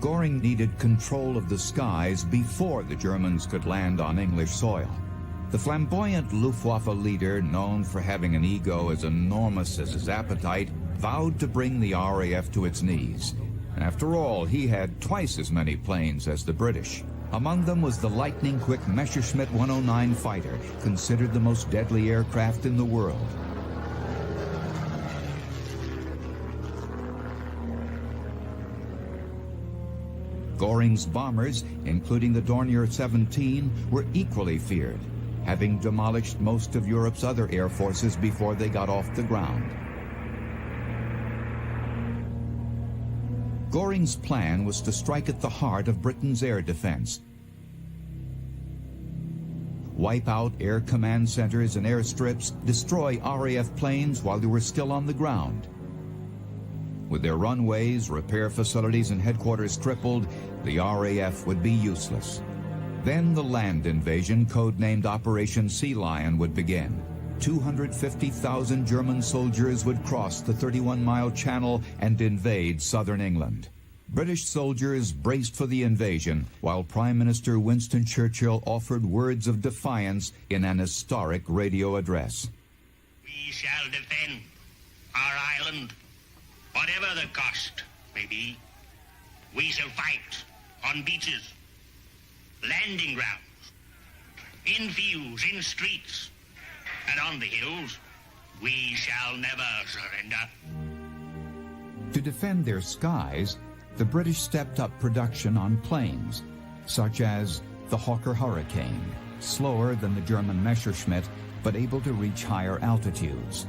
Göring needed control of the skies before the Germans could land on English soil. The flamboyant Luftwaffe leader, known for having an ego as enormous as his appetite, vowed to bring the RAF to its knees. After all, he had twice as many planes as the British. Among them was the lightning-quick Messerschmitt 109 fighter, considered the most deadly aircraft in the world. Göring's bombers, including the Dornier 17, were equally feared, having demolished most of Europe's other air forces before they got off the ground. Göring's plan was to strike at the heart of Britain's air defense, wipe out air command centers and airstrips, destroy RAF planes while they were still on the ground. With their runways, repair facilities, and headquarters crippled, the RAF would be useless. Then the land invasion, codenamed Operation Sea Lion, would begin. 250,000 German soldiers would cross the 31-mile channel and invade southern England. British soldiers braced for the invasion, while Prime Minister Winston Churchill offered words of defiance in an historic radio address. We shall defend our island, whatever the cost may be. We shall fight on beaches, landing grounds, in fields, in streets, and on the hills. We shall never surrender. To defend their skies, the British stepped up production on planes, such as the Hawker Hurricane, slower than the German Messerschmitt, but able to reach higher altitudes.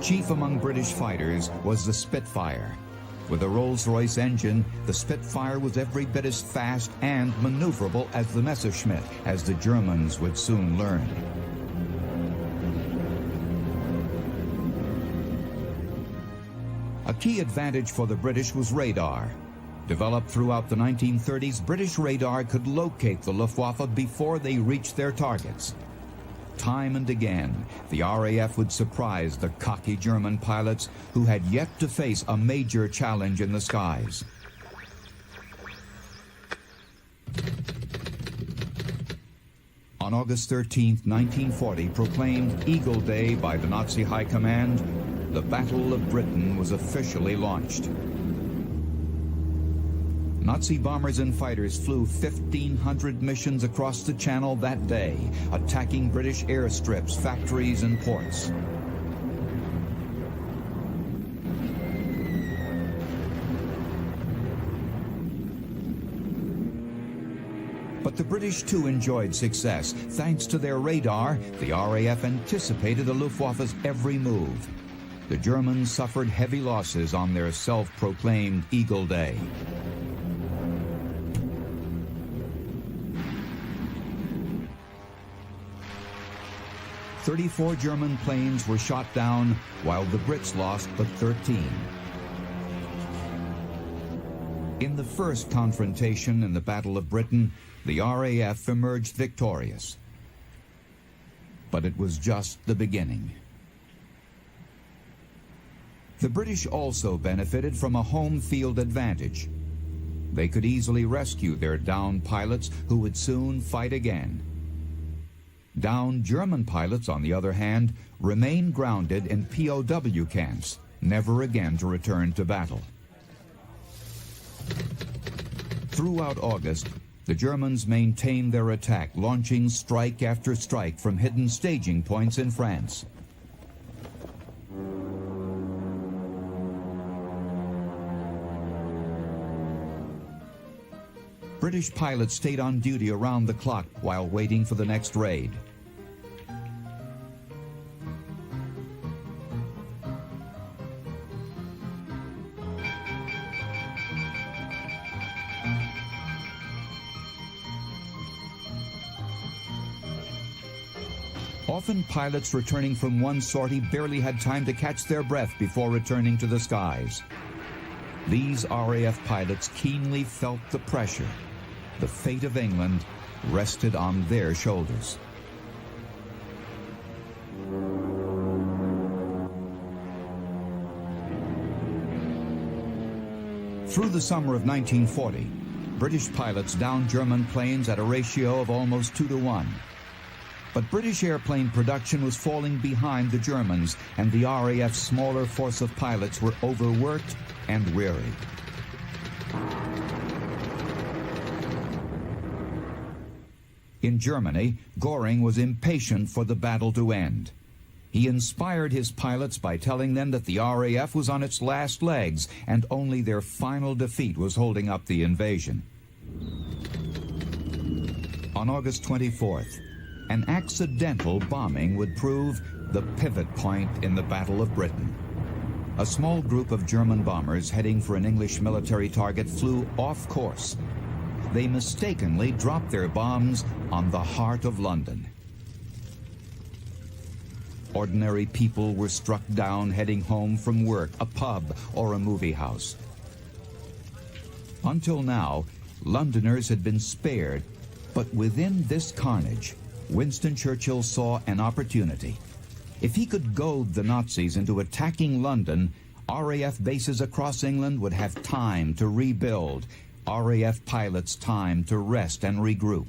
Chief among British fighters was the Spitfire. With a Rolls-Royce engine, the Spitfire was every bit as fast and maneuverable as the Messerschmitt, as the Germans would soon learn. A key advantage for the British was radar. Developed throughout the 1930s, British radar could locate the Luftwaffe before they reached their targets. Time and again, the RAF would surprise the cocky German pilots who had yet to face a major challenge in the skies. On August 13, 1940, proclaimed Eagle Day by the Nazi High Command, the Battle of Britain was officially launched. Nazi bombers and fighters flew 1,500 missions across the Channel that day, attacking British airstrips, factories, and ports. But the British too enjoyed success. Thanks to their radar, the RAF anticipated the Luftwaffe's every move. The Germans suffered heavy losses on their self-proclaimed Eagle Day. "34 German planes were shot down, while the Brits lost but 13. In the first confrontation in the Battle of Britain, the RAF emerged victorious. But it was just the beginning. The British also benefited from a home field advantage. They could easily rescue their downed pilots, who would soon fight again. Downed German pilots, on the other hand, remained grounded in POW camps, never again to return to battle. Throughout August, the Germans maintained their attack, launching strike after strike from hidden staging points in France. British pilots stayed on duty around the clock while waiting for the next raid. Often pilots returning from one sortie barely had time to catch their breath before returning to the skies. These RAF pilots keenly felt the pressure. The fate of England rested on their shoulders. " Through the summer of 1940, British pilots downed German planes at a ratio of almost 2 to 1. But British airplane production was falling behind the Germans, and the RAF's smaller force of pilots were overworked and weary. In Germany, Göring was impatient for the battle to end. He inspired his pilots by telling them that the RAF was on its last legs and only their final defeat was holding up the invasion. On August 24th, an accidental bombing would prove the pivot point in the Battle of Britain. A small group of German bombers heading for an English military target flew off course. They mistakenly dropped their bombs on the heart of London. Ordinary people were struck down heading home from work, a pub, or a movie house. Until now, Londoners had been spared, but within this carnage, Winston Churchill saw an opportunity. If he could goad the Nazis into attacking London, RAF bases across England would have time to rebuild, RAF pilots time to rest and regroup.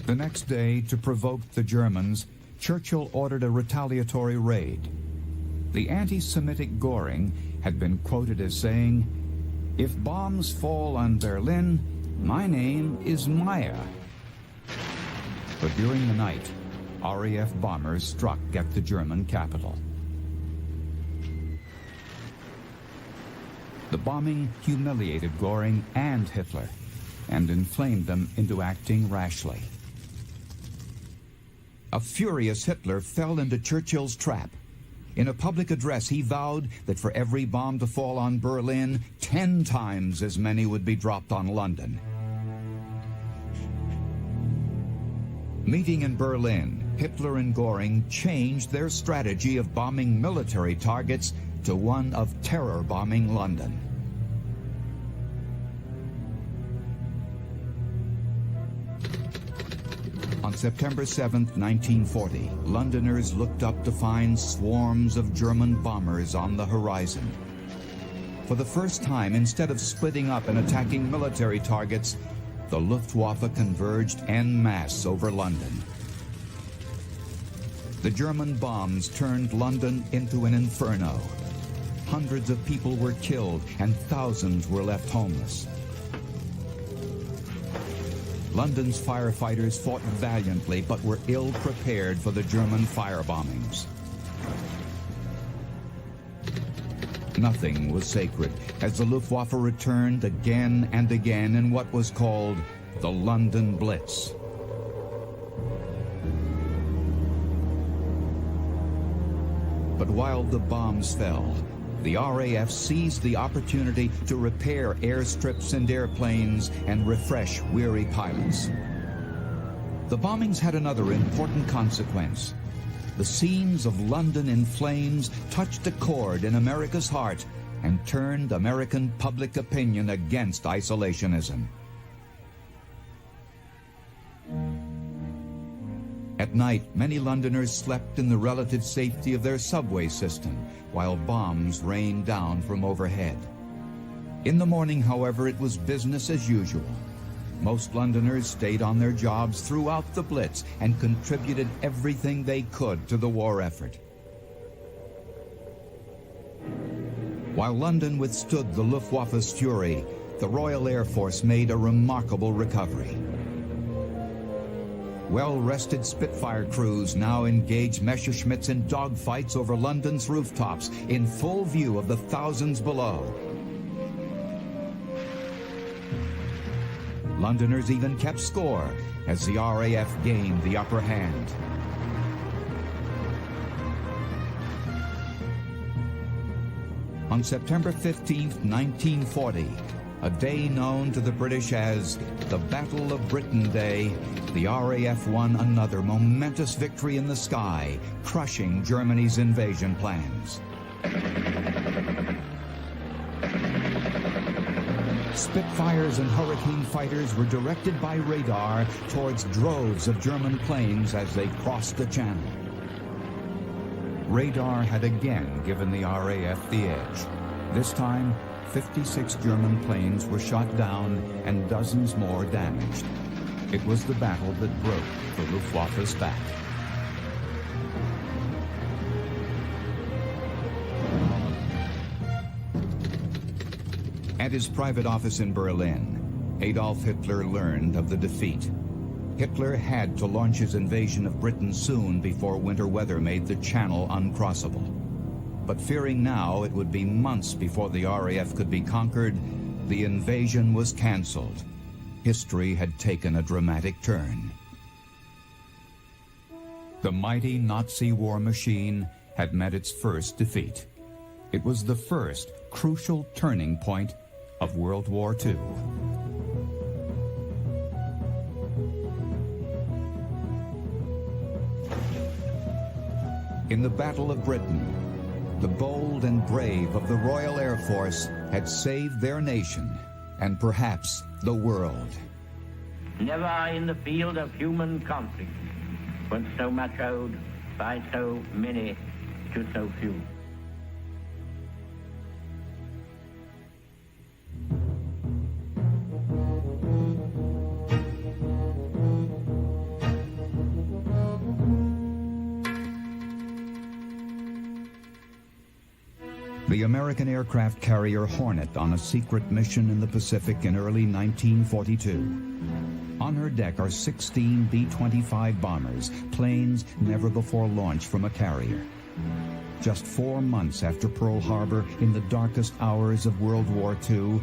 The next day, to provoke the Germans, Churchill ordered a retaliatory raid. The anti-Semitic Göring had been quoted as saying, "If bombs fall on Berlin, my name is Meyer." But during the night, RAF bombers struck at the German capital. The bombing humiliated Göring and Hitler and inflamed them into acting rashly. A furious Hitler fell into Churchill's trap. In a public address, he vowed that for every bomb to fall on Berlin, 10 times as many would be dropped on London. Meeting in Berlin, Hitler and Göring changed their strategy of bombing military targets to one of terror bombing London. On September 7, 1940, Londoners looked up to find swarms of German bombers on the horizon. For the first time, instead of splitting up and attacking military targets, the Luftwaffe converged en masse over London. The German bombs turned London into an inferno. Hundreds of people were killed and thousands were left homeless. London's firefighters fought valiantly but were ill-prepared for the German firebombings. Nothing was sacred as the Luftwaffe returned again and again in what was called the London Blitz. But while the bombs fell, the RAF seized the opportunity to repair airstrips and airplanes and refresh weary pilots. The bombings had another important consequence. The scenes of London in flames touched a chord in America's heart and turned American public opinion against isolationism. At night, many Londoners slept in the relative safety of their subway system, while bombs rained down from overhead. In the morning, however, it was business as usual. Most Londoners stayed on their jobs throughout the Blitz and contributed everything they could to the war effort. While London withstood the Luftwaffe's fury, the Royal Air Force made a remarkable recovery. Well-rested Spitfire crews now engaged Messerschmitts in dogfights over London's rooftops in full view of the thousands below. Londoners even kept score as the RAF gained the upper hand. On September 15, 1940, a day known to the British as the Battle of Britain Day, the RAF won another momentous victory in the sky, crushing Germany's invasion plans. Spitfires and Hurricane fighters were directed by radar towards droves of German planes as they crossed the channel. Radar had again given the RAF the edge. This time, 56 German planes were shot down and dozens more damaged. It was the battle that broke the Luftwaffe's back. At his private office in Berlin, Adolf Hitler learned of the defeat. Hitler had to launch his invasion of Britain soon before winter weather made the Channel uncrossable. But fearing now it would be months before the RAF could be conquered, the invasion was canceled. History had taken a dramatic turn. The mighty Nazi war machine had met its first defeat. It was the first crucial turning point of World War II. In the Battle of Britain, the bold and brave of the Royal Air Force had saved their nation and perhaps the world. Never in the field of human conflict was so much owed by so many to so few. The American aircraft carrier Hornet on a secret mission in the Pacific in early 1942. On her deck are 16 B-25 bombers, planes never before launched from a carrier. Just 4 months after Pearl Harbor, in the darkest hours of World War II,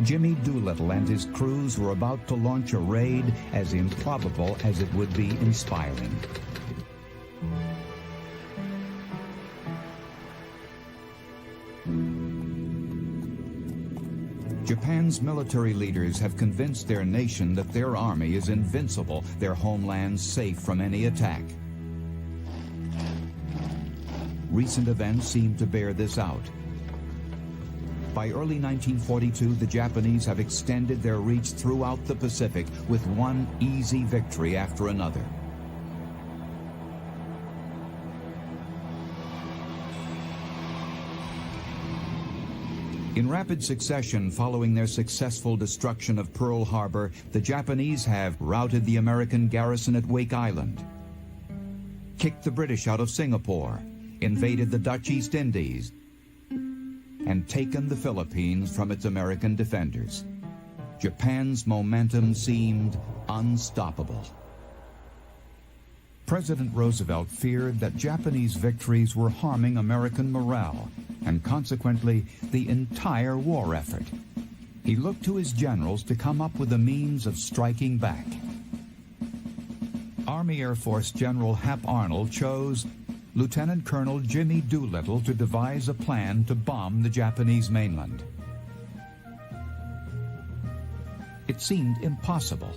Jimmy Doolittle and his crews were about to launch a raid as improbable as it would be inspiring. Japan's military leaders have convinced their nation that their army is invincible, their homeland safe from any attack. Recent events seem to bear this out. By early 1942, the Japanese have extended their reach throughout the Pacific with one easy victory after another. In rapid succession following their successful destruction of Pearl Harbor, the Japanese have routed the American garrison at Wake Island, kicked the British out of Singapore, invaded the Dutch East Indies, and taken the Philippines from its American defenders. Japan's momentum seemed unstoppable. President Roosevelt feared that Japanese victories were harming American morale and consequently the entire war effort. He looked to his generals to come up with a means of striking back. Army Air Force General Hap Arnold chose Lieutenant Colonel Jimmy Doolittle to devise a plan to bomb the Japanese mainland. It seemed impossible.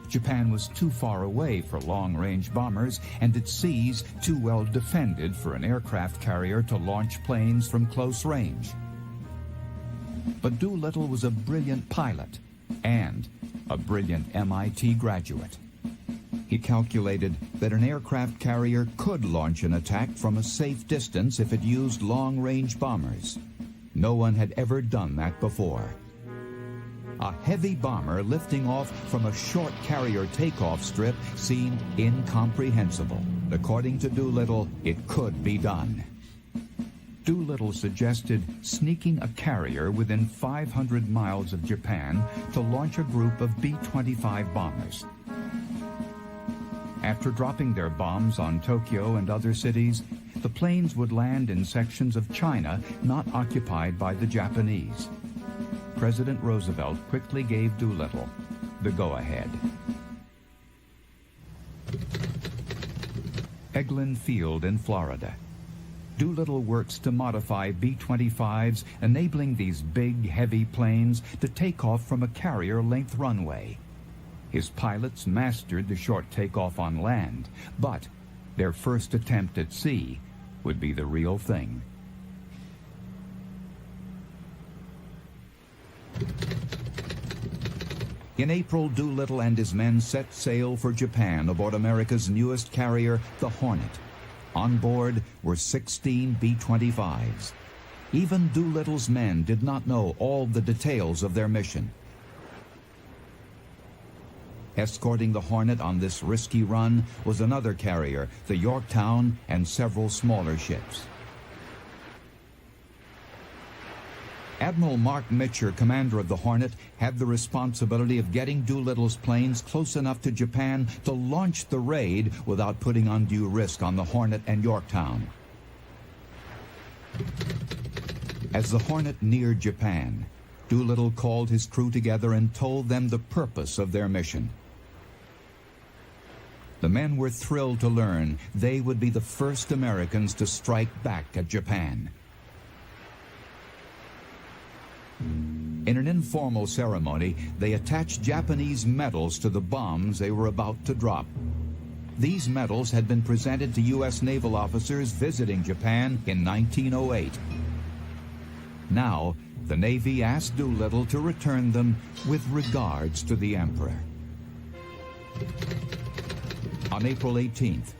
Japan was too far away for long-range bombers, and its seas too well defended for an aircraft carrier to launch planes from close range. But Doolittle was a brilliant pilot and a brilliant MIT graduate. He calculated that an aircraft carrier could launch an attack from a safe distance if it used long-range bombers. No one had ever done that before. A heavy bomber lifting off from a short carrier takeoff strip seemed incomprehensible. According to Doolittle, it could be done. Doolittle suggested sneaking a carrier within 500 miles of Japan to launch a group of B-25 bombers. After dropping their bombs on Tokyo and other cities, the planes would land in sections of China not occupied by the Japanese. President Roosevelt quickly gave Doolittle the go-ahead. Eglin Field in Florida. Doolittle works to modify B-25s, enabling these big, heavy planes to take off from a carrier-length runway. His pilots mastered the short takeoff on land, but their first attempt at sea would be the real thing. In April, Doolittle and his men set sail for Japan aboard America's newest carrier, the Hornet. On board were 16 B-25s. Even Doolittle's men did not know all the details of their mission. Escorting the Hornet on this risky run was another carrier, the Yorktown, and several smaller ships. Admiral Mark Mitcher, commander of the Hornet, had the responsibility of getting Doolittle's planes close enough to Japan to launch the raid without putting undue risk on the Hornet and Yorktown. As the Hornet neared Japan, Doolittle called his crew together and told them the purpose of their mission. The men were thrilled to learn they would be the first Americans to strike back at Japan. In an informal ceremony, they attached Japanese medals to the bombs they were about to drop. These medals had been presented to U.S. naval officers visiting Japan in 1908. Now, the Navy asked Doolittle to return them with regards to the Emperor. On April 18th,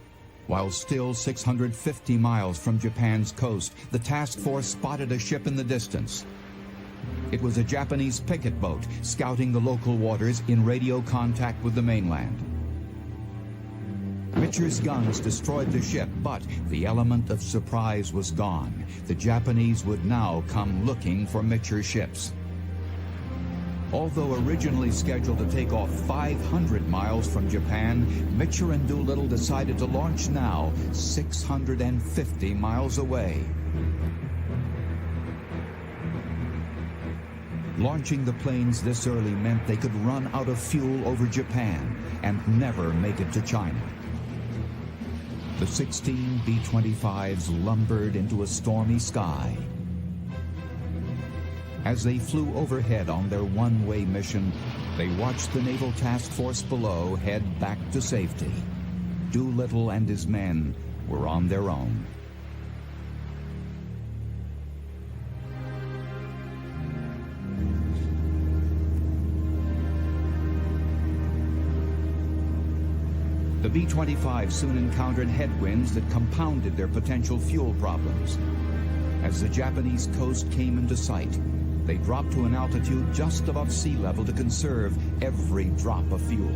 while still 650 miles from Japan's coast, the task force spotted a ship in the distance. It was a Japanese picket boat scouting the local waters in radio contact with the mainland. Mitcher's guns destroyed the ship, but the element of surprise was gone. The Japanese would now come looking for Mitcher's ships. Although originally scheduled to take off 500 miles from Japan, Mitcher and Doolittle decided to launch now 650 miles away. Launching the planes this early meant they could run out of fuel over Japan and never make it to China. The 16 B-25s lumbered into a stormy sky. As they flew overhead on their one-way mission, they watched the naval task force below head back to safety. Doolittle and his men were on their own. The B-25 soon encountered headwinds that compounded their potential fuel problems. As the Japanese coast came into sight, they dropped to an altitude just above sea level to conserve every drop of fuel.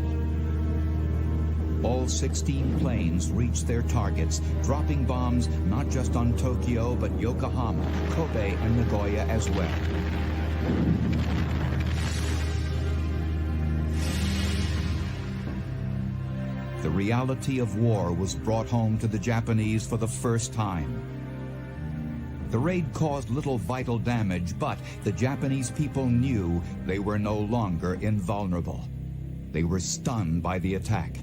All 16 planes reached their targets, dropping bombs not just on Tokyo, but Yokohama, Kobe, and Nagoya as well. The reality of war was brought home to the Japanese for the first time. The raid caused little vital damage, but the Japanese people knew they were no longer invulnerable. They were stunned by the attack.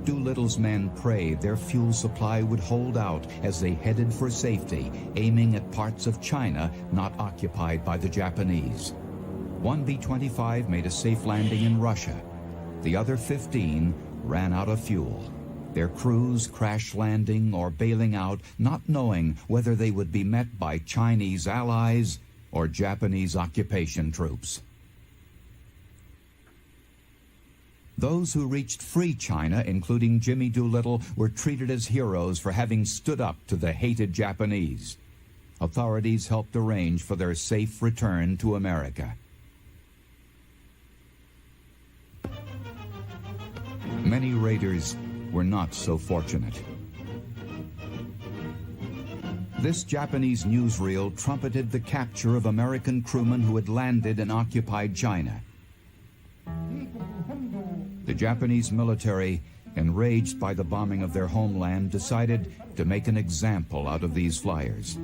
Doolittle's men prayed their fuel supply would hold out as they headed for safety, aiming at parts of China not occupied by the Japanese. One B-25 made a safe landing in Russia. The other 15 ran out of fuel. Their crews crash landing or bailing out, not knowing whether they would be met by Chinese allies or Japanese occupation troops. Those who reached free China, including Jimmy Doolittle, were treated as heroes for having stood up to the hated Japanese. Authorities helped arrange for their safe return to America. Many raiders were not so fortunate. This Japanese newsreel trumpeted the capture of American crewmen who had landed in occupied China. The Japanese military, enraged by the bombing of their homeland, decided to make an example out of these flyers.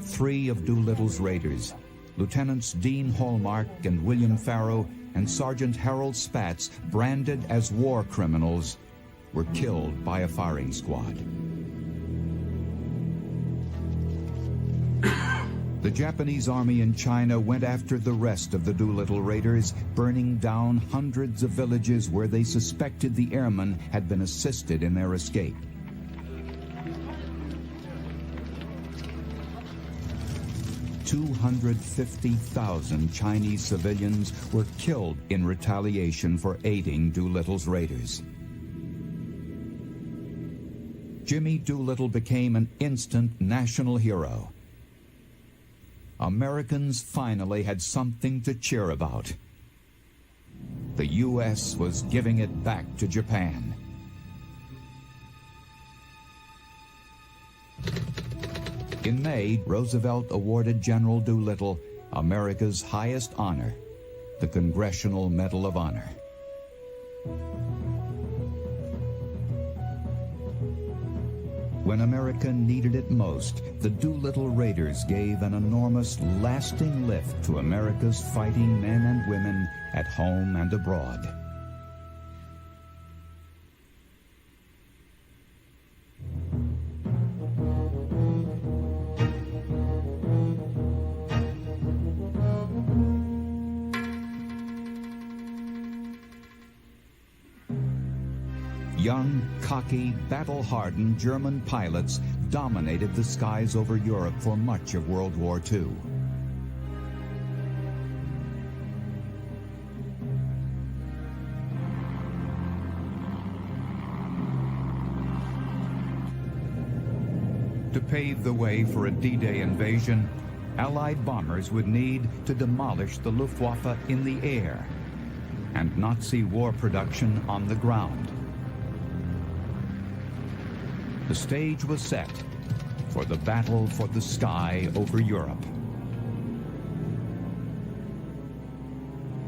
3 of Doolittle's raiders, Lieutenants Dean Hallmark and William Farrow, and Sergeant Harold Spatz, branded as war criminals, were killed by a firing squad. The Japanese army in China went after the rest of the Doolittle raiders, burning down hundreds of villages where they suspected the airmen had been assisted in their escape. $250,000 Chinese civilians were killed in retaliation for aiding Doolittle's raiders. Jimmy Doolittle became an instant national hero. Americans finally had something to cheer about. The U.S. was giving it back to Japan. In May, Roosevelt awarded General Doolittle America's highest honor, the Congressional Medal of Honor. When America needed it most, the Doolittle Raiders gave an enormous, lasting lift to America's fighting men and women at home and abroad. Young, cocky, battle-hardened German pilots dominated the skies over Europe for much of World War II. To pave the way for a D-Day invasion, Allied bombers would need to demolish the Luftwaffe in the air and Nazi war production on the ground. The stage was set for the battle for the sky over Europe.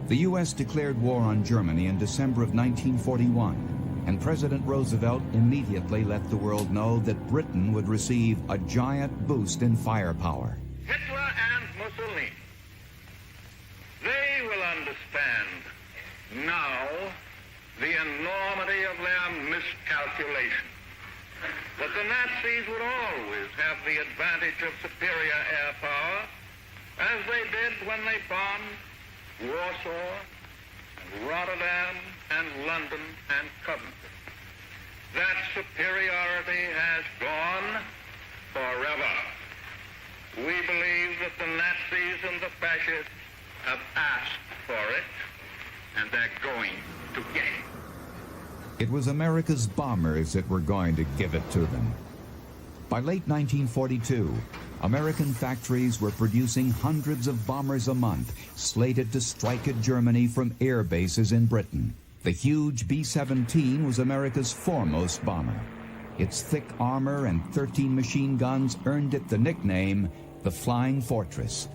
The U.S. declared war on Germany in December of 1941, and President Roosevelt immediately let the world know that Britain would receive a giant boost in firepower. Hitler and Mussolini, they will understand now the enormity of their miscalculation. That the Nazis would always have the advantage of superior air power, as they did when they bombed Warsaw, and Rotterdam, and London, and Coventry. That superiority has gone forever. We believe that the Nazis and the fascists have asked for it, and they're going to get it. It was America's bombers that were going to give it to them. By late 1942, American factories were producing hundreds of bombers a month, slated to strike at Germany from air bases in Britain. The huge B-17 was America's foremost bomber. Its thick armor and 13 machine guns earned it the nickname the Flying Fortress.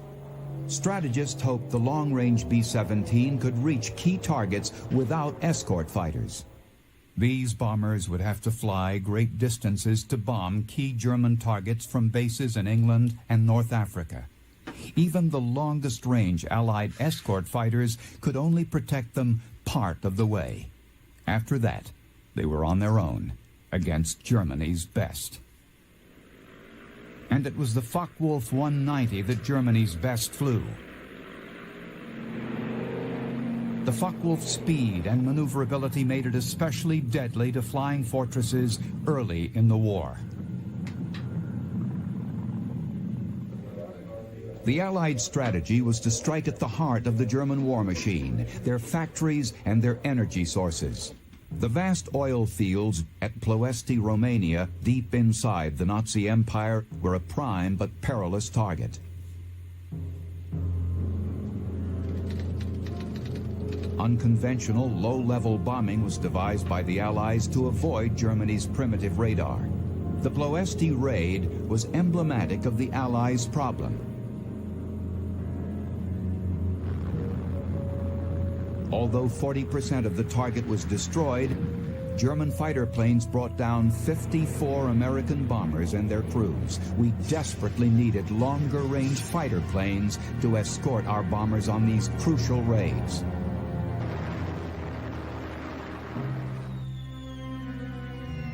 Strategists hoped the long-range B-17 could reach key targets without escort fighters. These bombers would have to fly great distances to bomb key German targets from bases in England and North Africa. Even the longest-range Allied escort fighters could only protect them part of the way. After that, they were on their own against Germany's best. And it was the Focke-Wulf 190 that Germany's best flew. The Focke-Wulf's speed and maneuverability made it especially deadly to flying fortresses early in the war. The Allied strategy was to strike at the heart of the German war machine, their factories and their energy sources. The vast oil fields at Ploesti, Romania, deep inside the Nazi Empire, were a prime but perilous target. Unconventional, low-level bombing was devised by the Allies to avoid Germany's primitive radar. The Ploesti raid was emblematic of the Allies' problem. Although 40% of the target was destroyed, German fighter planes brought down 54 American bombers and their crews. We desperately needed longer-range fighter planes to escort our bombers on these crucial raids.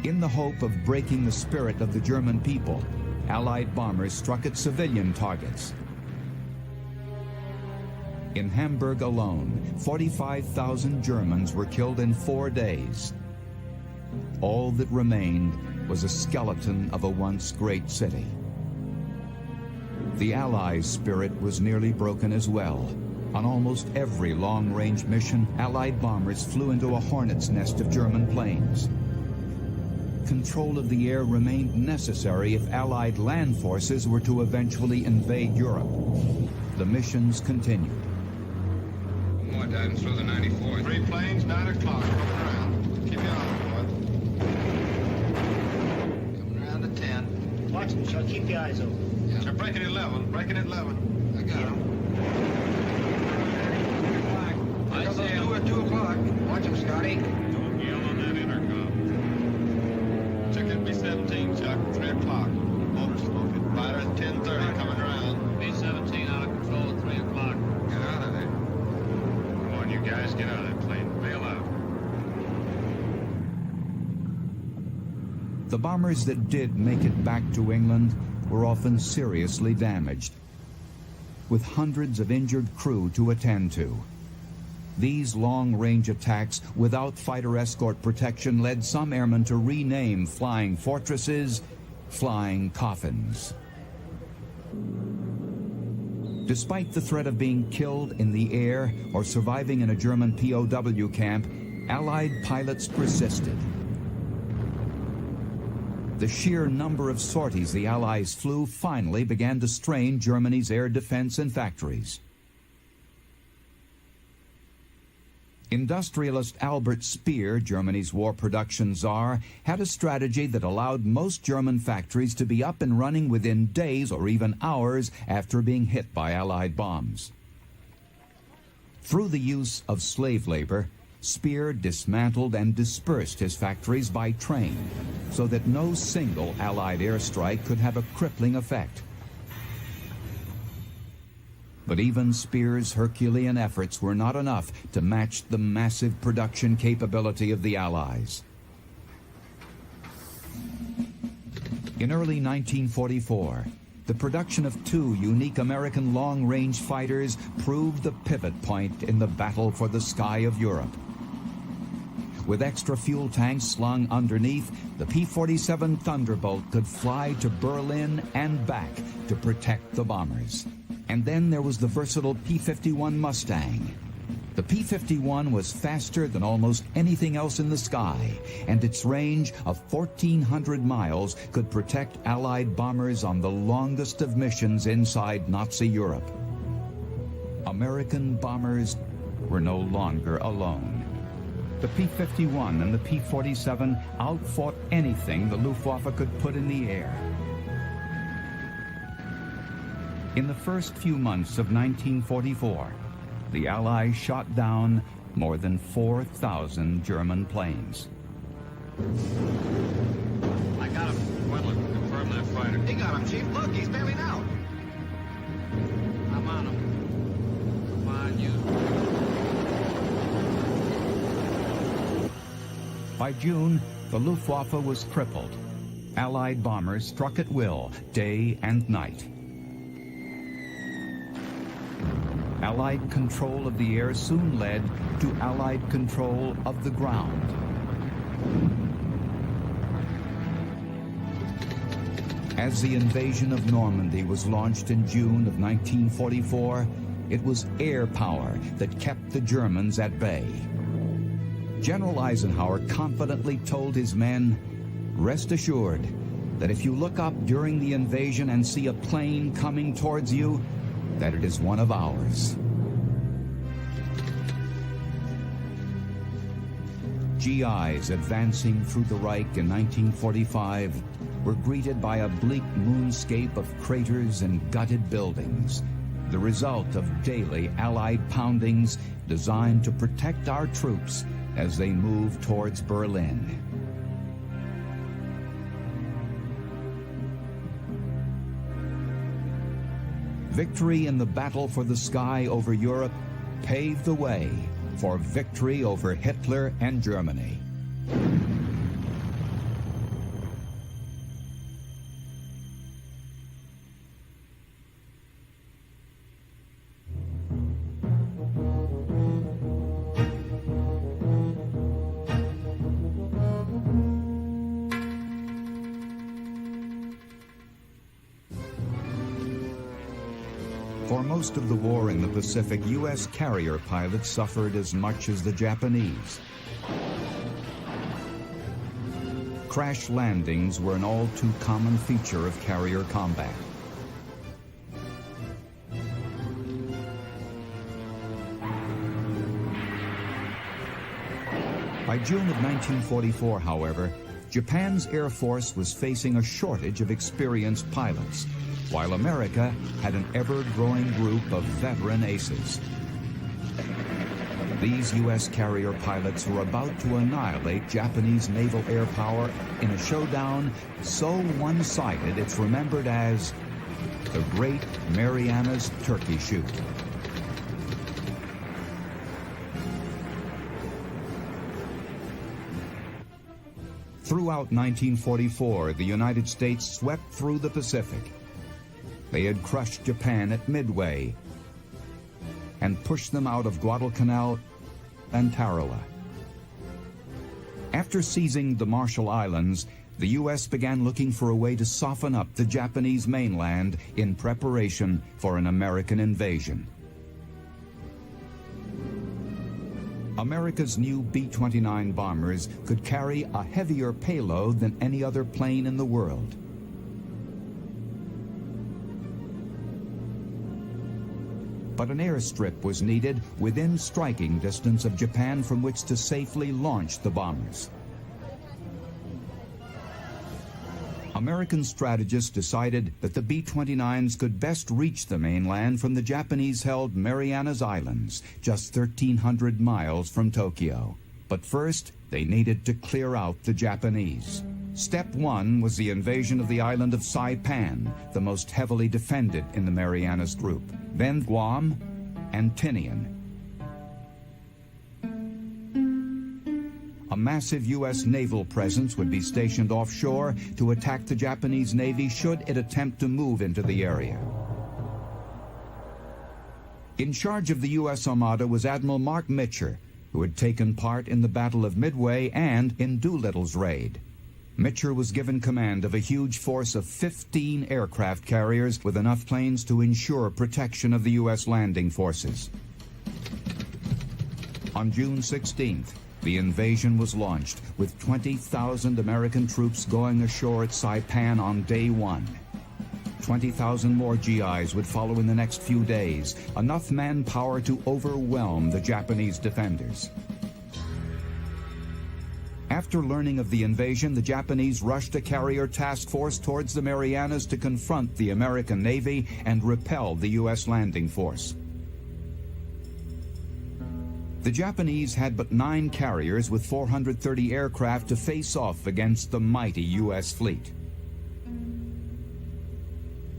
In the hope of breaking the spirit of the German people, Allied bombers struck at civilian targets. In Hamburg alone, 45,000 Germans were killed in 4 days. All that remained was a skeleton of a once great city. The Allies' spirit was nearly broken as well. On almost every long-range mission, Allied bombers flew into a hornet's nest of German planes. control of the air remained necessary if Allied land forces were to eventually invade Europe. The missions continued. More diving through the 94th. 3 planes, 9 o'clock, coming around. Keep your eye on board. Coming around to 10. Watch them, Chuck. Keep your eyes open. Yeah. They're breaking at 11, breaking at 11. I got them. I see him. 2 o'clock. Watch him, Scotty. Don't yell on that intercom. Check in B-17, Chuck. 3 o'clock. Motor smoking. Fighter at 10:30, coming around. B-17 out of control at 3 o'clock. Get out of there. Come on, you guys, get out of that plane. Bail out. The bombers that did make it back to England were often seriously damaged, with hundreds of injured crew to attend to. These long-range attacks without fighter escort protection led some airmen to rename flying fortresses flying coffins. Despite the threat of being killed in the air or surviving in a German POW camp, Allied pilots persisted. The sheer number of sorties the Allies flew finally began to strain Germany's air defense and factories. Industrialist Albert Speer, Germany's war production czar, had a strategy that allowed most German factories to be up and running within days or even hours after being hit by Allied bombs. Through the use of slave labor, Speer dismantled and dispersed his factories by train so that no single Allied airstrike could have a crippling effect. But even Speer's Herculean efforts were not enough to match the massive production capability of the Allies. In early 1944, the production of 2 unique American long-range fighters proved the pivot point in the battle for the sky of Europe. With extra fuel tanks slung underneath, the P-47 Thunderbolt could fly to Berlin and back to protect the bombers. And then there was the versatile P-51 Mustang. The P-51 was faster than almost anything else in the sky, and its range of 1,400 miles could protect Allied bombers on the longest of missions inside Nazi Europe. American bombers were no longer alone. The P-51 and the P-47 outfought anything the Luftwaffe could put in the air. In the first few months of 1944, the Allies shot down more than 4,000 German planes. I got him. Wendland, confirm that fighter. He got him, Chief. Look, he's bailing out. I'm on him. Come on, you. By June, the Luftwaffe was crippled. Allied bombers struck at will, day and night. Allied control of the air soon led to Allied control of the ground. As the invasion of Normandy was launched in June of 1944, it was air power that kept the Germans at bay. General Eisenhower confidently told his men, "Rest assured that if you look up during the invasion and see a plane coming towards you, that it is one of ours." GIs advancing through the Reich in 1945 were greeted by a bleak moonscape of craters and gutted buildings, the result of daily Allied poundings designed to protect our troops as they moved towards Berlin. Victory in the battle for the sky over Europe paved the way for victory over Hitler and Germany. For most of the war in the Pacific, U.S. carrier pilots suffered as much as the Japanese. crash landings were an all too common feature of carrier combat. By June of 1944, however, Japan's Air Force was facing a shortage of experienced pilots, while America had an ever-growing group of veteran aces. These U.S. carrier pilots were about to annihilate Japanese naval air power in a showdown so one-sided it's remembered as the Great Marianas Turkey Shoot. Throughout 1944, the United States swept through the Pacific. They had crushed Japan at Midway and pushed them out of Guadalcanal and Tarawa. After seizing the Marshall Islands, the U.S. began looking for a way to soften up the Japanese mainland in preparation for an American invasion. America's new B-29 bombers could carry a heavier payload than any other plane in the world. But an airstrip was needed within striking distance of Japan from which to safely launch the bombers. American strategists decided that the B-29s could best reach the mainland from the Japanese-held Marianas Islands, just 1,300 miles from Tokyo. But first, they needed to clear out the Japanese. Step one was the invasion of the island of Saipan, the most heavily defended in the Marianas group, then Guam and Tinian. A massive U.S. naval presence would be stationed offshore to attack the Japanese Navy should it attempt to move into the area. In charge of the U.S. Armada was Admiral Mark Mitcher, who had taken part in the Battle of Midway and in Doolittle's raid. Mitcher was given command of a huge force of 15 aircraft carriers with enough planes to ensure protection of the U.S. landing forces. On June 16th, the invasion was launched, with 20,000 American troops going ashore at Saipan on day one. 20,000 more GIs would follow in the next few days, enough manpower to overwhelm the Japanese defenders. After learning of the invasion, the Japanese rushed a carrier task force towards the Marianas to confront the American Navy and repel the U.S. landing force. The Japanese had but 9 carriers with 430 aircraft to face off against the mighty U.S. fleet.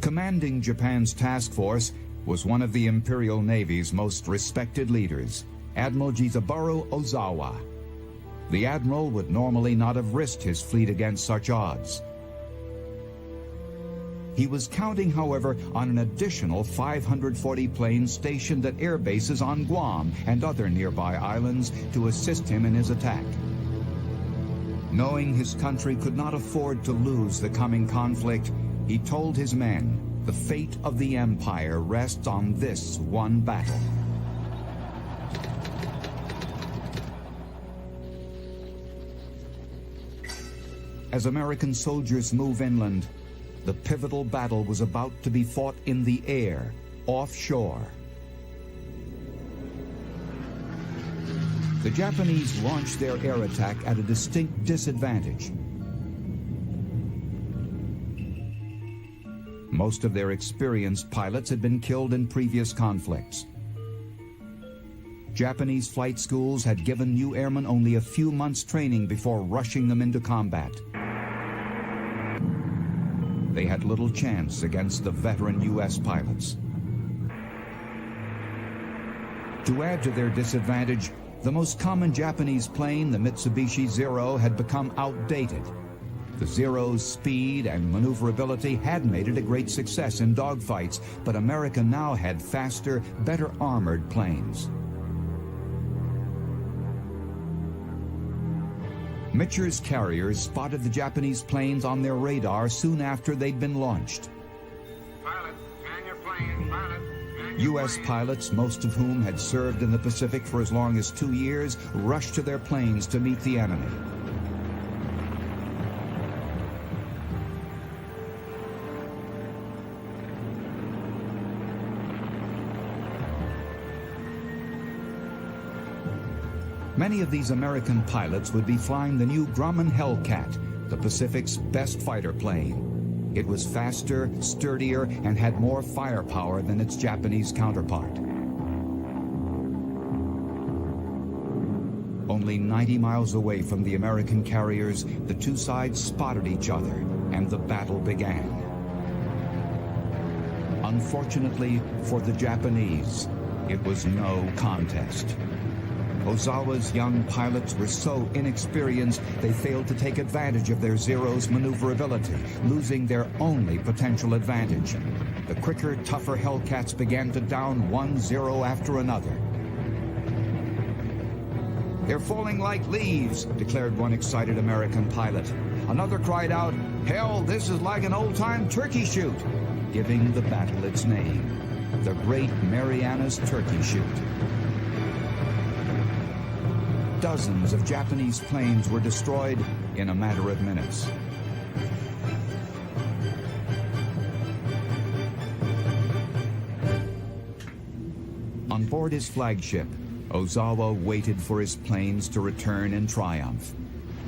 Commanding Japan's task force was one of the Imperial Navy's most respected leaders, Admiral Jizaburo Ozawa. The admiral would normally not have risked his fleet against such odds. He was counting, however, on an additional 540 planes stationed at air bases on Guam and other nearby islands to assist him in his attack. Knowing his country could not afford to lose the coming conflict, he told his men, "The fate of the empire rests on this one battle." As American soldiers move inland, the pivotal battle was about to be fought in the air, offshore. The Japanese launched their air attack at a distinct disadvantage. Most of their experienced pilots had been killed in previous conflicts. Japanese flight schools had given new airmen only a few months' training before rushing them into combat. They had little chance against the veteran U.S. pilots. To add to their disadvantage, the most common Japanese plane, the Mitsubishi Zero, had become outdated. The Zero's speed and maneuverability had made it a great success in dogfights, but America now had faster, better armored planes. Mitcher's carriers spotted the Japanese planes on their radar soon after they'd been launched. Pilot, man your plane. Pilot, man your U.S. plane. pilots, most of whom had served in the Pacific for as long as 2 years, rushed to their planes to meet the enemy. Many of these American pilots would be flying the new Grumman Hellcat, the Pacific's best fighter plane. It was faster, sturdier, and had more firepower than its Japanese counterpart. Only 90 miles away from the American carriers, the two sides spotted each other, and the battle began. Unfortunately for the Japanese, it was no contest. Ozawa's young pilots were so inexperienced they failed to take advantage of their Zero's maneuverability, losing their only potential advantage. The quicker, tougher Hellcats began to down one Zero after another. "They're falling like leaves," declared one excited American pilot. Another cried out, "Hell, this is like an old-time turkey shoot," giving the battle its name, the Great Marianas Turkey Shoot. Dozens of Japanese planes were destroyed in a matter of minutes. On board his flagship, Ozawa waited for his planes to return in triumph.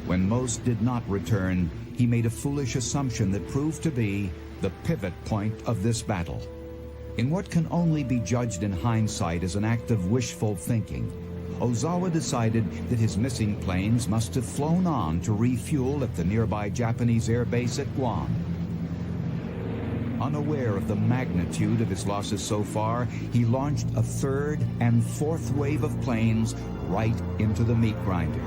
When most did not return, he made a foolish assumption that proved to be the pivot point of this battle. In what can only be judged in hindsight as an act of wishful thinking, Ozawa decided that his missing planes must have flown on to refuel at the nearby Japanese air base at Guam. Unaware of the magnitude of his losses so far, he launched a third and fourth wave of planes right into the meat grinder.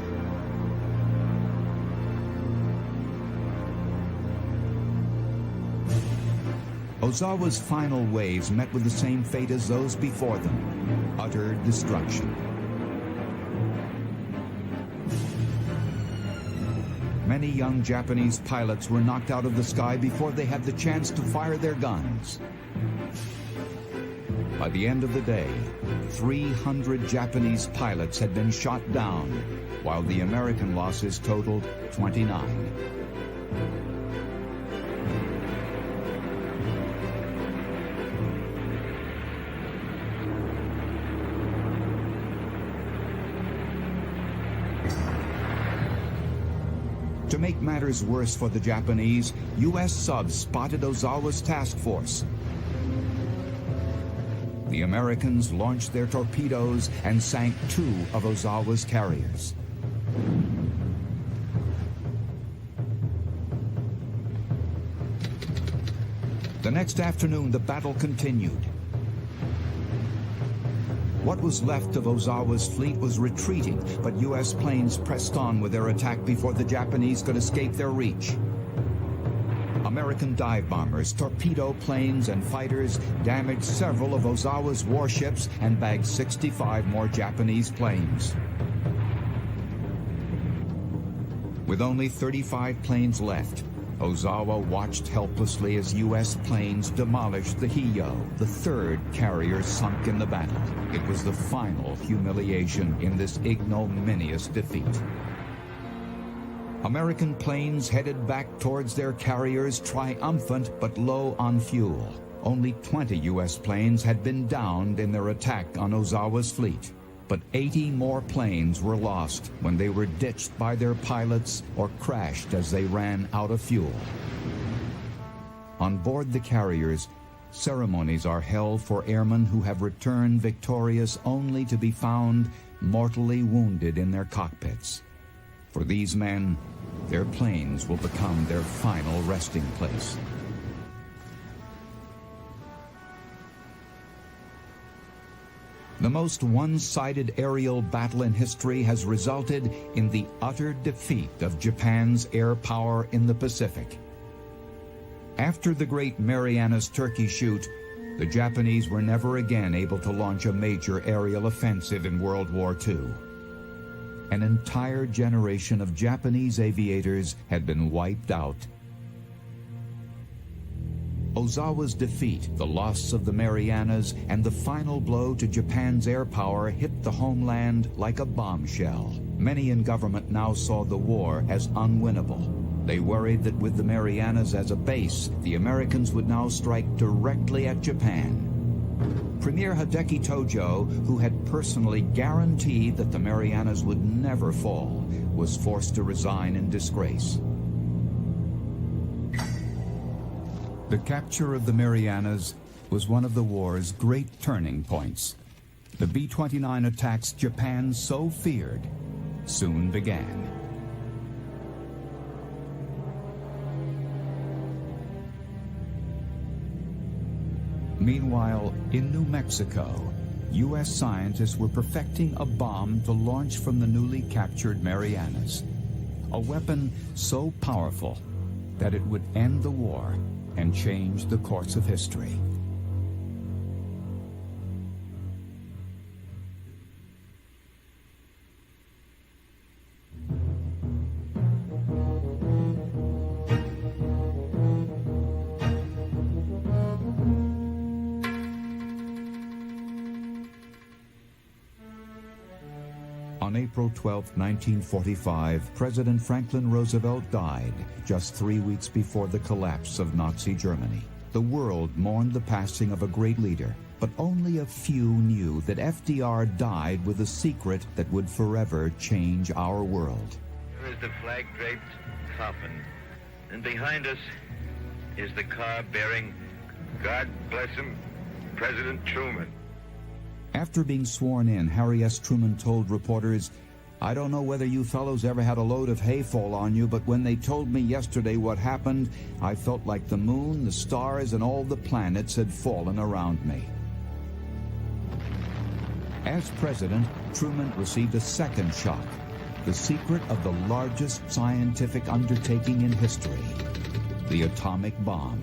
Ozawa's final waves met with the same fate as those before them: utter destruction. Many young Japanese pilots were knocked out of the sky before they had the chance to fire their guns. By the end of the day, 300 Japanese pilots had been shot down, while the American losses totaled 29. To make matters worse for the Japanese, U.S. subs spotted Ozawa's task force. The Americans launched their torpedoes and sank 2 of Ozawa's carriers. The next afternoon, the battle continued. What was left of Ozawa's fleet was retreating, but U.S. planes pressed on with their attack before the Japanese could escape their reach. American dive bombers, torpedo planes, and fighters damaged several of Ozawa's warships and bagged 65 more Japanese planes. With only 35 planes left, Ozawa watched helplessly as U.S. planes demolished the Hiyo, the third carrier sunk in the battle. It was the final humiliation in this ignominious defeat. American planes headed back towards their carriers, triumphant but low on fuel. Only 20 U.S. planes had been downed in their attack on Ozawa's fleet, but 80 more planes were lost when they were ditched by their pilots or crashed as they ran out of fuel. On board the carriers, ceremonies are held for airmen who have returned victorious only to be found mortally wounded in their cockpits. For these men, their planes will become their final resting place. The most one-sided aerial battle in history has resulted in the utter defeat of Japan's air power in the Pacific. After the Great Marianas Turkey Shoot, the Japanese were never again able to launch a major aerial offensive in World War II. An entire generation of Japanese aviators had been wiped out. Ozawa's defeat, the loss of the Marianas, and the final blow to Japan's air power hit the homeland like a bombshell. Many in government now saw the war as unwinnable. They worried that with the Marianas as a base, the Americans would now strike directly at Japan. Premier Hideki Tojo, who had personally guaranteed that the Marianas would never fall, was forced to resign in disgrace. The capture of the Marianas was one of the war's great turning points. The B-29 attacks Japan so feared soon began. Meanwhile, in New Mexico, U.S. scientists were perfecting a bomb to launch from the newly captured Marianas. A weapon so powerful that it would end the war and change the course of history. On April 12, 1945, President Franklin Roosevelt died just 3 weeks before the collapse of Nazi Germany. The world mourned the passing of a great leader, but only a few knew that FDR died with a secret that would forever change our world. Here is the flag-draped coffin, and behind us is the car bearing, God bless him, President Truman. After being sworn in, Harry S. Truman told reporters, "I don't know whether you fellows ever had a load of hay fall on you, but when they told me yesterday what happened, I felt like the moon, the stars, and all the planets had fallen around me." As president, Truman received a second shock, the secret of the largest scientific undertaking in history, the atomic bomb.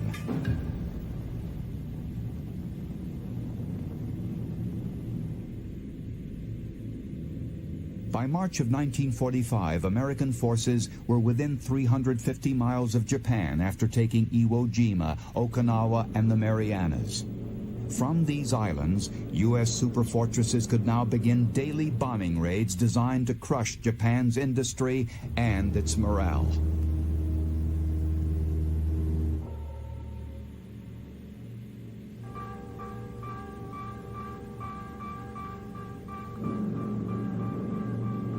By March of 1945, American forces were within 350 miles of Japan after taking Iwo Jima, Okinawa, and the Marianas. From these islands, U.S. superfortresses could now begin daily bombing raids designed to crush Japan's industry and its morale.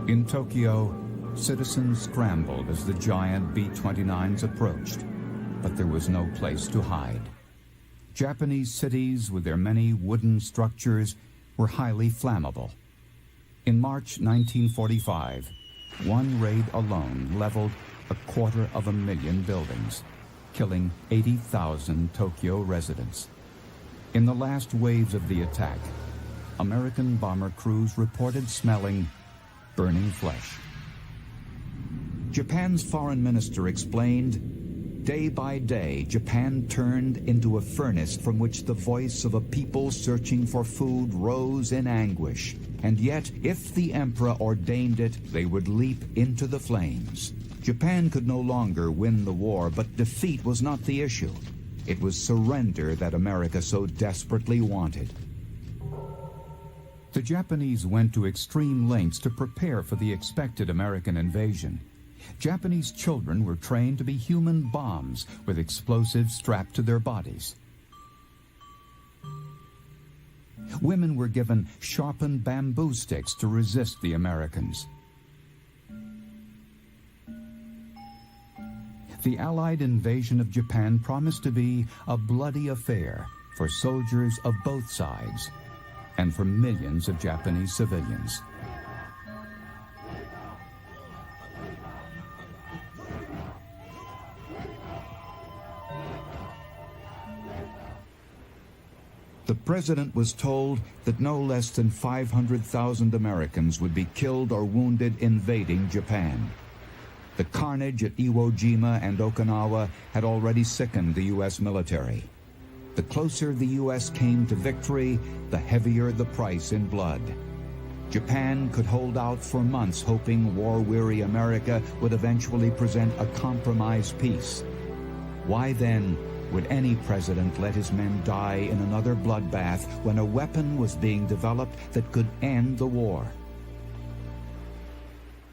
In Tokyo, citizens scrambled as the giant B-29s approached, but there was no place to hide. Japanese cities, with their many wooden structures, were highly flammable. In March 1945, one raid alone leveled 250,000 buildings, killing 80,000 Tokyo residents. In the last waves of the attack, American bomber crews reported smelling burning flesh. Japan's foreign minister explained, "Day by day, Japan turned into a furnace from which the voice of a people searching for food rose in anguish. And yet, if the emperor ordained it, they would leap into the flames." Japan could no longer win the war, but defeat was not the issue. It was surrender that America so desperately wanted. The Japanese went to extreme lengths to prepare for the expected American invasion. Japanese children were trained to be human bombs with explosives strapped to their bodies. Women were given sharpened bamboo sticks to resist the Americans. The Allied invasion of Japan promised to be a bloody affair for soldiers of both sides and for millions of Japanese civilians. The president was told that no less than 500,000 Americans would be killed or wounded invading Japan. The carnage at Iwo Jima and Okinawa had already sickened the U.S. military. The closer the U.S. came to victory, the heavier the price in blood. Japan could hold out for months, hoping war-weary America would eventually present a compromise peace. Why then would any president let his men die in another bloodbath when a weapon was being developed that could end the war?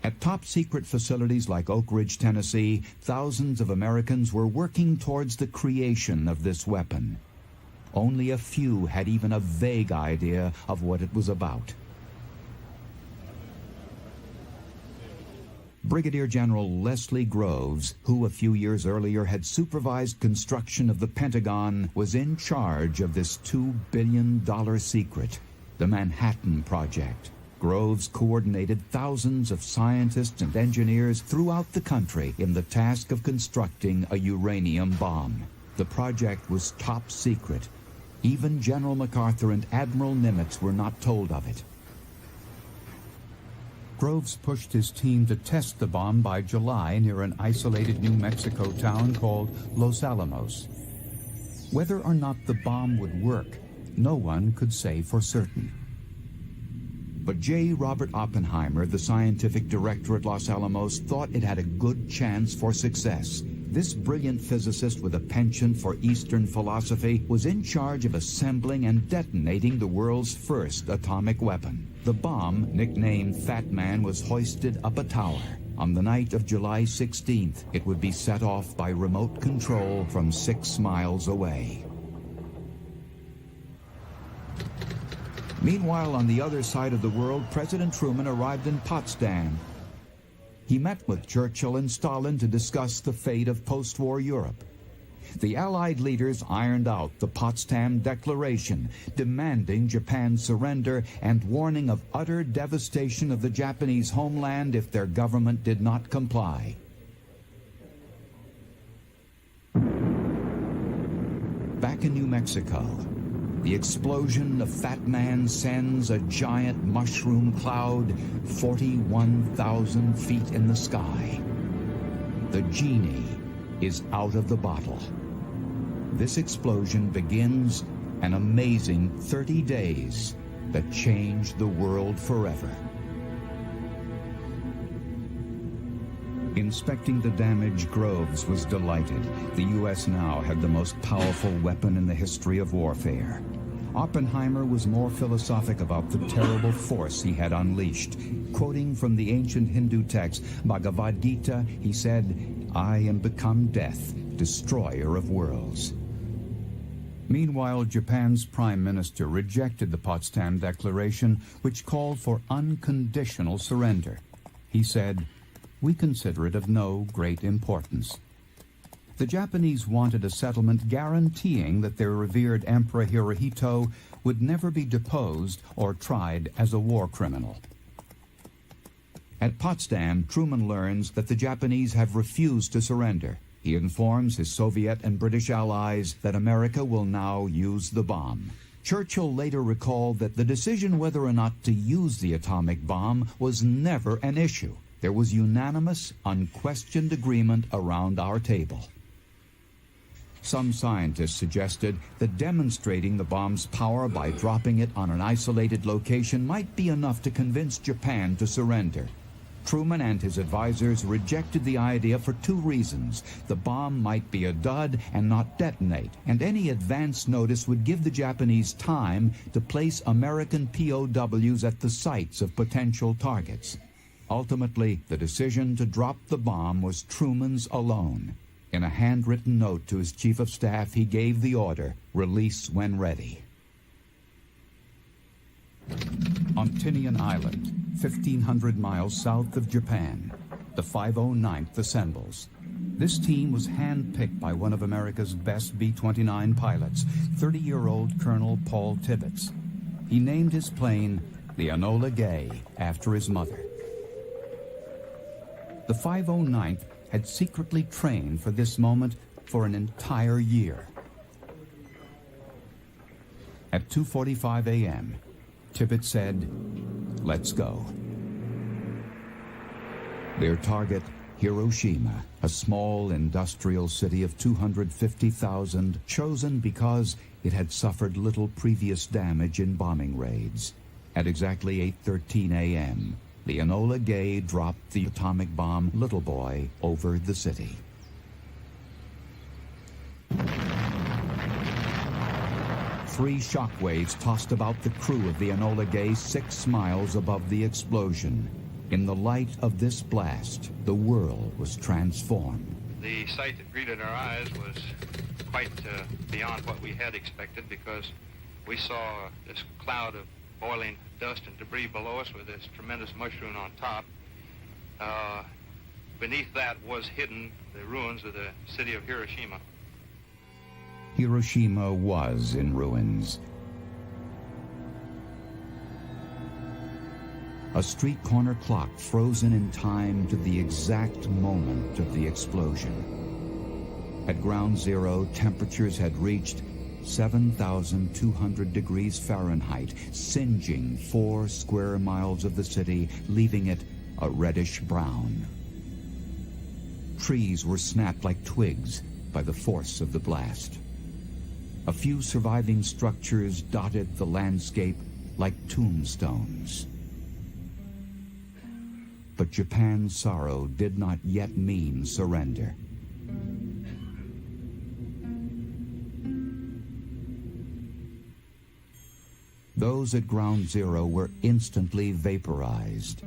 At top-secret facilities like Oak Ridge, Tennessee, thousands of Americans were working towards the creation of this weapon. Only a few had even a vague idea of what it was about. Brigadier General Leslie Groves, who a few years earlier had supervised construction of the Pentagon, was in charge of this $2 billion secret, the Manhattan Project. Groves coordinated thousands of scientists and engineers throughout the country in the task of constructing a uranium bomb. The project was top secret. Even General MacArthur and Admiral Nimitz were not told of it. Groves pushed his team to test the bomb by July near an isolated New Mexico town called Los Alamos. Whether or not the bomb would work, no one could say for certain. But J. Robert Oppenheimer, the scientific director at Los Alamos, thought it had a good chance for success. This brilliant physicist with a penchant for Eastern philosophy was in charge of assembling and detonating the world's first atomic weapon. The bomb, nicknamed Fat Man, was hoisted up a tower. On the night of July 16th, it would be set off by remote control from 6 miles away. Meanwhile, on the other side of the world, President Truman arrived in Potsdam. He met with Churchill and Stalin to discuss the fate of post-war Europe. The Allied leaders ironed out the Potsdam Declaration, demanding Japan's surrender and warning of utter devastation of the Japanese homeland if their government did not comply. Back in New Mexico, the explosion of Fat Man sends a giant mushroom cloud 41,000 feet in the sky. The genie is out of the bottle. This explosion begins an amazing 30 days that changed the world forever. Inspecting the damage, Groves was delighted. The U.S. now had the most powerful weapon in the history of warfare. Oppenheimer was more philosophic about the terrible force he had unleashed. Quoting from the ancient Hindu text, Bhagavad Gita, he said, "I am become death, destroyer of worlds." Meanwhile, Japan's Prime Minister rejected the Potsdam Declaration, which called for unconditional surrender. He said, "We consider it of no great importance." The Japanese wanted a settlement guaranteeing that their revered Emperor Hirohito would never be deposed or tried as a war criminal. At Potsdam, Truman learns that the Japanese have refused to surrender. He informs his Soviet and British allies that America will now use the bomb. Churchill later recalled that the decision whether or not to use the atomic bomb was never an issue. There was unanimous, unquestioned agreement around our table. Some scientists suggested that demonstrating the bomb's power by dropping it on an isolated location might be enough to convince Japan to surrender. Truman and his advisors rejected the idea for 2 reasons. The bomb might be a dud and not detonate, and any advance notice would give the Japanese time to place American POWs at the sites of potential targets. Ultimately, the decision to drop the bomb was Truman's alone. In a handwritten note to his chief of staff, he gave the order, "Release when ready." On Tinian Island, 1,500 miles south of Japan, the 509th assembles. This team was handpicked by one of America's best B-29 pilots, 30-year-old Colonel Paul Tibbets. He named his plane the Enola Gay after his mother. The 509th had secretly trained for this moment for an entire year. At 2:45 a.m., Tibbets said, "Let's go." Their target, Hiroshima, a small industrial city of 250,000, chosen because it had suffered little previous damage in bombing raids. At exactly 8:13 a.m., the Enola Gay dropped the atomic bomb Little Boy over the city. Three shockwaves tossed about the crew of the Enola Gay 6 miles above the explosion. In the light of this blast, the world was transformed. The sight that greeted our eyes was quite quite beyond what we had expected, because we saw this cloud of boiling dust and debris below us with this tremendous mushroom on top. Beneath that was hidden the ruins of the city of Hiroshima. Hiroshima was in ruins. A street corner clock frozen in time to the exact moment of the explosion. At ground zero, temperatures had reached 7,200 degrees Fahrenheit, singeing 4 square miles of the city, leaving it a reddish brown. Trees were snapped like twigs by the force of the blast. A few surviving structures dotted the landscape like tombstones. But Japan's sorrow did not yet mean surrender. Those at ground zero were instantly vaporized.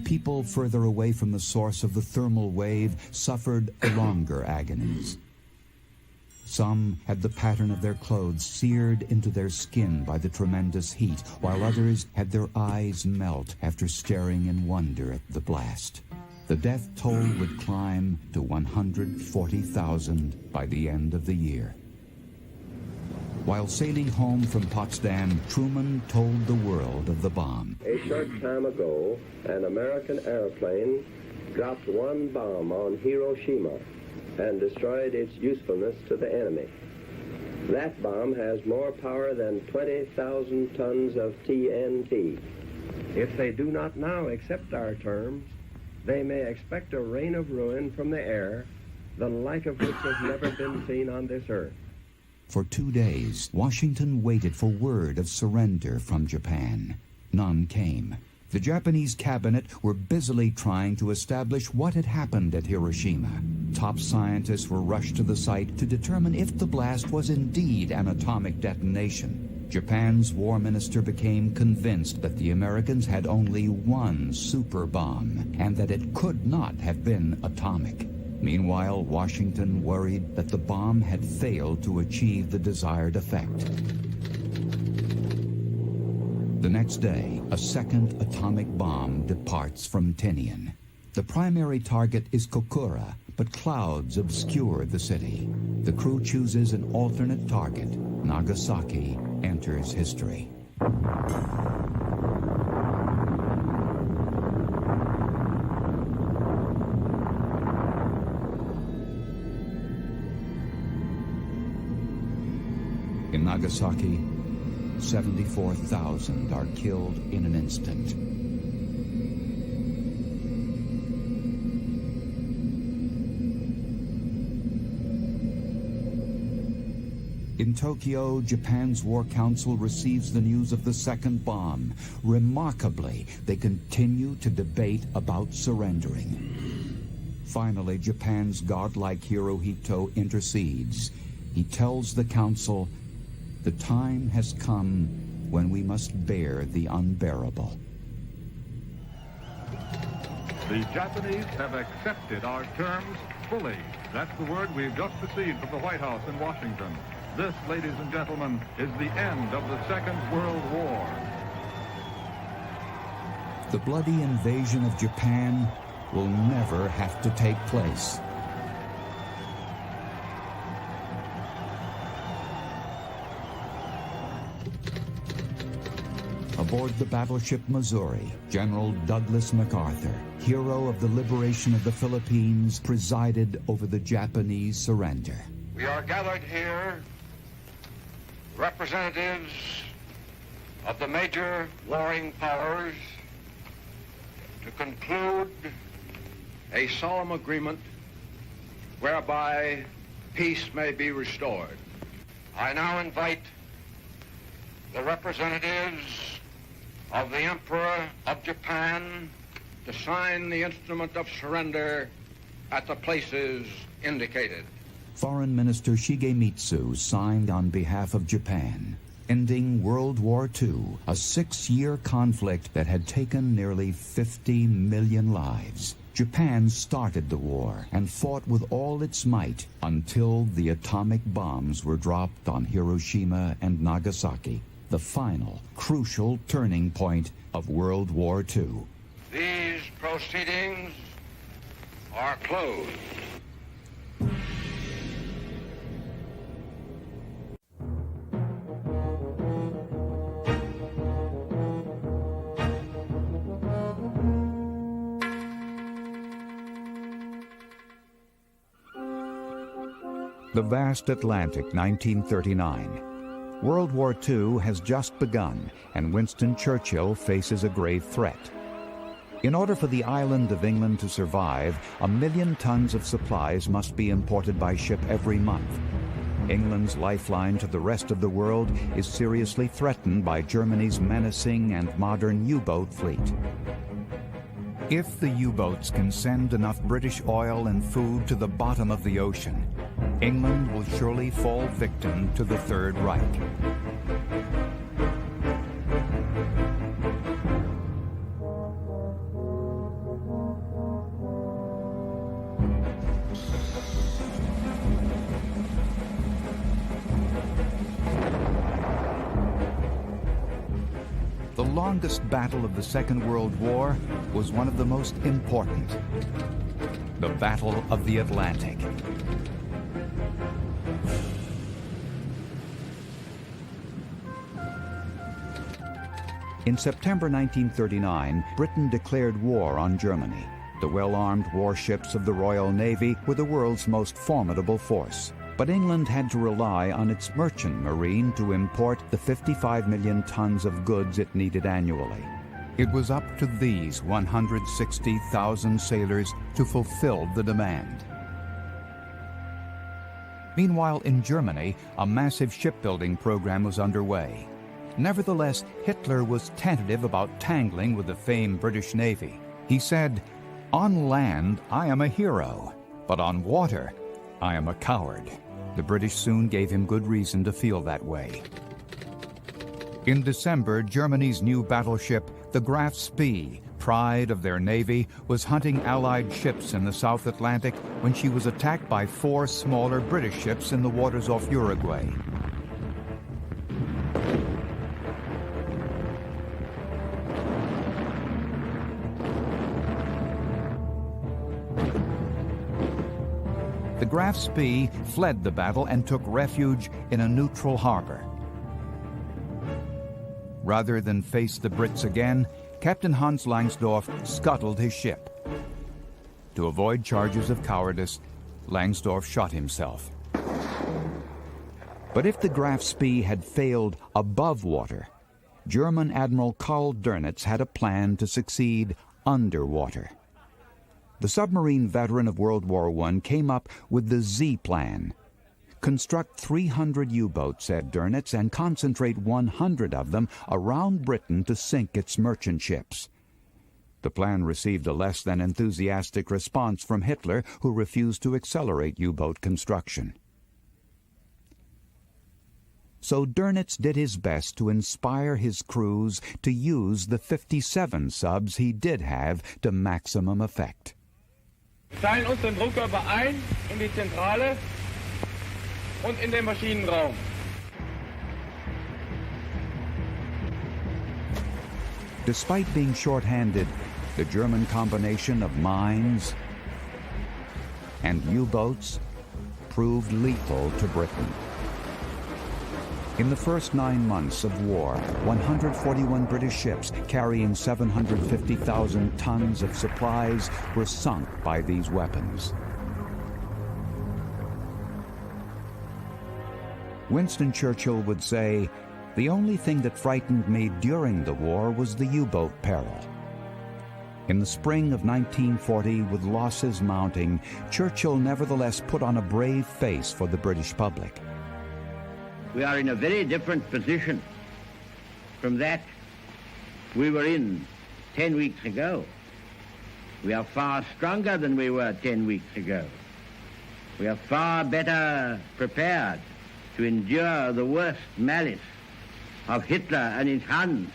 People further away from the source of the thermal wave suffered longer agonies. Some had the pattern of their clothes seared into their skin by the tremendous heat, while others had their eyes melt after staring in wonder at the blast. The death toll would climb to 140,000 by the end of the year. While sailing home from Potsdam, Truman told the world of the bomb. A short time ago, an American airplane dropped one bomb on Hiroshima and destroyed its usefulness to the enemy. That bomb has more power than 20,000 tons of TNT. If they do not now accept our terms, they may expect a rain of ruin from the air, the like of which has never been seen on this earth. For 2 days, Washington waited for word of surrender from Japan. None came. The Japanese cabinet were busily trying to establish what had happened at Hiroshima. Top scientists were rushed to the site to determine if the blast was indeed an atomic detonation. Japan's war minister became convinced that the Americans had only one super bomb and that it could not have been atomic. Meanwhile, Washington worried that the bomb had failed to achieve the desired effect. The next day, a second atomic bomb departs from Tinian. The primary target is Kokura, but clouds obscure the city. The crew chooses an alternate target. Nagasaki enters history. In Nagasaki, 74,000 are killed in an instant. In Tokyo, Japan's War Council receives the news of the second bomb. Remarkably, they continue to debate about surrendering. Finally, Japan's godlike Hirohito intercedes. He tells the council, "The time has come when we must bear the unbearable." The Japanese have accepted our terms fully. That's the word we've just received from the White House in Washington. This, ladies and gentlemen, is the end of the Second World War. The bloody invasion of Japan will never have to take place. Aboard the battleship Missouri, General Douglas MacArthur, hero of the liberation of the Philippines, presided over the Japanese surrender. We are gathered here, representatives of the major warring powers, to conclude a solemn agreement whereby peace may be restored. I now invite the representatives of the Emperor of Japan to sign the instrument of surrender at the places indicated. Foreign Minister Shigemitsu signed on behalf of Japan. ending World War II, a 6-year conflict that had taken nearly 50 million lives. Japan started the war and fought with all its might until the atomic bombs were dropped on Hiroshima and Nagasaki, the final, crucial turning point of World War II. These proceedings are closed. The vast Atlantic, 1939. World War II has just begun, and Winston Churchill faces a grave threat. In order for the island of England to survive, 1 million tons of supplies must be imported by ship every month. England's lifeline to the rest of the world is seriously threatened by Germany's menacing and modern U-boat fleet. If the U-boats can send enough British oil and food to the bottom of the ocean, England will surely fall victim to the Third Reich. The longest battle of the Second World War was one of the most important, the Battle of the Atlantic. In September 1939, Britain declared war on Germany. The well-armed warships of the Royal Navy were the world's most formidable force. But England had to rely on its merchant marine to import the 55 million tons of goods it needed annually. It was up to these 160,000 sailors to fulfill the demand. Meanwhile, in Germany, a massive shipbuilding program was underway. Nevertheless, Hitler was tentative about tangling with the famed British Navy. He said, "On land, I am a hero, but on water, I am a coward." The British soon gave him good reason to feel that way. In December, Germany's new battleship, the Graf Spee, pride of their navy, was hunting Allied ships in the South Atlantic when she was attacked by 4 smaller British ships in the waters off Uruguay. The Graf Spee fled the battle and took refuge in a neutral harbor. Rather than face the Brits again, Captain Hans Langsdorff scuttled his ship. To avoid charges of cowardice, Langsdorff shot himself. But if the Graf Spee had failed above water, German Admiral Karl Dönitz had a plan to succeed underwater. The submarine veteran of World War I came up with the Z plan. Construct 300 U-boats, said Dönitz, and concentrate 100 of them around Britain to sink its merchant ships. The plan received a less than enthusiastic response from Hitler, who refused to accelerate U-boat construction. So Dönitz did his best to inspire his crews to use the 57 subs he did have to maximum effect. Teilen uns den Druckkörper ein in die Zentrale und in den Maschinenraum. Despite being short-handed, the German combination of mines and U-boats proved lethal to Britain. In the first 9 months of war, 141 British ships carrying 750,000 tons of supplies were sunk by these weapons. Winston Churchill would say, "The only thing that frightened me during the war was the U-boat peril." In the spring of 1940, with losses mounting, Churchill nevertheless put on a brave face for the British public. We are in a very different position from that we were in 10 weeks ago. We are far stronger than we were 10 weeks ago. We are far better prepared to endure the worst malice of Hitler and his Huns.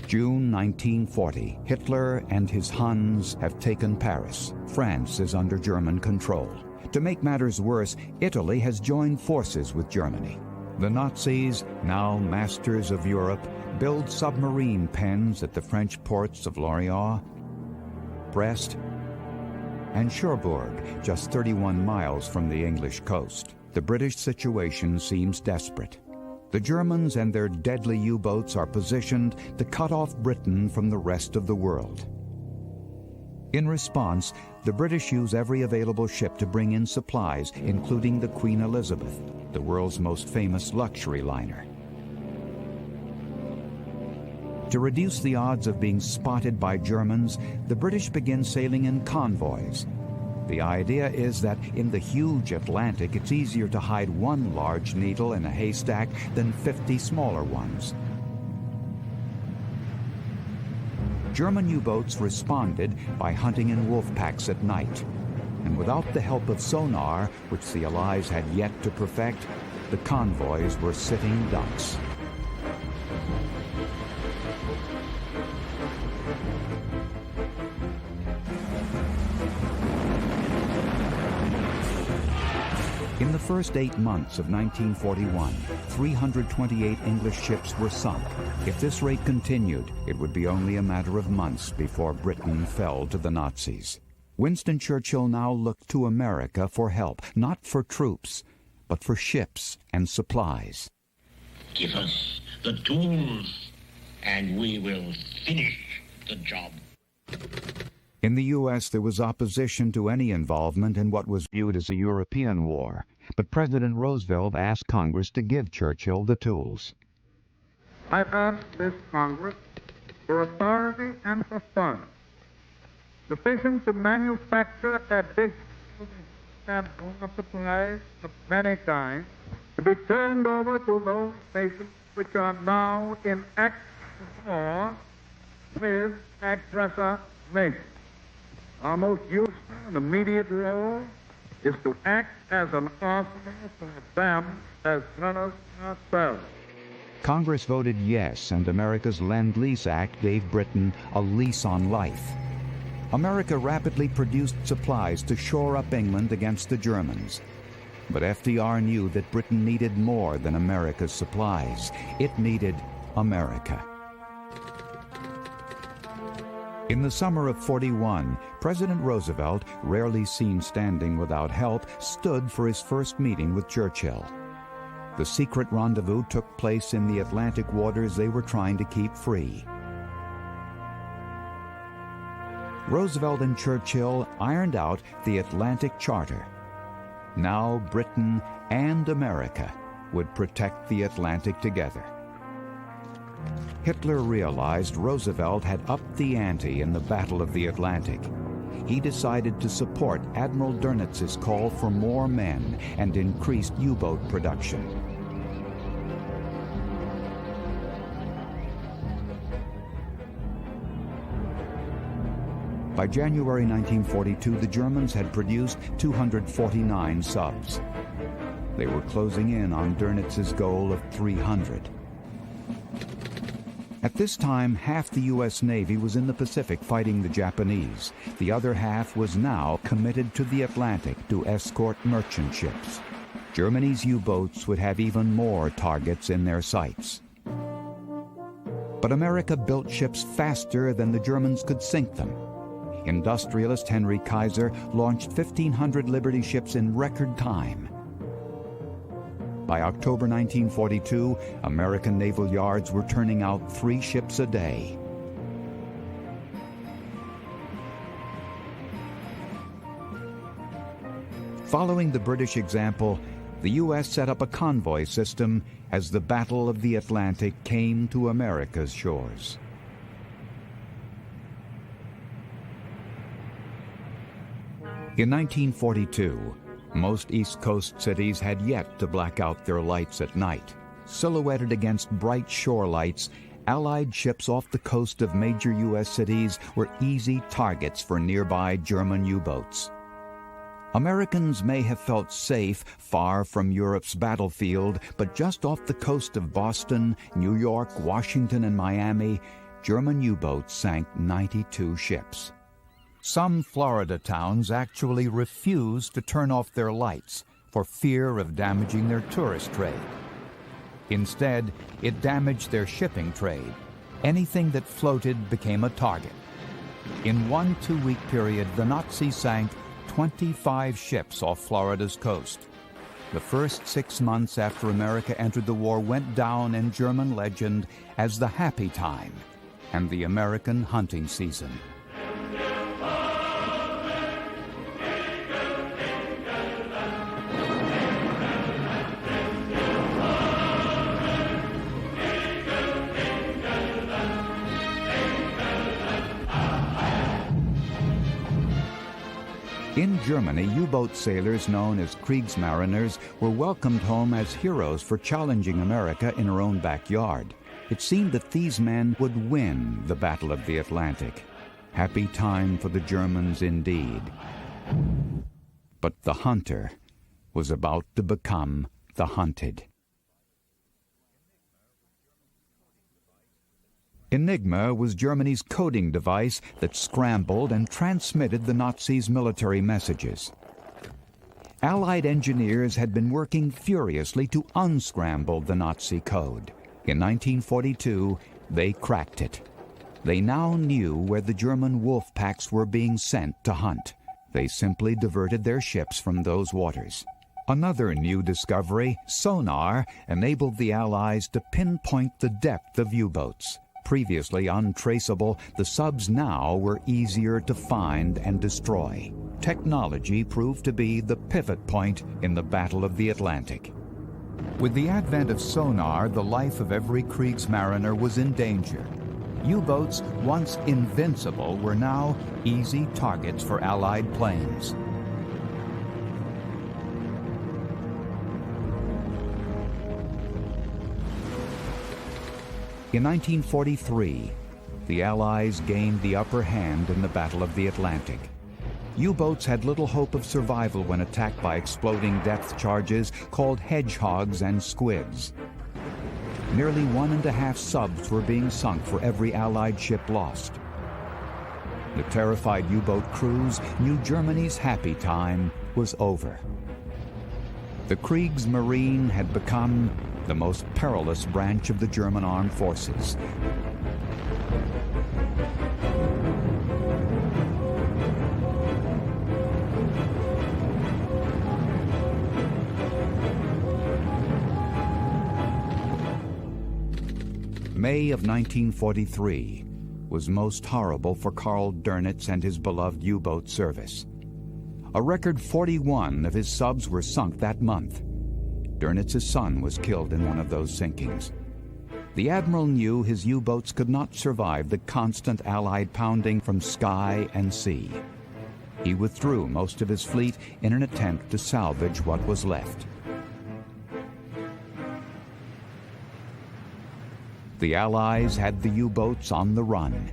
June 1940, Hitler and his Huns have taken Paris. France is under German control. To make matters worse, Italy has joined forces with Germany. The Nazis, now masters of Europe, build submarine pens at the French ports of Lorient, Brest, and Cherbourg, just 31 miles from the English coast. The British situation seems desperate. The Germans and their deadly U-boats are positioned to cut off Britain from the rest of the world. In response, the British use every available ship to bring in supplies, including the Queen Elizabeth, the world's most famous luxury liner. To reduce the odds of being spotted by Germans, the British begin sailing in convoys. The idea is that in the huge Atlantic, it's easier to hide one large needle in a haystack than 50 smaller ones. German U-boats responded by hunting in wolf packs at night. And without the help of sonar, which the Allies had yet to perfect, the convoys were sitting ducks. In the first 8 months of 1941, 328 English ships were sunk. If this rate continued, it would be only a matter of months before Britain fell to the Nazis. Winston Churchill now looked to America for help, not for troops, but for ships and supplies. Give us the tools, and we will finish the job. In the U.S., there was opposition to any involvement in what was viewed as a European war, but President Roosevelt asked Congress to give Churchill the tools. I've asked this Congress for authority and for funds sufficient to manufacture additional samples of supplies of many kinds to be turned over to those nations which are now in active war with aggressor nations. Our most useful and immediate role is to act as an arsenal for them as well as ourselves. Congress voted yes, and America's Lend-Lease Act gave Britain a lease on life. America rapidly produced supplies to shore up England against the Germans. But FDR knew that Britain needed more than America's supplies. It needed America. In the summer of '41, President Roosevelt, rarely seen standing without help, stood for his first meeting with Churchill. The secret rendezvous took place in the Atlantic waters they were trying to keep free. Roosevelt and Churchill ironed out the Atlantic Charter. Now Britain and America would protect the Atlantic together. Hitler realized Roosevelt had upped the ante in the Battle of the Atlantic. He decided to support Admiral Dönnitz's call for more men and increased U-boat production. By January 1942, the Germans had produced 249 subs. They were closing in on Dönnitz's goal of 300. At this time, half the U.S. Navy was in the Pacific fighting the Japanese. The other half was now committed to the Atlantic to escort merchant ships. Germany's U-boats would have even more targets in their sights. But America built ships faster than the Germans could sink them. Industrialist Henry Kaiser launched 1,500 Liberty ships in record time. By October 1942, American naval yards were turning out 3 ships a day. Following the British example, the U.S. set up a convoy system as the Battle of the Atlantic came to America's shores. In 1942, most East Coast cities had yet to black out their lights at night. Silhouetted against bright shore lights, Allied ships off the coast of major U.S. cities were easy targets for nearby German U-boats. Americans may have felt safe far from Europe's battlefield, but just off the coast of Boston, New York, Washington, and Miami, German U-boats sank 92 ships. Some Florida towns actually refused to turn off their lights for fear of damaging their tourist trade. Instead, it damaged their shipping trade. Anything that floated became a target. In one 2-week period, the Nazis sank 25 ships off Florida's coast. The first 6 months after America entered the war went down in German legend as the happy time and the American hunting season. In Germany, U-boat sailors known as Kriegsmariners were welcomed home as heroes for challenging America in her own backyard. It seemed that these men would win the Battle of the Atlantic. Happy time for the Germans indeed. But the hunter was about to become the hunted. Enigma was Germany's coding device that scrambled and transmitted the Nazis' military messages. Allied engineers had been working furiously to unscramble the Nazi code. In 1942, they cracked it. They now knew where the German wolf packs were being sent to hunt. They simply diverted their ships from those waters. Another new discovery, sonar, enabled the Allies to pinpoint the depth of U-boats. Previously untraceable, the subs now were easier to find and destroy. Technology proved to be the pivot point in the Battle of the Atlantic. With the advent of sonar, the life of every Kriegsmariner was in danger. U-boats, once invincible, were now easy targets for Allied planes. In 1943, the Allies gained the upper hand in the Battle of the Atlantic. U-boats had little hope of survival when attacked by exploding depth charges called hedgehogs and squids. Nearly 1.5 subs were being sunk for every Allied ship lost. The terrified U-boat crews knew Germany's happy time was over. The Kriegsmarine had become the most perilous branch of the German armed forces. May of 1943 was most horrible for Karl Dönitz and his beloved U-boat service. A record 41 of his subs were sunk that month. Dönitz's son was killed in one of those sinkings. The admiral knew his U-boats could not survive the constant Allied pounding from sky and sea. He withdrew most of his fleet in an attempt to salvage what was left. The Allies had the U-boats on the run.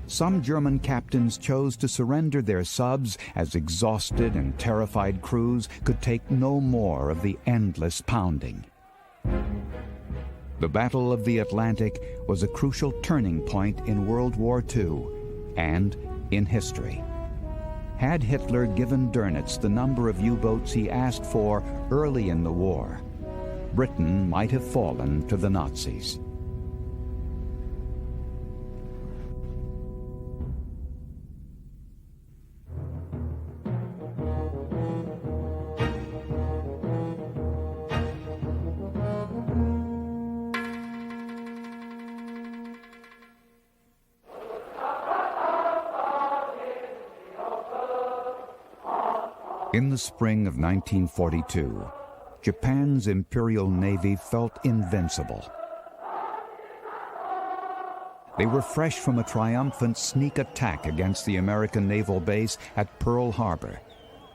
Some German captains chose to surrender their subs as exhausted and terrified crews could take no more of the endless pounding. The Battle of the Atlantic was a crucial turning point in World War II and in history. Had Hitler given Dönitz the number of U-boats he asked for early in the war, Britain might have fallen to the Nazis. In the spring of 1942, Japan's Imperial Navy felt invincible. They were fresh from a triumphant sneak attack against the American naval base at Pearl Harbor,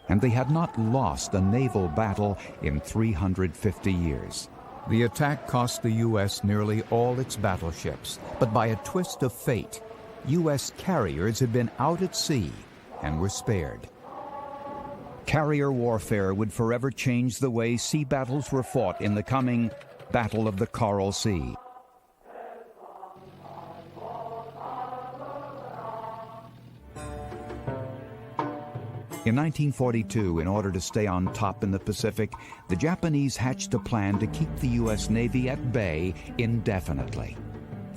and they had not lost a naval battle in 350 years. The attack cost the U.S. nearly all its battleships, but by a twist of fate, U.S. carriers had been out at sea and were spared. Carrier warfare would forever change the way sea battles were fought in the coming Battle of the Coral Sea. In 1942, in order to stay on top in the Pacific, the Japanese hatched a plan to keep the U.S. Navy at bay indefinitely.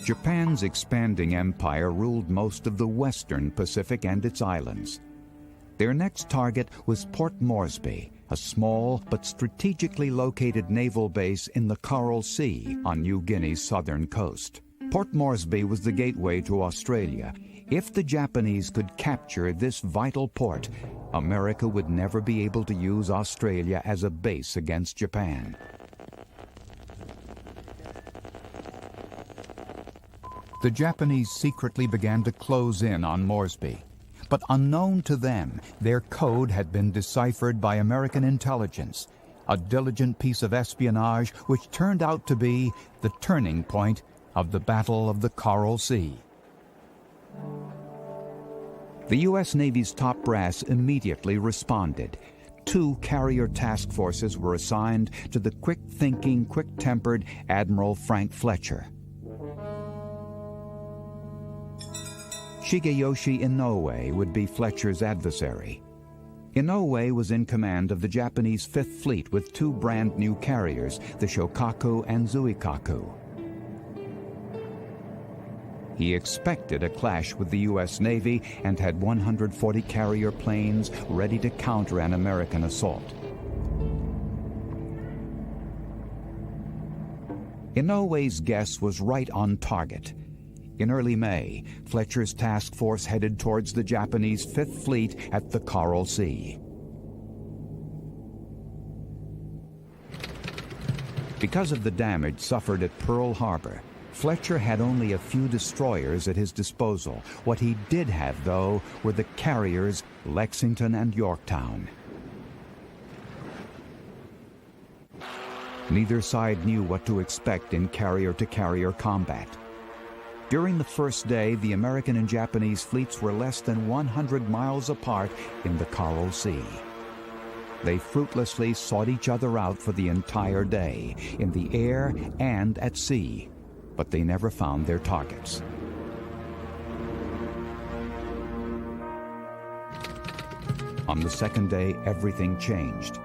Japan's expanding empire ruled most of the western Pacific and its islands. Their next target was Port Moresby, a small but strategically located naval base in the Coral Sea on New Guinea's southern coast. Port Moresby was the gateway to Australia. If the Japanese could capture this vital port, America would never be able to use Australia as a base against Japan. The Japanese secretly began to close in on Moresby. But unknown to them, their code had been deciphered by American intelligence, a diligent piece of espionage which turned out to be the turning point of the Battle of the Coral Sea. The U.S. Navy's top brass immediately responded. 2 carrier task forces were assigned to the quick-thinking, quick-tempered Admiral Frank Fletcher. Shigeyoshi Inoue would be Fletcher's adversary. Inoue was in command of the Japanese Fifth Fleet with 2 brand-new carriers, the Shokaku and Zuikaku. He expected a clash with the U.S. Navy and had 140 carrier planes ready to counter an American assault. Inoue's guess was right on target. In early May, Fletcher's task force headed towards the Japanese Fifth Fleet at the Coral Sea. Because of the damage suffered at Pearl Harbor, Fletcher had only a few destroyers at his disposal. What he did have, though, were the carriers Lexington and Yorktown. Neither side knew what to expect in carrier-to-carrier combat. During the first day, the American and Japanese fleets were less than 100 miles apart in the Coral Sea. They fruitlessly sought each other out for the entire day, in the air and at sea, but they never found their targets. On the second day, everything changed.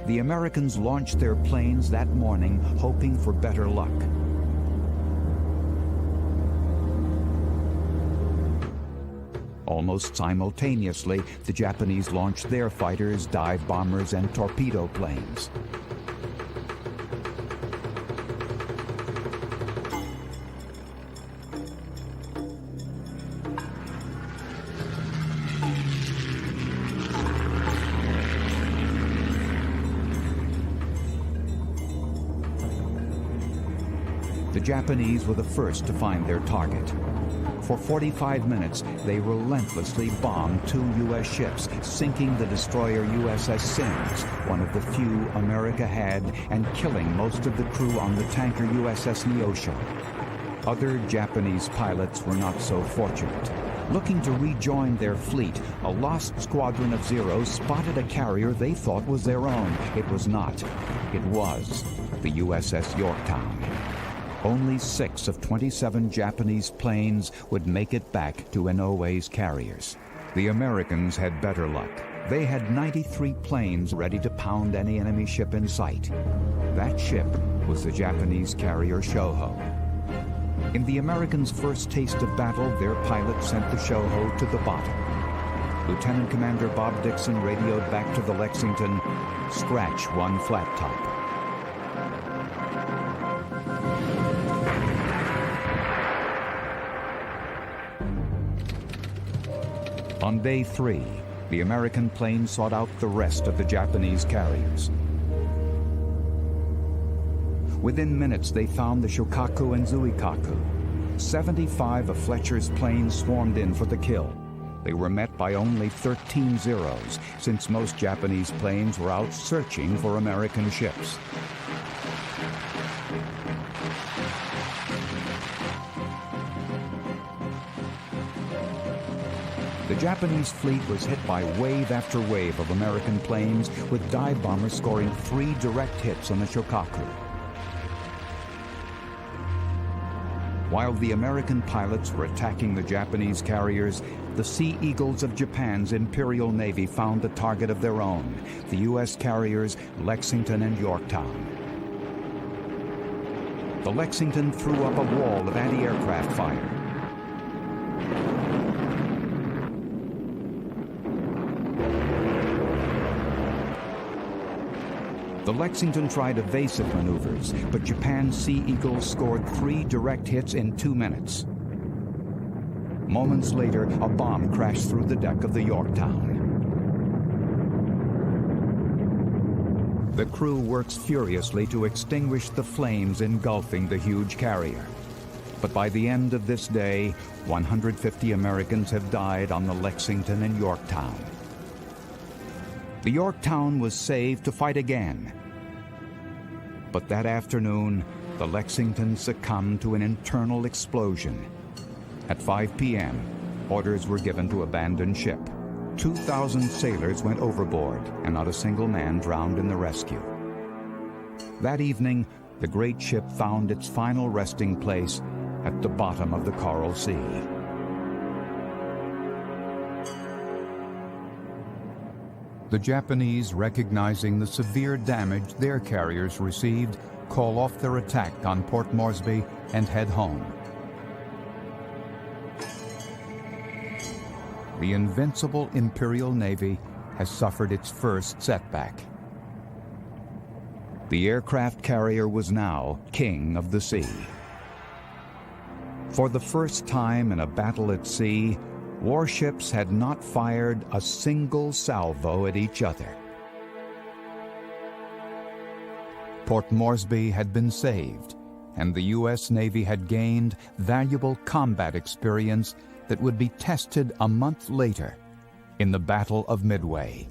The Americans launched their planes that morning, hoping for better luck. Almost simultaneously, the Japanese launched their fighters, dive bombers, and torpedo planes. The Japanese were the first to find their target. For 45 minutes, they relentlessly bombed 2 U.S. ships, sinking the destroyer USS Sims, one of the few America had, and killing most of the crew on the tanker USS Neosho. Other Japanese pilots were not so fortunate. Looking to rejoin their fleet, a lost squadron of Zeros spotted a carrier they thought was their own. It was not. It was the USS Yorktown. Only 6 of 27 Japanese planes would make it back to Inoue's carriers. The Americans had better luck. They had 93 planes ready to pound any enemy ship in sight. That ship was the Japanese carrier Shoho. In the Americans' first taste of battle, their pilot sent the Shoho to the bottom. Lieutenant Commander Bob Dixon radioed back to the Lexington, "Scratch one flat top." On day 3, the American plane sought out the rest of the Japanese carriers. Within minutes, they found the Shokaku and Zuikaku. 75 of Fletcher's planes swarmed in for the kill. They were met by only 13 Zeros, since most Japanese planes were out searching for American ships. The Japanese fleet was hit by wave after wave of American planes, with dive bombers scoring 3 direct hits on the Shokaku. While the American pilots were attacking the Japanese carriers, the Sea Eagles of Japan's Imperial Navy found a target of their own, the U.S. carriers Lexington and Yorktown. The Lexington threw up a wall of anti-aircraft fire. The Lexington tried evasive maneuvers, but Japan's Sea Eagles scored 3 direct hits in 2 minutes. Moments later, a bomb crashed through the deck of the Yorktown. The crew works furiously to extinguish the flames engulfing the huge carrier. But by the end of this day, 150 Americans have died on the Lexington and Yorktown. The Yorktown was saved to fight again. But that afternoon, the Lexington succumbed to an internal explosion. At 5 p.m., orders were given to abandon ship. 2,000 sailors went overboard, and not a single man drowned in the rescue. That evening, the great ship found its final resting place at the bottom of the Coral Sea. The Japanese, recognizing the severe damage their carriers received, call off their attack on Port Moresby and head home. The invincible Imperial Navy has suffered its first setback. The aircraft carrier was now king of the sea. For the first time in a battle at sea, warships had not fired a single salvo at each other. Port Moresby had been saved, and the U.S. Navy had gained valuable combat experience that would be tested a month later in the Battle of Midway.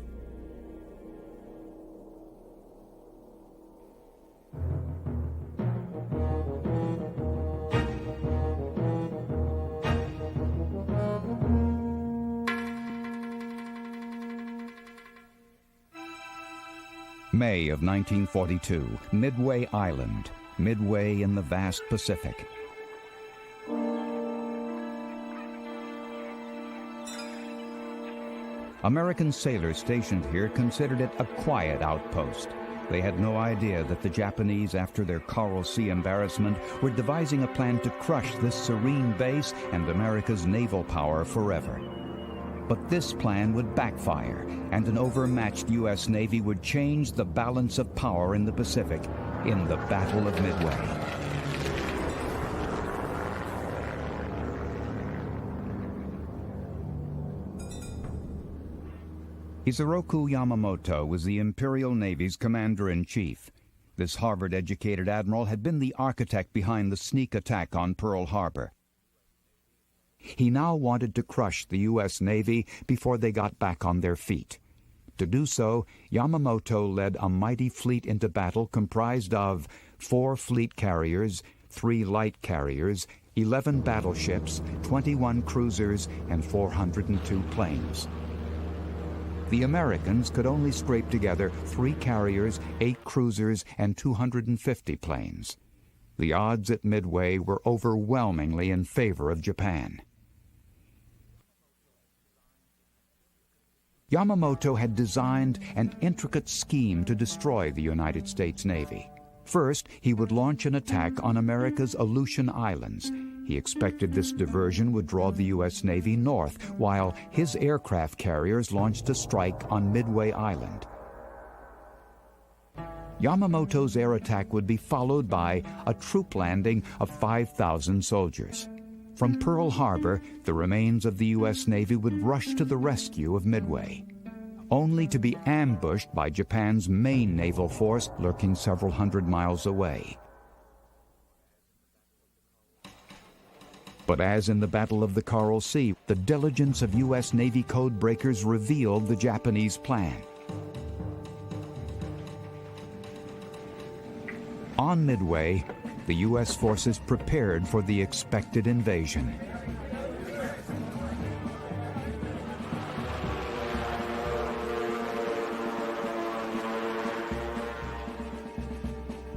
May of 1942, Midway Island, midway in the vast Pacific. American sailors stationed here considered it a quiet outpost. They had no idea that the Japanese, after their Coral Sea embarrassment, were devising a plan to crush this serene base and America's naval power forever. But this plan would backfire, and an overmatched U.S. Navy would change the balance of power in the Pacific in the Battle of Midway. Isoroku Yamamoto was the Imperial Navy's commander-in-chief. This Harvard-educated admiral had been the architect behind the sneak attack on Pearl Harbor. He now wanted to crush the U.S. Navy before they got back on their feet. To do so, Yamamoto led a mighty fleet into battle comprised of 4 fleet carriers, 3 light carriers, 11 battleships, 21 cruisers, and 402 planes. The Americans could only scrape together 3 carriers, 8 cruisers, and 250 planes. The odds at Midway were overwhelmingly in favor of Japan. Yamamoto had designed an intricate scheme to destroy the United States Navy. First, he would launch an attack on America's Aleutian Islands. He expected this diversion would draw the U.S. Navy north, while his aircraft carriers launched a strike on Midway Island. Yamamoto's air attack would be followed by a troop landing of 5,000 soldiers. From Pearl Harbor, the remains of the U.S. Navy would rush to the rescue of Midway, only to be ambushed by Japan's main naval force lurking several hundred miles away. But as in the Battle of the Coral Sea, the diligence of U.S. Navy code breakers revealed the Japanese plan. On Midway, the U.S. forces prepared for the expected invasion.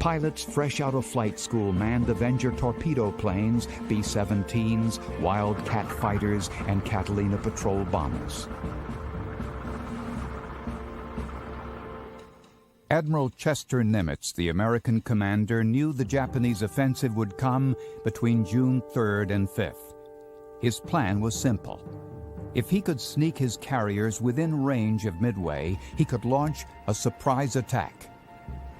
Pilots fresh out of flight school manned Avenger torpedo planes, B-17s, Wildcat fighters, and Catalina patrol bombers. Admiral Chester Nimitz, the American commander, knew the Japanese offensive would come between June 3rd and 5th. His plan was simple. If he could sneak his carriers within range of Midway, he could launch a surprise attack.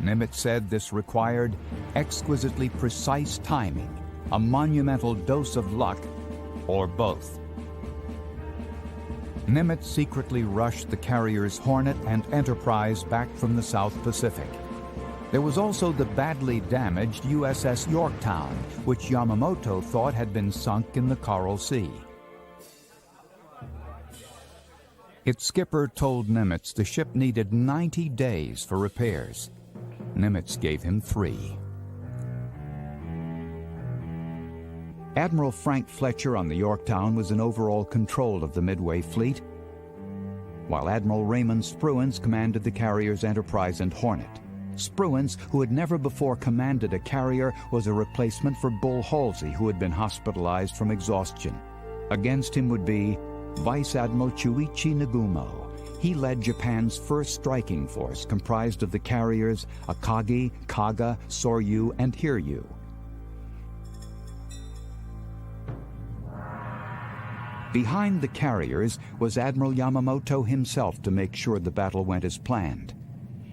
Nimitz said this required exquisitely precise timing, a monumental dose of luck, or both. Nimitz secretly rushed the carriers Hornet and Enterprise back from the South Pacific. There was also the badly damaged USS Yorktown, which Yamamoto thought had been sunk in the Coral Sea. Its skipper told Nimitz the ship needed 90 days for repairs. Nimitz gave him 3. Admiral Frank Fletcher on the Yorktown was in overall control of the Midway fleet, while Admiral Raymond Spruance commanded the carriers Enterprise and Hornet. Spruance, who had never before commanded a carrier, was a replacement for Bull Halsey, who had been hospitalized from exhaustion. Against him would be Vice Admiral Chuichi Nagumo. He led Japan's first striking force, comprised of the carriers Akagi, Kaga, Soryu, and Hiryu. Behind the carriers was Admiral Yamamoto himself to make sure the battle went as planned.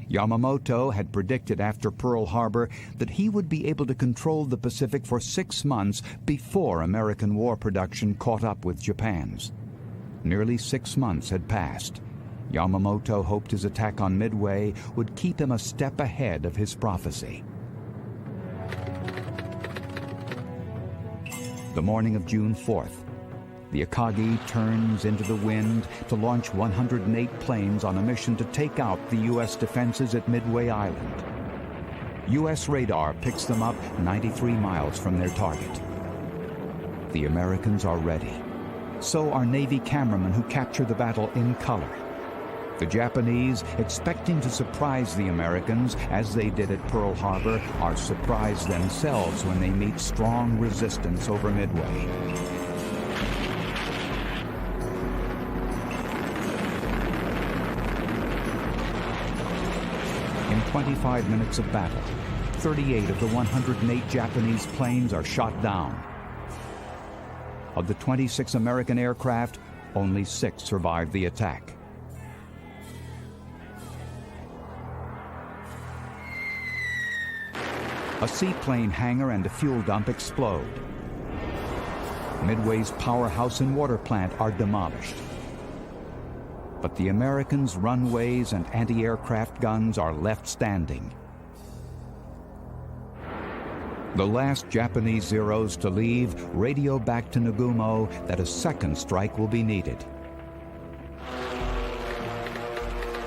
Yamamoto had predicted after Pearl Harbor that he would be able to control the Pacific for 6 months before American war production caught up with Japan's. Nearly 6 months had passed. Yamamoto hoped his attack on Midway would keep him a step ahead of his prophecy. The morning of June 4th, the Akagi turns into the wind to launch 108 planes on a mission to take out the U.S. defenses at Midway Island. U.S. radar picks them up 93 miles from their target. The Americans are ready. So are Navy cameramen who capture the battle in color. The Japanese, expecting to surprise the Americans as they did at Pearl Harbor, are surprised themselves when they meet strong resistance over Midway. In 25 minutes of battle, 38 of the 108 Japanese planes are shot down. Of the 26 American aircraft, only 6 survived the attack. A seaplane hangar and a fuel dump explode. Midway's powerhouse and water plant are demolished. But the Americans' runways and anti-aircraft guns are left standing. The last Japanese Zeros to leave radio back to Nagumo that a second strike will be needed.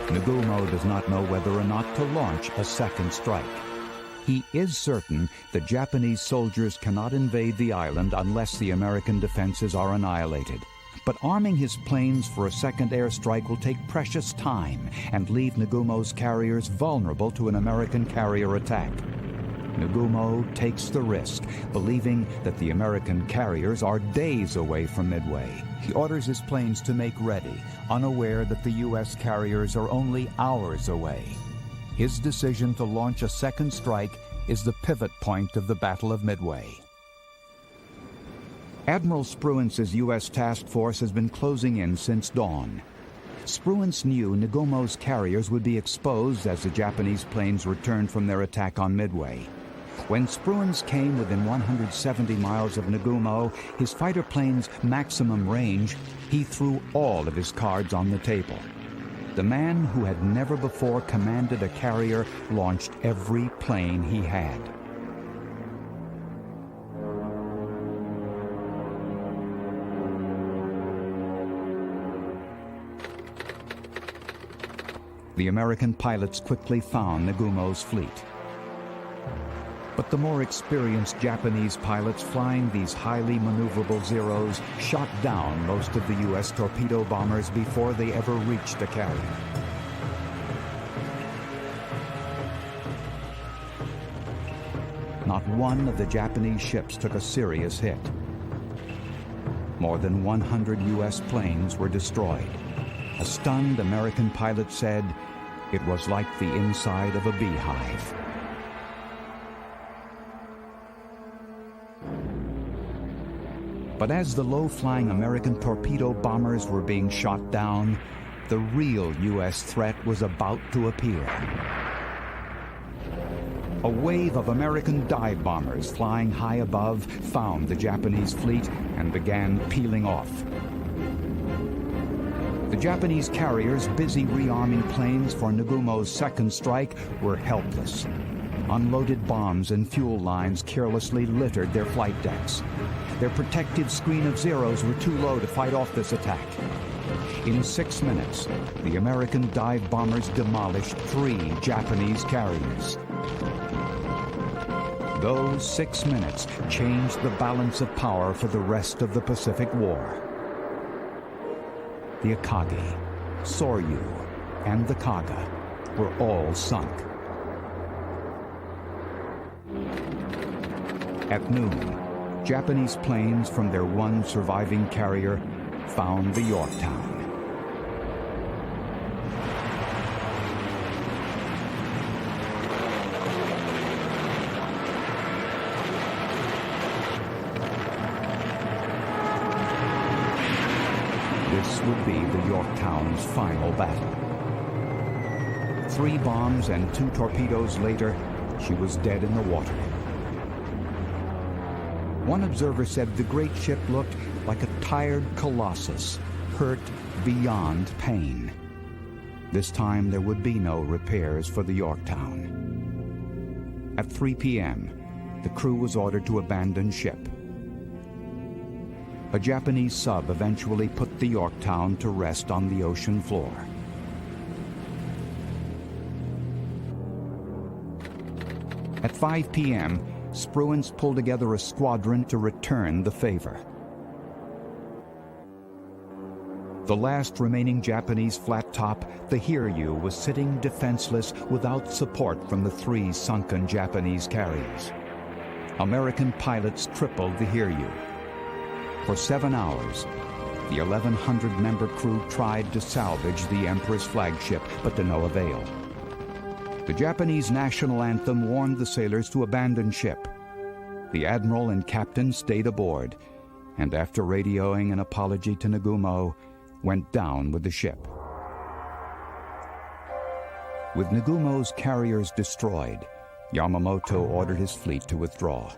Nagumo does not know whether or not to launch a second strike. He is certain that Japanese soldiers cannot invade the island unless the American defenses are annihilated. But arming his planes for a second airstrike will take precious time and leave Nagumo's carriers vulnerable to an American carrier attack. Nagumo takes the risk, believing that the American carriers are days away from Midway. He orders his planes to make ready, unaware that the U.S. carriers are only hours away. His decision to launch a second strike is the pivot point of the Battle of Midway. Admiral Spruance's U.S. task force has been closing in since dawn. Spruance knew Nagumo's carriers would be exposed as the Japanese planes returned from their attack on Midway. When Spruance came within 170 miles of Nagumo, his fighter plane's maximum range, he threw all of his cards on the table. The man who had never before commanded a carrier launched every plane he had. The American pilots quickly found Nagumo's fleet. But the more experienced Japanese pilots flying these highly maneuverable Zeros shot down most of the U.S. torpedo bombers before they ever reached a carrier. not one of the Japanese ships took a serious hit. More than 100 U.S. planes were destroyed. A stunned American pilot said it was like the inside of a beehive. But as the low-flying American torpedo bombers were being shot down, the real U.S. threat was about to appear. A wave of American dive bombers flying high above found the Japanese fleet and began peeling off. The Japanese carriers, busy rearming planes for Nagumo's second strike, were helpless. Unloaded bombs and fuel lines carelessly littered their flight decks. Their protective screen of Zeros were too low to fight off this attack. In 6 minutes, the American dive bombers demolished 3 Japanese carriers. Those 6 minutes changed the balance of power for the rest of the Pacific War. The Akagi, Soryu, and the Kaga were all sunk. At noon, Japanese planes from their one surviving carrier found the Yorktown. This would be the Yorktown's final battle. 3 bombs and 2 torpedoes later, she was dead in the water. One observer said the great ship looked like a tired colossus, hurt beyond pain. This time there would be no repairs for the Yorktown. At 3 p.m., the crew was ordered to abandon ship. A Japanese sub eventually put the Yorktown to rest on the ocean floor. At 5 p.m., Spruance pulled together a squadron to return the favor. The last remaining Japanese flat top, the Hiryu, was sitting defenseless without support from the 3 sunken Japanese carriers. American pilots crippled the Hiryu. For 7 hours, the 1,100-member crew tried to salvage the Emperor's flagship, but to no avail. The Japanese national anthem warned the sailors to abandon ship. The admiral and captain stayed aboard, and after radioing an apology to Nagumo, went down with the ship. With Nagumo's carriers destroyed, Yamamoto ordered his fleet to withdraw.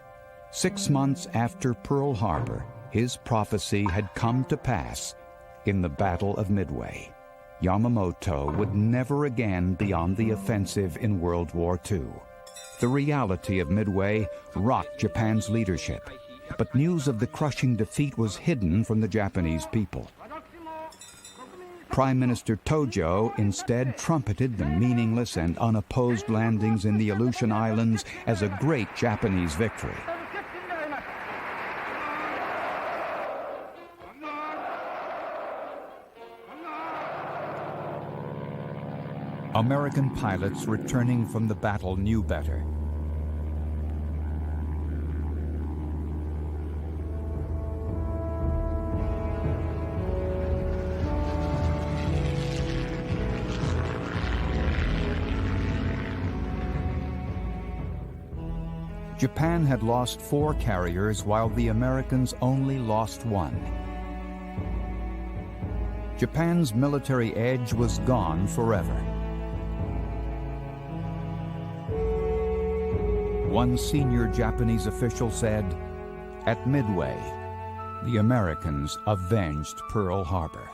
6 months after Pearl Harbor, his prophecy had come to pass in the Battle of Midway. Yamamoto would never again be on the offensive in World War II. The reality of Midway rocked Japan's leadership, but news of the crushing defeat was hidden from the Japanese people. Prime Minister Tojo instead trumpeted the meaningless and unopposed landings in the Aleutian Islands as a great Japanese victory. American pilots returning from the battle knew better. Japan had lost 4 carriers while the Americans only lost 1. Japan's military edge was gone forever. One senior Japanese official said, "At Midway, the Americans avenged Pearl Harbor."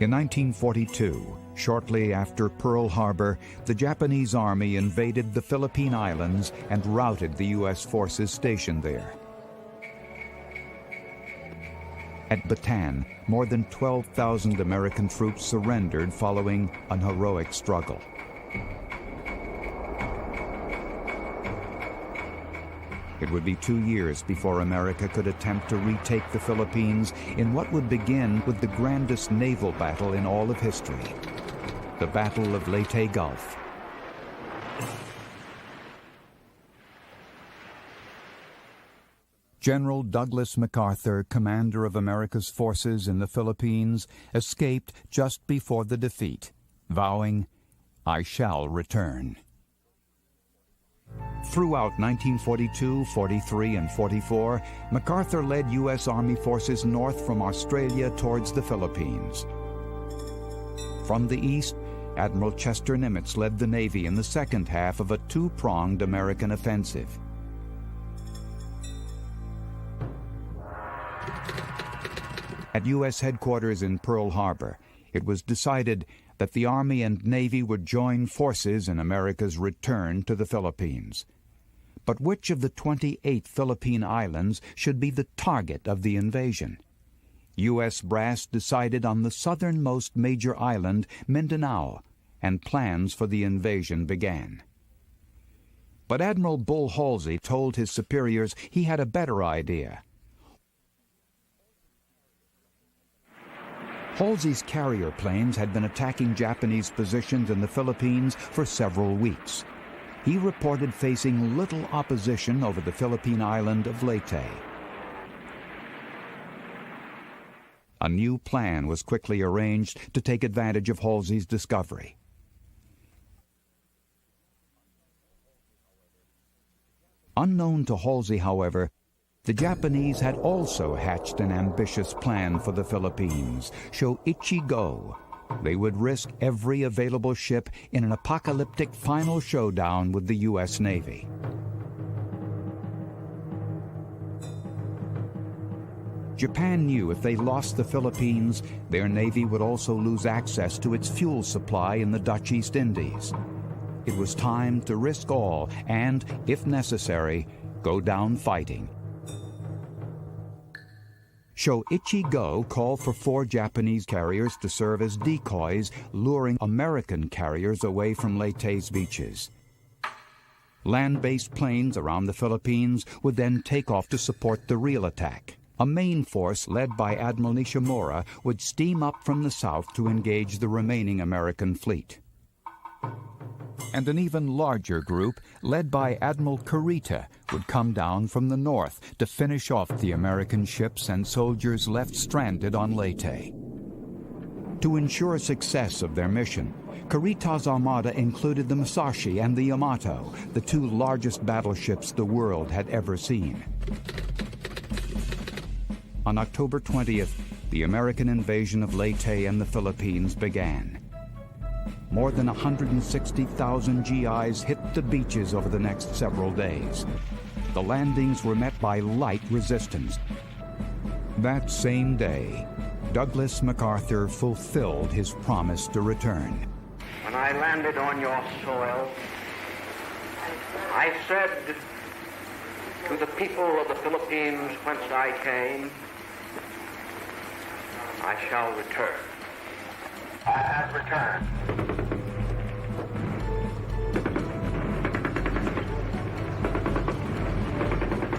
In 1942, shortly after Pearl Harbor, the Japanese Army invaded the Philippine Islands and routed the U.S. forces stationed there. At Bataan, more than 12,000 American troops surrendered following an heroic struggle. It would be 2 years before America could attempt to retake the Philippines in what would begin with the grandest naval battle in all of history, the Battle of Leyte Gulf. General Douglas MacArthur, commander of America's forces in the Philippines, escaped just before the defeat, vowing, "I shall return." Throughout 1942, 43, and 44, MacArthur led U.S. Army forces north from Australia towards the Philippines. From the east, Admiral Chester Nimitz led the Navy in the second half of a two-pronged American offensive. At U.S. headquarters in Pearl Harbor, it was decided that the Army and Navy would join forces in America's return to the Philippines. But which of the 28 Philippine islands should be the target of the invasion? U.S. brass decided on the southernmost major island, Mindanao, and plans for the invasion began. But Admiral Bull Halsey told his superiors he had a better idea. Halsey's carrier planes had been attacking Japanese positions in the Philippines for several weeks. He reported facing little opposition over the Philippine island of Leyte. A new plan was quickly arranged to take advantage of Halsey's discovery. Unknown to Halsey, however, the Japanese had also hatched an ambitious plan for the Philippines, Shoichi-Go. They would risk every available ship in an apocalyptic final showdown with the U.S. Navy. Japan knew if they lost the Philippines, their Navy would also lose access to its fuel supply in the Dutch East Indies. It was time to risk all and, if necessary, go down fighting. Shoichi-Go called for 4 Japanese carriers to serve as decoys, luring American carriers away from Leyte's beaches. Land-based planes around the Philippines would then take off to support the real attack. A main force led by Admiral Nishimura would steam up from the south to engage the remaining American fleet. And an even larger group, led by Admiral Kurita, would come down from the north to finish off the American ships and soldiers left stranded on Leyte. To ensure success of their mission, Kurita's armada included the Musashi and the Yamato, the 2 largest battleships the world had ever seen. On October 20th, the American invasion of Leyte and the Philippines began. More than 160,000 GIs hit the beaches over the next several days. The landings were met by light resistance. That same day, Douglas MacArthur fulfilled his promise to return. When I landed on your soil, I said to the people of the Philippines whence I came, I shall return. I have returned.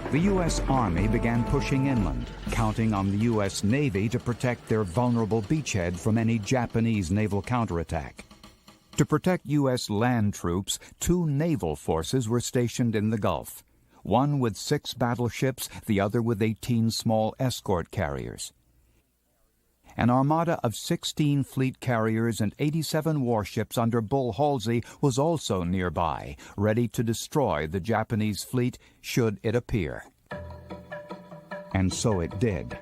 The U.S. Army began pushing inland, counting on the U.S. Navy to protect their vulnerable beachhead from any Japanese naval counterattack. To protect U.S. land troops, 2 naval forces were stationed in the Gulf, one with 6 battleships, the other with 18 small escort carriers. An armada of 16 fleet carriers and 87 warships under Bull Halsey was also nearby, ready to destroy the Japanese fleet should it appear. And so it did.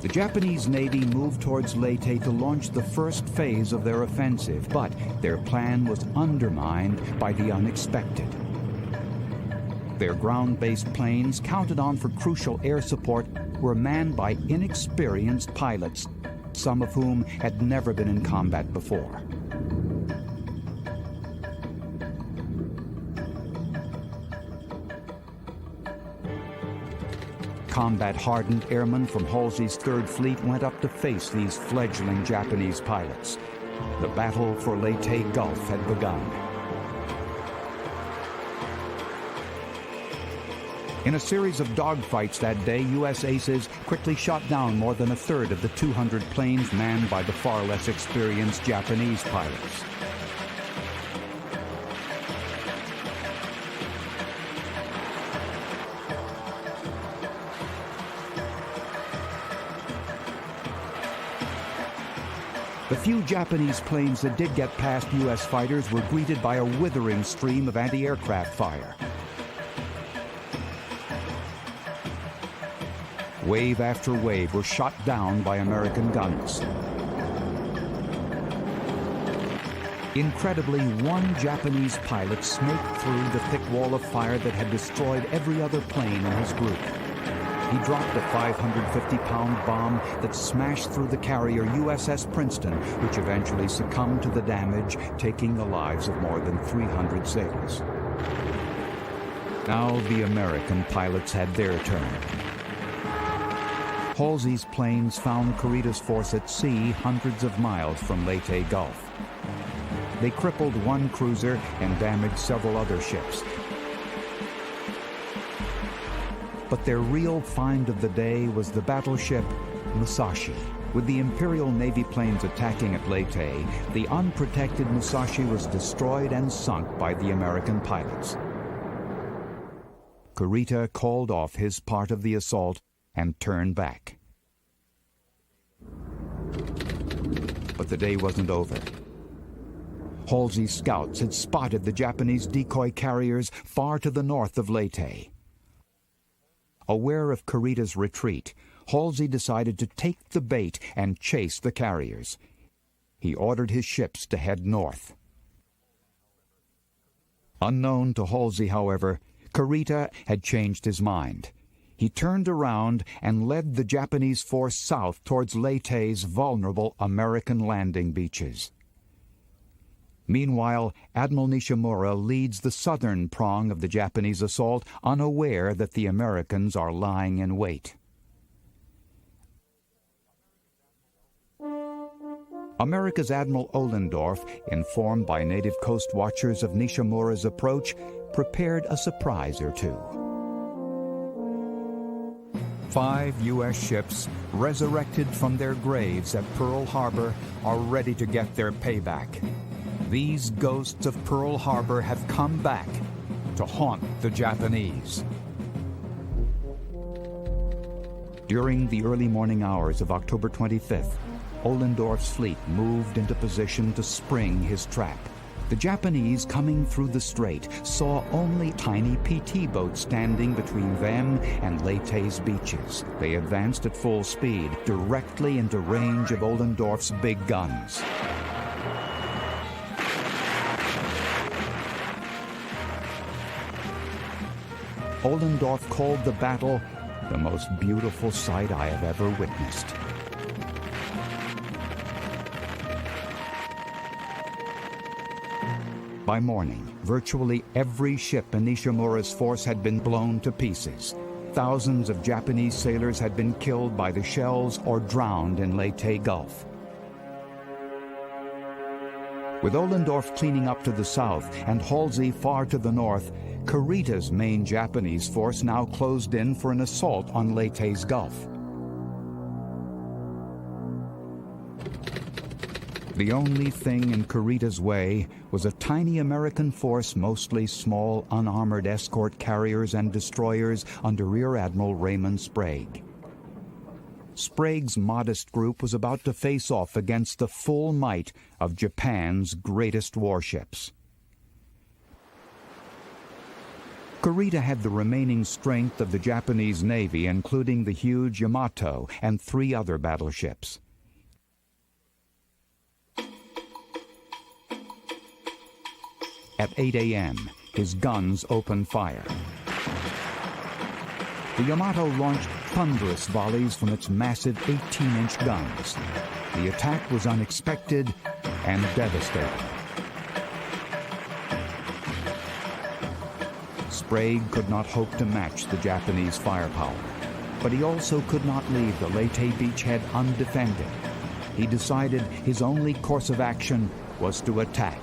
The Japanese Navy moved towards Leyte to launch the first phase of their offensive, but their plan was undermined by the unexpected. Their ground-based planes, counted on for crucial air support, were manned by inexperienced pilots, some of whom had never been in combat before. Combat-hardened airmen from Halsey's 3rd Fleet went up to face these fledgling Japanese pilots. The battle for Leyte Gulf had begun. In a series of dogfights that day, U.S. aces quickly shot down more than a third of the 200 planes manned by the far less experienced Japanese pilots. The few Japanese planes that did get past U.S. fighters were greeted by a withering stream of anti-aircraft fire. Wave after wave were shot down by American guns. Incredibly, one Japanese pilot snaked through the thick wall of fire that had destroyed every other plane in his group. He dropped a 550-pound bomb that smashed through the carrier USS Princeton, which eventually succumbed to the damage, taking the lives of more than 300 sailors. Now the American pilots had their turn. Halsey's planes found Kurita's force at sea hundreds of miles from Leyte Gulf. They crippled one cruiser and damaged several other ships. But their real find of the day was the battleship Musashi. With the Imperial Navy planes attacking at Leyte, the unprotected Musashi was destroyed and sunk by the American pilots. Kurita called off his part of the assault and turned back. But the day wasn't over. Halsey's scouts had spotted the Japanese decoy carriers far to the north of Leyte. Aware of Kurita's retreat, Halsey decided to take the bait and chase the carriers. He ordered his ships to head north. Unknown to Halsey, however, Kurita had changed his mind. He turned around and led the Japanese force south towards Leyte's vulnerable American landing beaches. Meanwhile, Admiral Nishimura leads the southern prong of the Japanese assault, unaware that the Americans are lying in wait. America's Admiral Ohlendorf, informed by native coast watchers of Nishimura's approach, prepared a surprise or two. 5 U.S. ships, resurrected from their graves at Pearl Harbor, are ready to get their payback. These ghosts of Pearl Harbor have come back to haunt the Japanese. During the early morning hours of October 25th, Ohlendorf's fleet moved into position to spring his trap. The Japanese, coming through the strait, saw only tiny PT boats standing between them and Leyte's beaches. They advanced at full speed, directly into range of Ohlendorf's big guns. Ohlendorf called the battle the most beautiful sight I have ever witnessed. By morning, virtually every ship in Nishimura's force had been blown to pieces. Thousands of Japanese sailors had been killed by the shells or drowned in Leyte Gulf. With Ohlendorf cleaning up to the south and Halsey far to the north, Kurita's main Japanese force now closed in for an assault on Leyte's Gulf. The only thing in Kurita's way was a tiny American force, mostly small, unarmored escort carriers and destroyers under Rear Admiral Raymond Sprague. Sprague's modest group was about to face off against the full might of Japan's greatest warships. Kurita had the remaining strength of the Japanese Navy, including the huge Yamato and 3 other battleships. At 8 a.m., his guns opened fire. The Yamato launched thunderous volleys from its massive 18-inch guns. The attack was unexpected and devastating. Sprague could not hope to match the Japanese firepower, but he also could not leave the Leyte beachhead undefended. He decided his only course of action was to attack.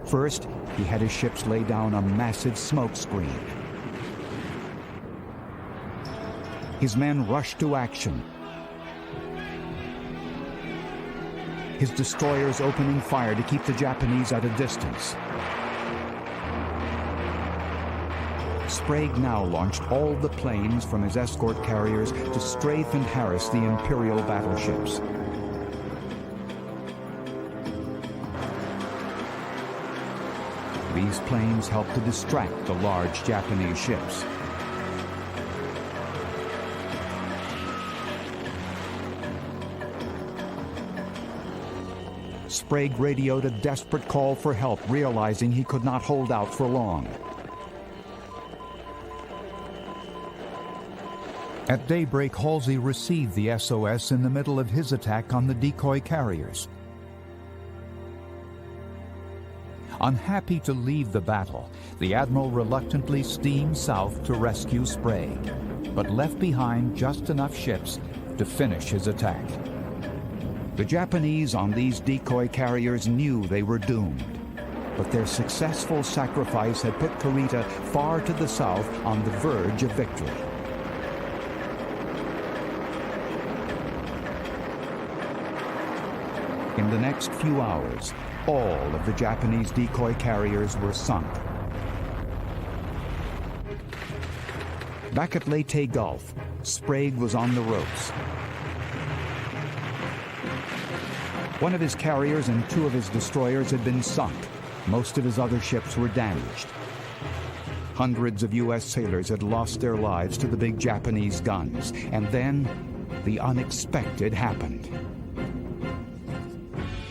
First, he had his ships lay down a massive smoke screen. His men rushed to action. His destroyers opening fire to keep the Japanese at a distance. Sprague now launched all the planes from his escort carriers to strafe and harass the Imperial battleships. These planes helped to distract the large Japanese ships. Sprague radioed a desperate call for help, realizing he could not hold out for long. At daybreak, Halsey received the SOS in the middle of his attack on the decoy carriers. Unhappy to leave the battle, the Admiral reluctantly steamed south to rescue Sprague, but left behind just enough ships to finish his attack. The Japanese on these decoy carriers knew they were doomed, but their successful sacrifice had put Kurita far to the south on the verge of victory. In the next few hours, all of the Japanese decoy carriers were sunk. Back at Leyte Gulf, Sprague was on the ropes. One of his carriers and two of his destroyers had been sunk. Most of his other ships were damaged. Hundreds of U.S. sailors had lost their lives to the big Japanese guns. And then, the unexpected happened.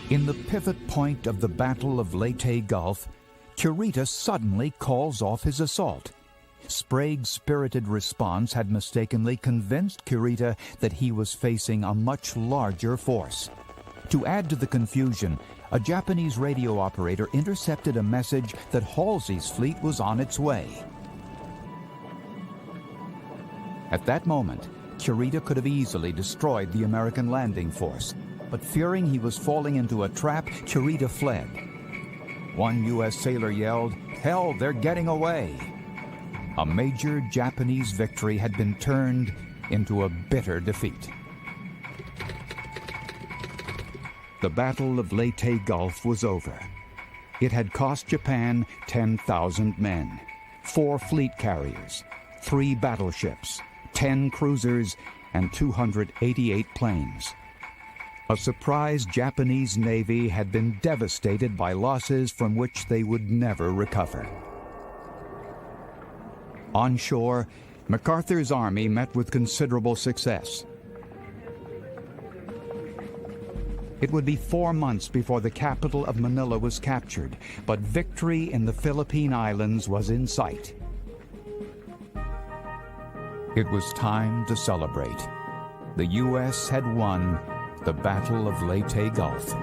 In the pivot point of the Battle of Leyte Gulf, Kurita suddenly calls off his assault. Sprague's spirited response had mistakenly convinced Kurita that he was facing a much larger force. To add to the confusion, a Japanese radio operator intercepted a message that Halsey's fleet was on its way. At that moment, Kurita could have easily destroyed the American landing force, but fearing he was falling into a trap, Kurita fled. One U.S. sailor yelled, "Hell, they're getting away!" A major Japanese victory had been turned into a bitter defeat. The Battle of Leyte Gulf was over. It had cost Japan 10,000 men, 4 fleet carriers, 3 battleships, 10 cruisers, and 288 planes. A surprised Japanese Navy had been devastated by losses from which they would never recover. On shore, MacArthur's army met with considerable success. It would be 4 months before the capital of Manila was captured, but victory in the Philippine Islands was in sight. It was time to celebrate. The U.S. had won the Battle of Leyte Gulf.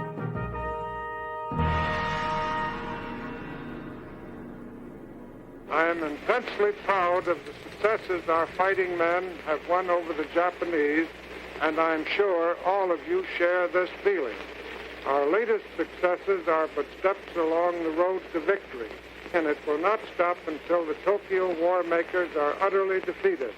I am intensely proud of the successes our fighting men have won over the Japanese, and I'm sure all of you share this feeling. Our latest successes are but steps along the road to victory, and it will not stop until the Tokyo war makers are utterly defeated.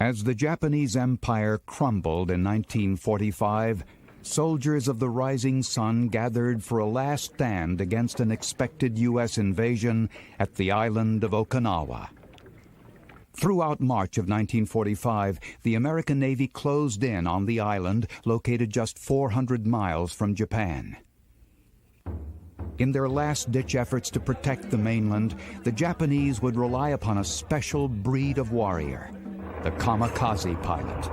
As the Japanese Empire crumbled in 1945, soldiers of the Rising Sun gathered for a last stand against an expected U.S. invasion at the island of Okinawa. Throughout March of 1945, the American Navy closed in on the island, located just 400 miles from Japan. In their last-ditch efforts to protect the mainland, the Japanese would rely upon a special breed of warrior, the kamikaze pilot.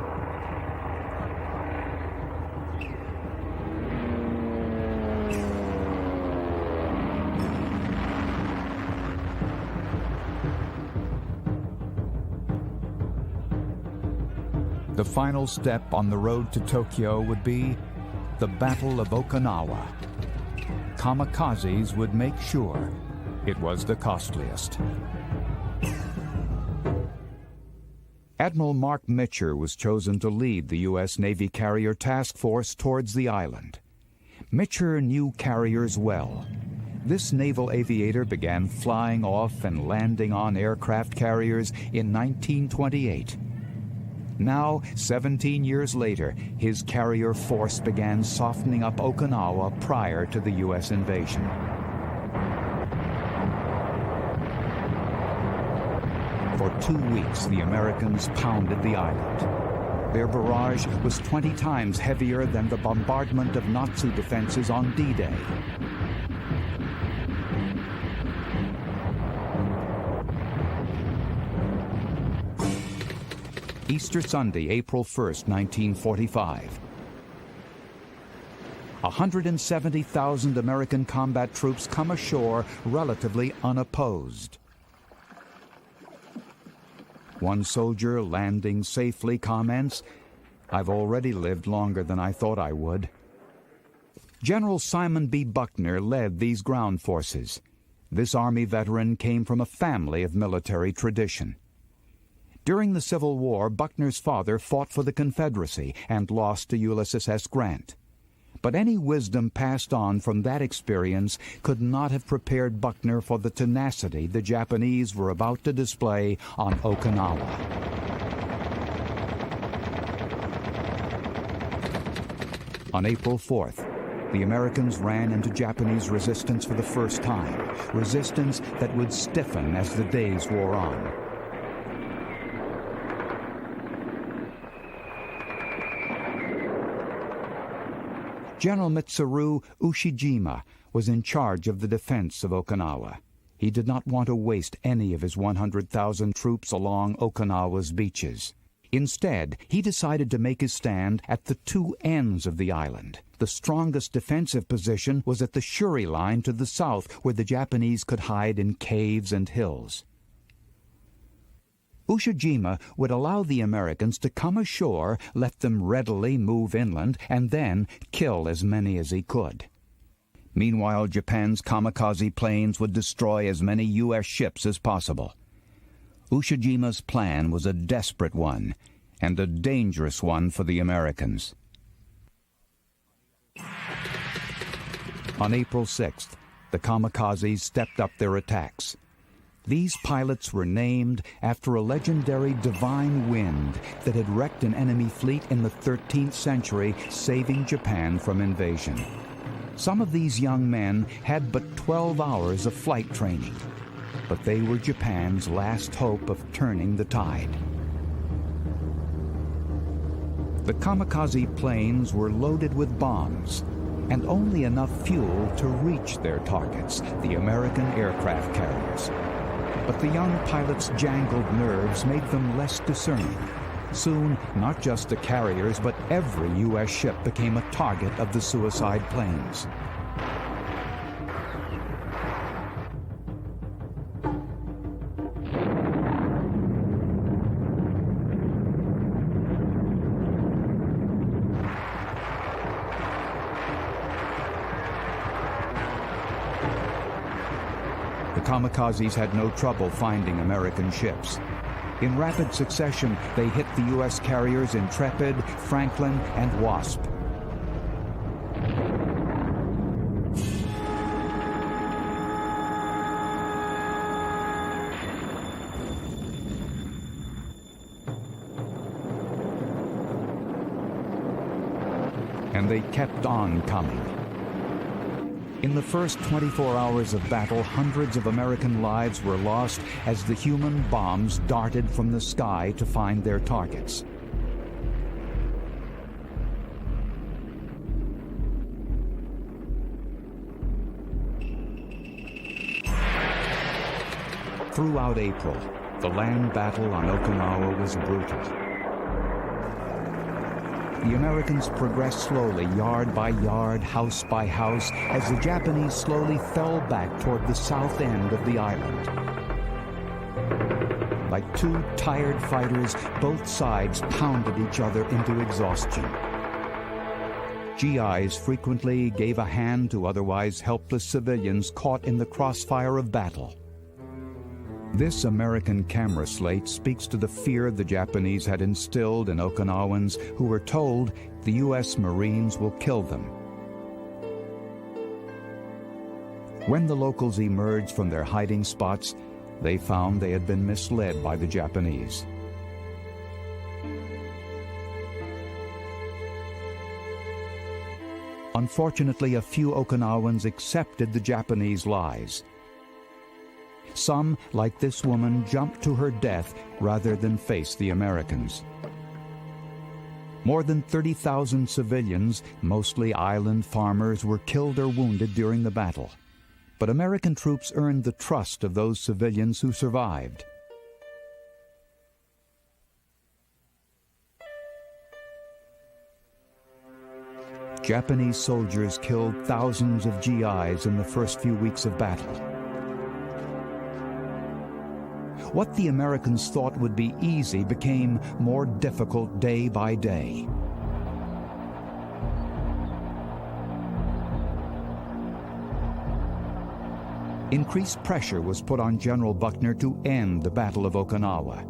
The final step on the road to Tokyo would be the Battle of Okinawa. kamikazes would make sure it was the costliest. Admiral Mark Mitscher was chosen to lead the U.S. Navy carrier task force towards the island. Mitscher knew carriers well. This naval aviator began flying off and landing on aircraft carriers in 1928. Now, 17 years later, his carrier force began softening up Okinawa prior to the U.S. invasion. For 2 weeks, the Americans pounded the island. Their barrage was 20 times heavier than the bombardment of Nazi defenses on D-Day. Easter Sunday, April 1st, 1945. 170,000 American combat troops come ashore relatively unopposed. One soldier landing safely comments, "I've already lived longer than I thought I would." General Simon B. Buckner led these ground forces. This Army veteran came from a family of military tradition. During the Civil War, Buckner's father fought for the Confederacy and lost to Ulysses S. Grant. But any wisdom passed on from that experience could not have prepared Buckner for the tenacity the Japanese were about to display on Okinawa. On April 4th, the Americans ran into Japanese resistance for the first time, resistance that would stiffen as the days wore on. General Mitsuru Ushijima was in charge of the defense of Okinawa. He did not want to waste any of his 100,000 troops along Okinawa's beaches. Instead, he decided to make his stand at the two ends of the island. The strongest defensive position was at the Shuri line to the south, where the Japanese could hide in caves and hills. Ushijima would allow the Americans to come ashore, let them readily move inland, and then kill as many as he could. Meanwhile, Japan's kamikaze planes would destroy as many U.S. ships as possible. Ushijima's plan was a desperate one, and a dangerous one for the Americans. On April 6th, the kamikazes stepped up their attacks. These pilots were named after a legendary divine wind that had wrecked an enemy fleet in the 13th century, saving Japan from invasion. Some of these young men had but 12 hours of flight training, but they were Japan's last hope of turning the tide. The kamikaze planes were loaded with bombs and only enough fuel to reach their targets, the American aircraft carriers. But the young pilots' jangled nerves made them less discerning. Soon, not just the carriers, but every U.S. ship became a target of the suicide planes. The kamikazes had no trouble finding American ships. In rapid succession, they hit the U.S. carriers Intrepid, Franklin, and Wasp. And they kept on coming. In the first 24 hours of battle, hundreds of American lives were lost as the human bombs darted from the sky to find their targets. Throughout April, the land battle on Okinawa was brutal. The Americans progressed slowly, yard by yard, house by house, as the Japanese slowly fell back toward the south end of the island. Like two tired fighters, both sides pounded each other into exhaustion. GIs frequently gave a hand to otherwise helpless civilians caught in the crossfire of battle. This American camera slate speaks to the fear the Japanese had instilled in Okinawans who were told the U.S. Marines will kill them. When the locals emerged from their hiding spots, they found they had been misled by the Japanese. Unfortunately, a few Okinawans accepted the Japanese lies. Some, like this woman, jumped to her death rather than face the Americans. More than 30,000 civilians, mostly island farmers, were killed or wounded during the battle. But American troops earned the trust of those civilians who survived. Japanese soldiers killed thousands of GIs in the first few weeks of battle. What the Americans thought would be easy became more difficult day by day. Increased pressure was put on General Buckner to end the Battle of Okinawa.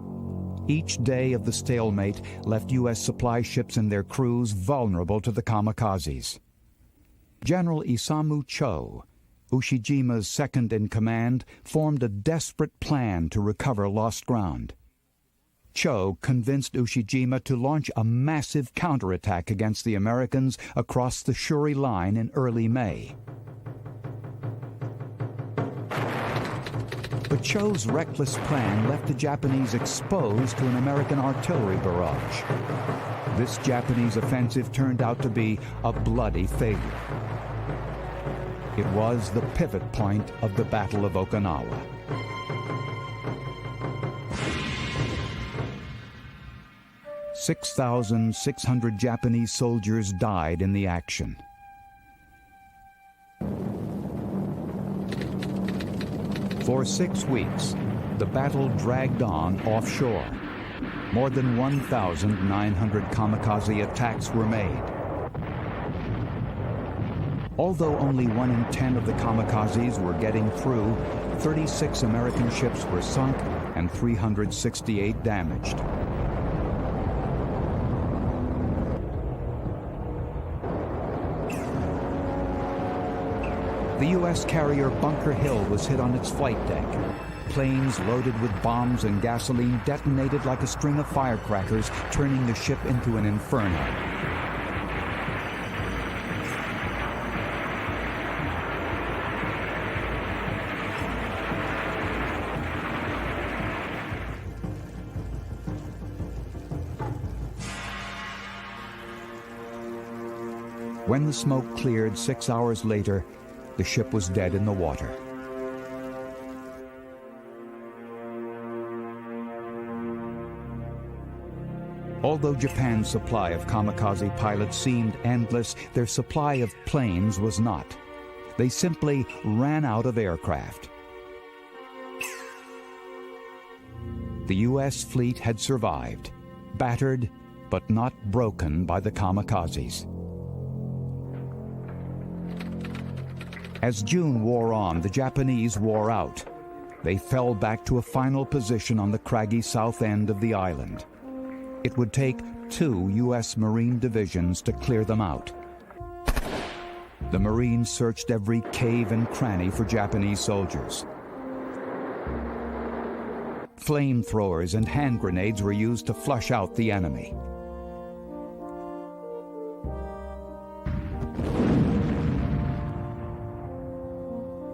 Each day of the stalemate left U.S. supply ships and their crews vulnerable to the kamikazes. General Isamu Cho, Ushijima's second-in-command, formed a desperate plan to recover lost ground. Cho convinced Ushijima to launch a massive counterattack against the Americans across the Shuri Line in early May. But Cho's reckless plan left the Japanese exposed to an American artillery barrage. This Japanese offensive turned out to be a bloody failure. It was the pivot point of the Battle of Okinawa. "6,600 Japanese soldiers died in the action. For 6 weeks, the battle dragged on offshore. More than 1,900 kamikaze attacks were made. Although only 1 in 10 of the kamikazes were getting through, 36 American ships were sunk and 368 damaged. The U.S. carrier Bunker Hill was hit on its flight deck. Planes loaded with bombs and gasoline detonated like a string of firecrackers, turning the ship into an inferno. When the smoke cleared 6 hours later, the ship was dead in the water. Although Japan's supply of kamikaze pilots seemed endless, their supply of planes was not. They simply ran out of aircraft. The U.S. fleet had survived, battered but not broken by the kamikazes. As June wore on, the Japanese wore out. They fell back to a final position on the craggy south end of the island. It would take 2 U.S. Marine divisions to clear them out. The Marines searched every cave and cranny for Japanese soldiers. Flamethrowers and hand grenades were used to flush out the enemy.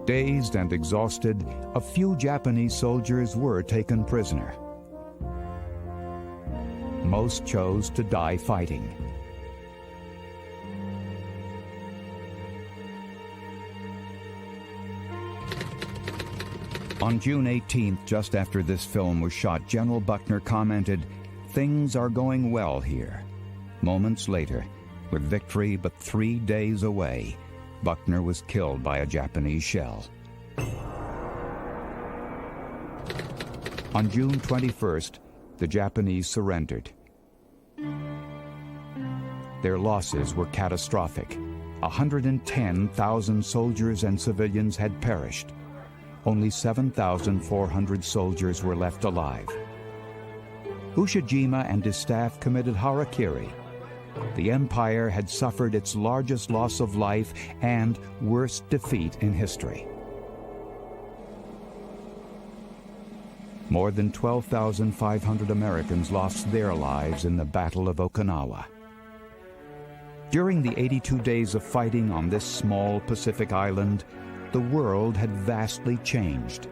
Dazed and exhausted, a few Japanese soldiers were taken prisoner. Most chose to die fighting. On June 18th, just after this film was shot, General Buckner commented, "Things are going well here." Moments later, with victory but 3 days away, Buckner was killed by a Japanese shell. On June 21st, the Japanese surrendered. Their losses were catastrophic. 110,000 soldiers and civilians had perished. Only 7,400 soldiers were left alive. Ushijima and his staff committed harakiri. The empire had suffered its largest loss of life and worst defeat in history. More than 12,500 Americans lost their lives in the Battle of Okinawa. During the 82 days of fighting on this small Pacific island, the world had vastly changed.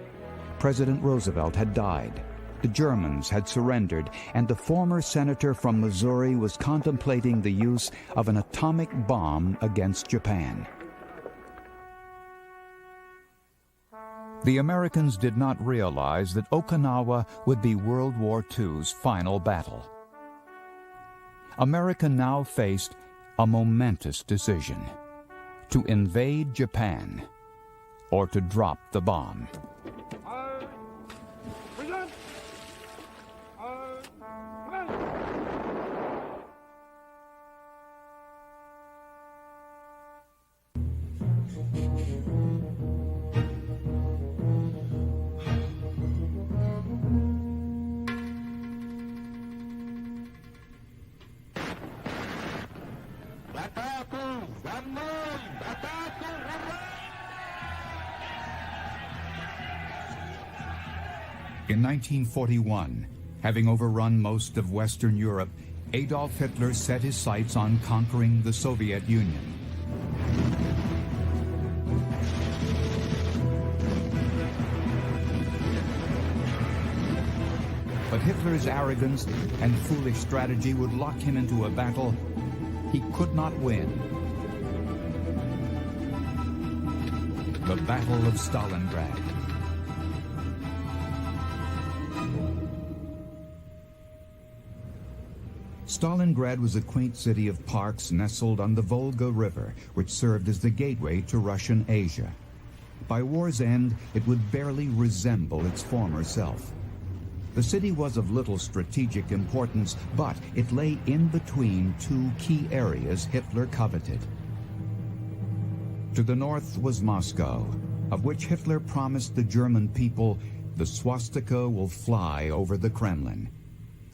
President Roosevelt had died, the Germans had surrendered, and the former senator from Missouri was contemplating the use of an atomic bomb against Japan. The Americans did not realize that Okinawa would be World War II's final battle. America now faced a momentous decision: to invade Japan or to drop the bomb. In 1941, having overrun most of Western Europe, Adolf Hitler set his sights on conquering the Soviet Union. But Hitler's arrogance and foolish strategy would lock him into a battle he could not win. The Battle of Stalingrad. Stalingrad was a quaint city of parks nestled on the Volga River, which served as the gateway to Russian Asia. By war's end, it would barely resemble its former self. The city was of little strategic importance, but it lay in between two key areas Hitler coveted. To the north was Moscow, of which Hitler promised the German people the swastika will fly over the Kremlin.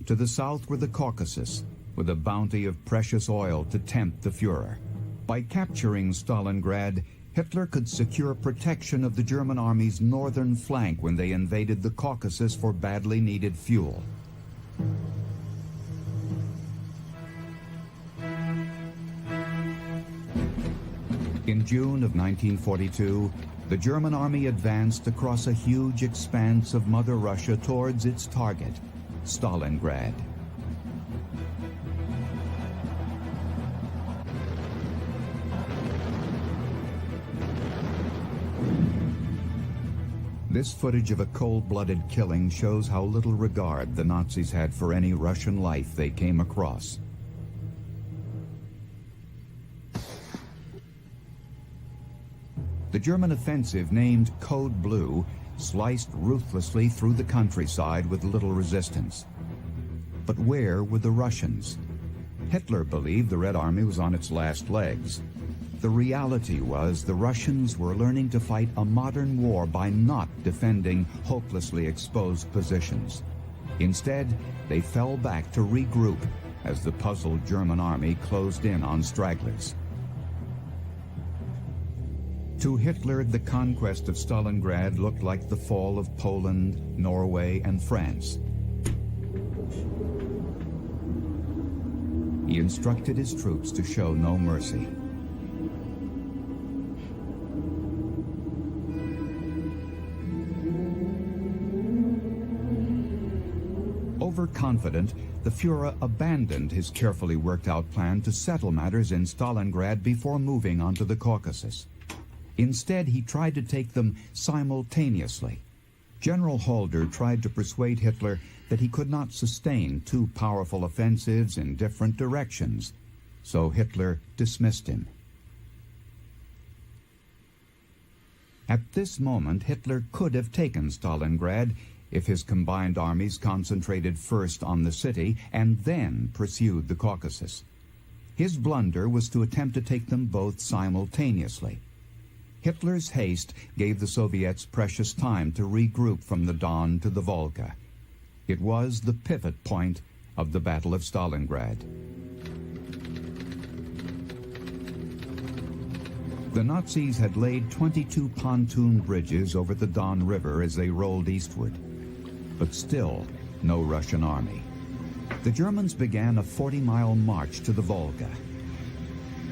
To the south were the Caucasus, with a bounty of precious oil to tempt the Führer. By capturing Stalingrad, Hitler could secure protection of the German army's northern flank when they invaded the Caucasus for badly needed fuel. In June of 1942, the German army advanced across a huge expanse of Mother Russia towards its target, Stalingrad. This footage of a cold-blooded killing shows how little regard the Nazis had for any Russian life they came across. The German offensive, named Code Blue, sliced ruthlessly through the countryside with little resistance. But where were the Russians? Hitler believed the Red Army was on its last legs. The reality was the Russians were learning to fight a modern war by not defending hopelessly exposed positions. Instead, they fell back to regroup as the puzzled German army closed in on stragglers. To Hitler, the conquest of Stalingrad looked like the fall of Poland, Norway, and France. He instructed his troops to show no mercy. Overconfident, the Führer abandoned his carefully worked-out plan to settle matters in Stalingrad before moving onto the Caucasus. Instead, he tried to take them simultaneously. General Halder tried to persuade Hitler that he could not sustain two powerful offensives in different directions, so Hitler dismissed him. At this moment, Hitler could have taken Stalingrad if his combined armies concentrated first on the city and then pursued the Caucasus. His blunder was to attempt to take them both simultaneously. Hitler's haste gave the Soviets precious time to regroup from the Don to the Volga. It was the pivot point of the Battle of Stalingrad. The Nazis had laid 22 pontoon bridges over the Don River as they rolled eastward, but still no Russian army. The Germans began a 40-mile march to the Volga.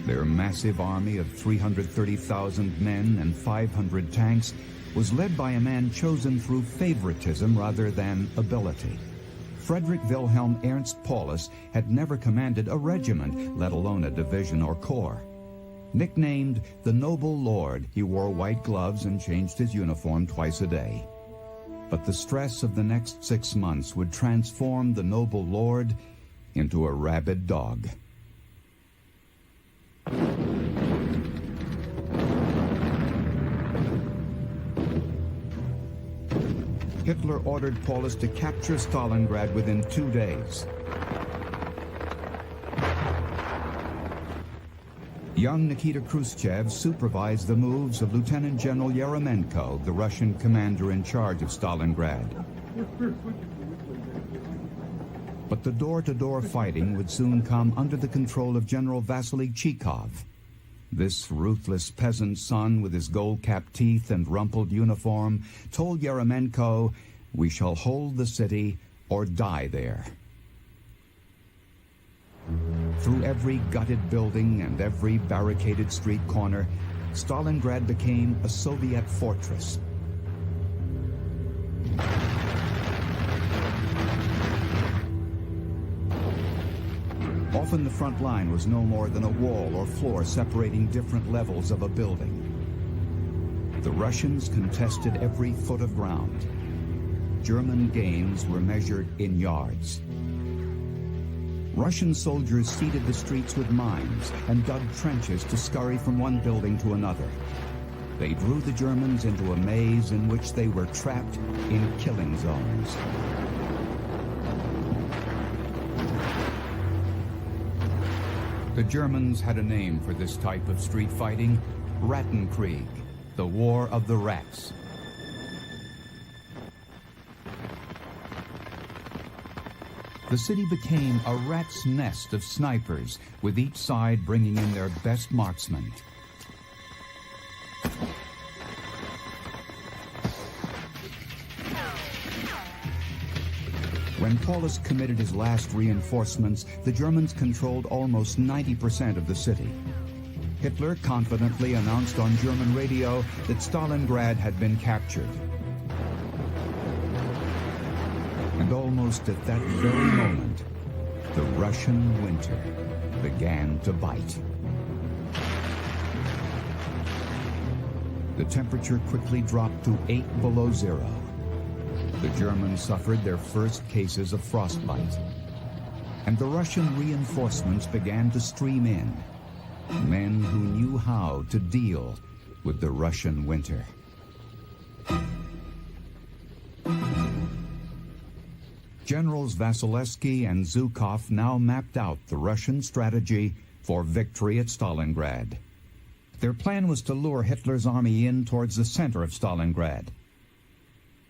Their massive army of 330,000 men and 500 tanks was led by a man chosen through favoritism rather than ability. Friedrich Wilhelm Ernst Paulus had never commanded a regiment, let alone a division or corps. Nicknamed the Noble Lord, he wore white gloves and changed his uniform twice a day. But the stress of the next 6 months would transform the Noble Lord into a rabid dog. Hitler ordered Paulus to capture Stalingrad within 2 days. Young Nikita Khrushchev supervised the moves of Lieutenant General Yeremenko, the Russian commander in charge of Stalingrad. But the door-to-door fighting would soon come under the control of General Vasily Chikov. This ruthless peasant son with his gold-capped teeth and rumpled uniform told Yeremenko, "We shall hold the city or die there." Through every gutted building and every barricaded street corner, Stalingrad became a Soviet fortress. Often the front line was no more than a wall or floor separating different levels of a building. The Russians contested every foot of ground. German gains were measured in yards. Russian soldiers seeded the streets with mines and dug trenches to scurry from one building to another. They drew the Germans into a maze in which they were trapped in killing zones. The Germans had a name for this type of street fighting: Rattenkrieg, the War of the Rats. The city became a rat's nest of snipers, with each side bringing in their best marksmen. When Paulus committed his last reinforcements, the Germans controlled almost 90% of the city. Hitler confidently announced on German radio that Stalingrad had been captured. And almost at that very moment, the Russian winter began to bite. The temperature quickly dropped to 8 below zero. The Germans suffered their first cases of frostbite. And the Russian reinforcements began to stream in. Men who knew how to deal with the Russian winter. Generals Vasilevsky and Zhukov now mapped out the Russian strategy for victory at Stalingrad. Their plan was to lure Hitler's army in towards the center of Stalingrad.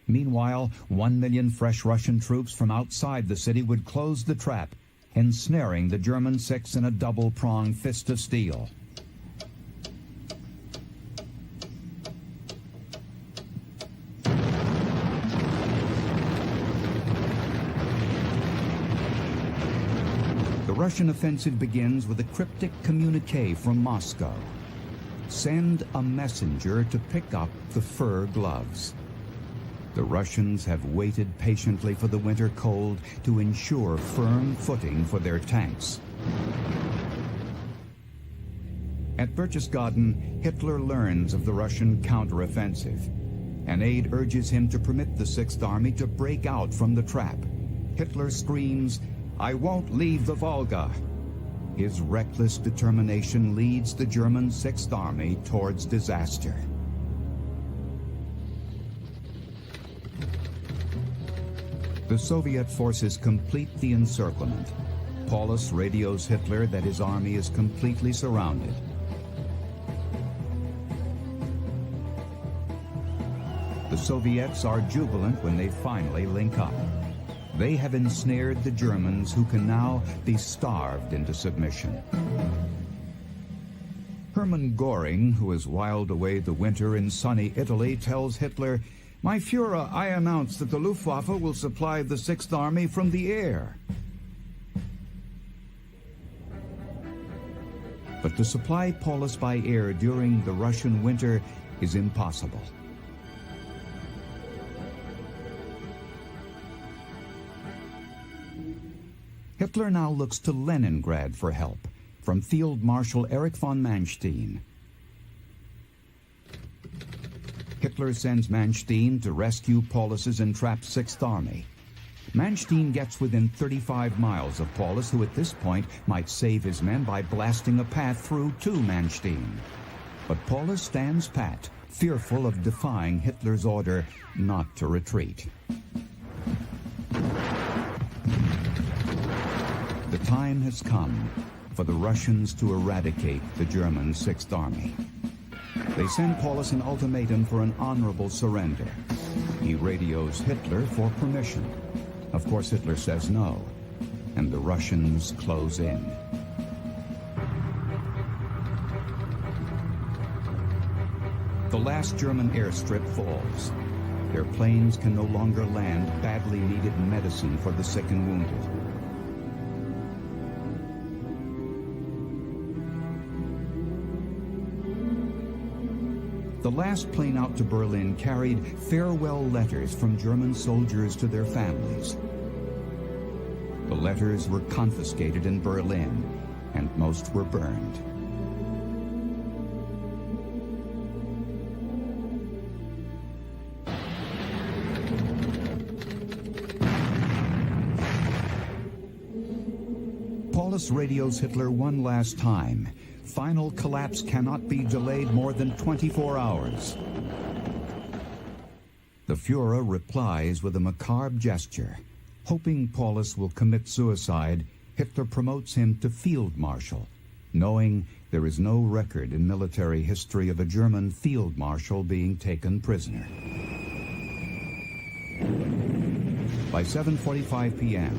Meanwhile, 1 million fresh Russian troops from outside the city would close the trap, ensnaring the German six in a double-pronged fist of steel. The Russian offensive begins with a cryptic communique from Moscow. Send a messenger to pick up the fur gloves. The Russians have waited patiently for the winter cold to ensure firm footing for their tanks. At Berchtesgaden, Hitler learns of the Russian counteroffensive. An aide urges him to permit the 6th Army to break out from the trap. Hitler screams, "I won't leave the Volga." His reckless determination leads the German 6th Army towards disaster. The Soviet forces complete the encirclement. Paulus radios Hitler that his army is completely surrounded. The Soviets are jubilant when they finally link up. They have ensnared the Germans, who can now be starved into submission. Hermann Göring, who has whiled away the winter in sunny Italy, tells Hitler, "My Führer, I announce that the Luftwaffe will supply the Sixth Army from the air." But to supply Paulus by air during the Russian winter is impossible. Hitler now looks to Leningrad for help from Field Marshal Erich von Manstein. Hitler sends Manstein to rescue Paulus's entrapped Sixth Army. Manstein gets within 35 miles of Paulus, who at this point might save his men by blasting a path through to Manstein. But Paulus stands pat, fearful of defying Hitler's order not to retreat. The time has come for the Russians to eradicate the German Sixth Army. They send Paulus an ultimatum for an honorable surrender. He radios Hitler for permission. Of course, Hitler says no, and the Russians close in. The last German airstrip falls. Their planes can no longer land badly needed medicine for the sick and wounded. The last plane out to Berlin carried farewell letters from German soldiers to their families. The letters were confiscated in Berlin, and most were burned. Paulus radios Hitler one last time. Final collapse cannot be delayed more than 24 hours. The Führer replies with a macabre gesture. Hoping Paulus will commit suicide, Hitler promotes him to Field Marshal, knowing there is no record in military history of a German Field Marshal being taken prisoner. By 7:45 p.m.,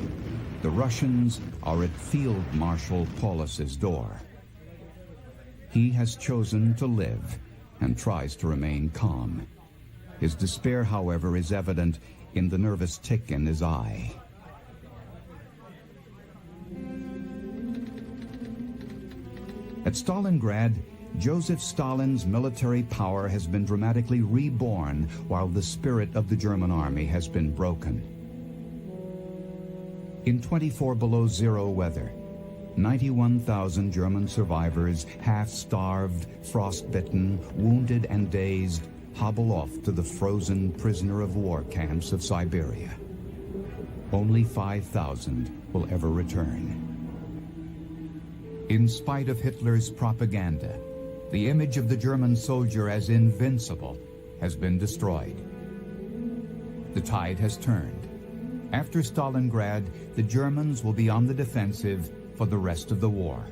the Russians are at Field Marshal Paulus's door. He has chosen to live and tries to remain calm. His despair, however, is evident in the nervous tick in his eye. At Stalingrad, Joseph Stalin's military power has been dramatically reborn while the spirit of the German army has been broken. In 24 below zero weather, 91,000 German survivors, half-starved, frostbitten, wounded and dazed, hobble off to the frozen prisoner-of-war camps of Siberia. Only 5,000 will ever return. In spite of Hitler's propaganda, the image of the German soldier as invincible has been destroyed. The tide has turned. After Stalingrad, the Germans will be on the defensive for the rest of the war.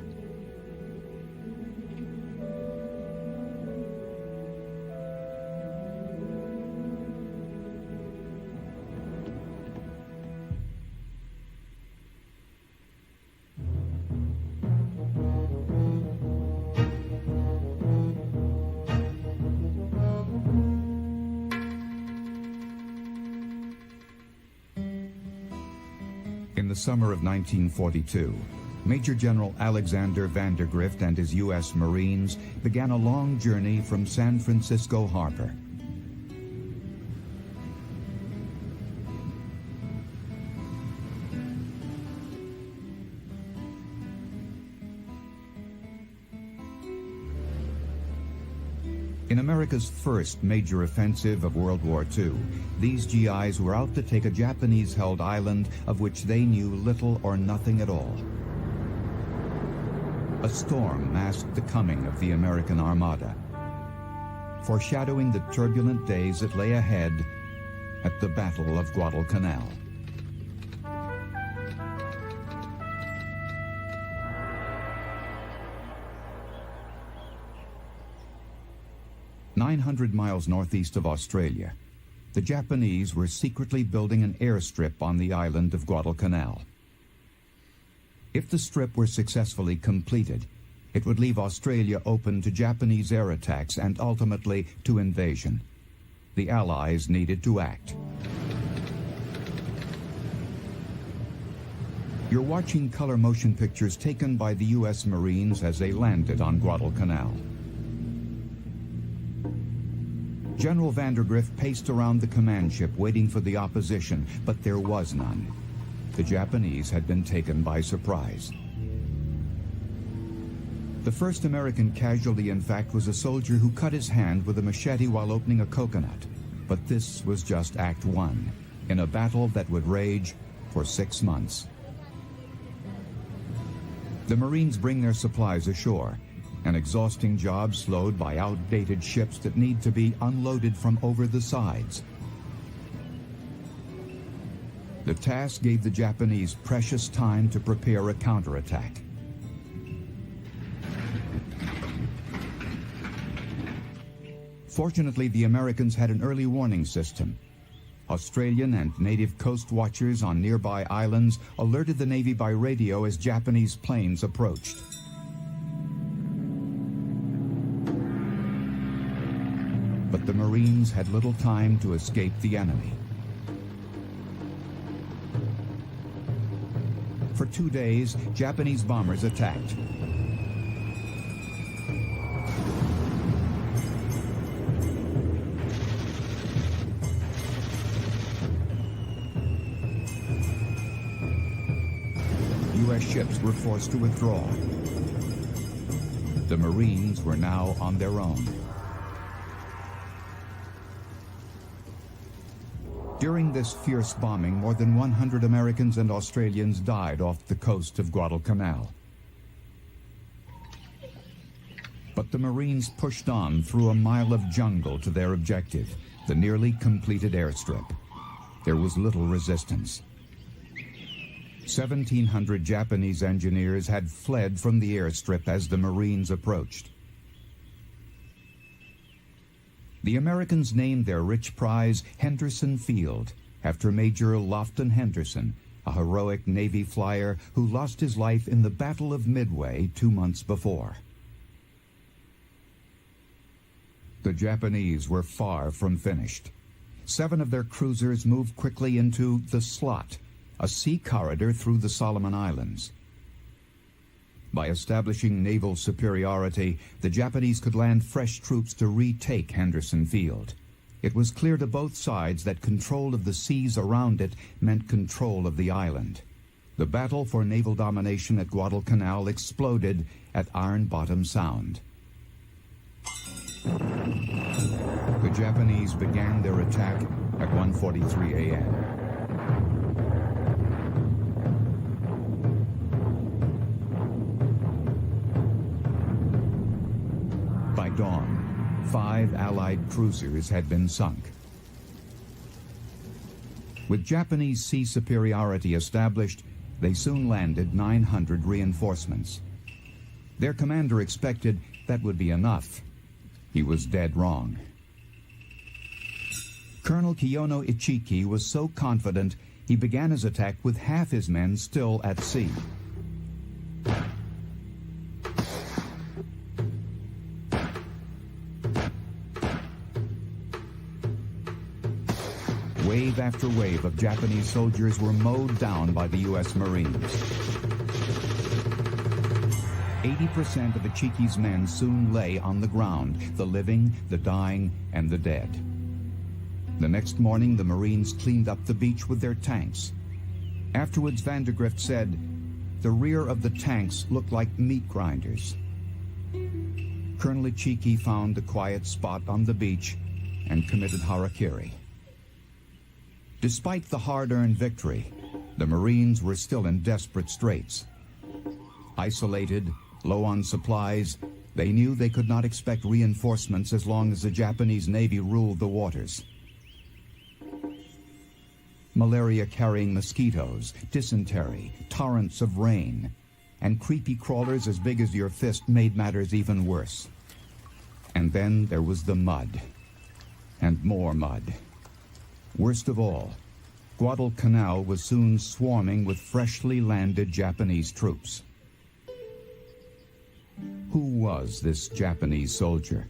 In the summer of 1942, Major General Alexander Vandergrift and his U.S. Marines began a long journey from San Francisco Harbor. In America's first major offensive of World War II, these GIs were out to take a Japanese-held island of which they knew little or nothing at all. A storm masked the coming of the American Armada, foreshadowing the turbulent days that lay ahead at the Battle of Guadalcanal. 900 miles northeast of Australia, the Japanese were secretly building an airstrip on the island of Guadalcanal. If the strip were successfully completed, it would leave Australia open to Japanese air attacks and ultimately to invasion. The Allies needed to act. You're watching color motion pictures taken by the U.S. Marines as they landed on Guadalcanal. General Vandergrift paced around the command ship waiting for the opposition, but there was none. The Japanese had been taken by surprise. The first American casualty, in fact, was a soldier who cut his hand with a machete while opening a coconut. But this was just Act 1, in a battle that would rage for 6 months. The Marines bring their supplies ashore, an exhausting job slowed by outdated ships that need to be unloaded from over the sides. The task gave the Japanese precious time to prepare a counterattack. Fortunately, the Americans had an early warning system. Australian and native coast watchers on nearby islands alerted the Navy by radio as Japanese planes approached. But the Marines had little time to escape the enemy. For 2 days, Japanese bombers attacked. U.S. ships were forced to withdraw. The Marines were now on their own. During this fierce bombing, more than 100 Americans and Australians died off the coast of Guadalcanal. But the Marines pushed on through a mile of jungle to their objective, the nearly completed airstrip. There was little resistance. 1,700 Japanese engineers had fled from the airstrip as the Marines approached. The Americans named their rich prize Henderson Field, after Major Lofton Henderson, a heroic Navy flyer who lost his life in the Battle of Midway 2 months before. The Japanese were far from finished. 7 of their cruisers moved quickly into the Slot, a sea corridor through the Solomon Islands. By establishing naval superiority, the Japanese could land fresh troops to retake Henderson Field. It was clear to both sides that control of the seas around it meant control of the island. The battle for naval domination at Guadalcanal exploded at Iron Bottom Sound. The Japanese began their attack at 1:43 a.m. By dawn, 5 Allied cruisers had been sunk. With Japanese sea superiority established, they soon landed 900 reinforcements. Their commander expected that would be enough. He was dead wrong. Colonel Kiyono Ichiki was so confident he began his attack with half his men still at sea. Wave after wave of Japanese soldiers were mowed down by the U.S. Marines. 80% of Ichiki's men soon lay on the ground, the living, the dying, and the dead. The next morning, the Marines cleaned up the beach with their tanks. Afterwards, Vandergrift said, "The rear of the tanks looked like meat grinders." Colonel Ichiki found a quiet spot on the beach and committed harakiri. Despite the hard-earned victory, the Marines were still in desperate straits. Isolated, low on supplies, they knew they could not expect reinforcements as long as the Japanese Navy ruled the waters. Malaria-carrying mosquitoes, dysentery, torrents of rain, and creepy crawlers as big as your fist made matters even worse. And then there was the mud. And more mud. Worst of all, Guadalcanal was soon swarming with freshly landed Japanese troops. Who was this Japanese soldier?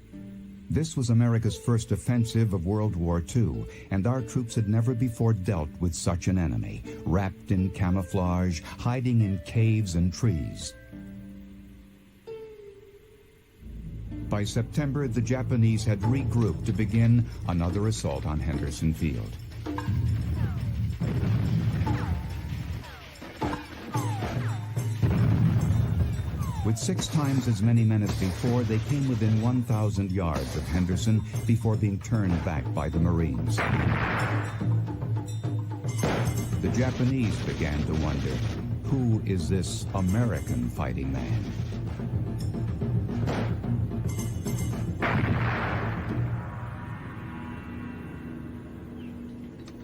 This was America's first offensive of World War II, and our troops had never before dealt with such an enemy, wrapped in camouflage, hiding in caves and trees. By September, the Japanese had regrouped to begin another assault on Henderson Field. With 6 times as many men as before, they came within 1,000 yards of Henderson before being turned back by the Marines. The Japanese began to wonder, who is this American fighting man?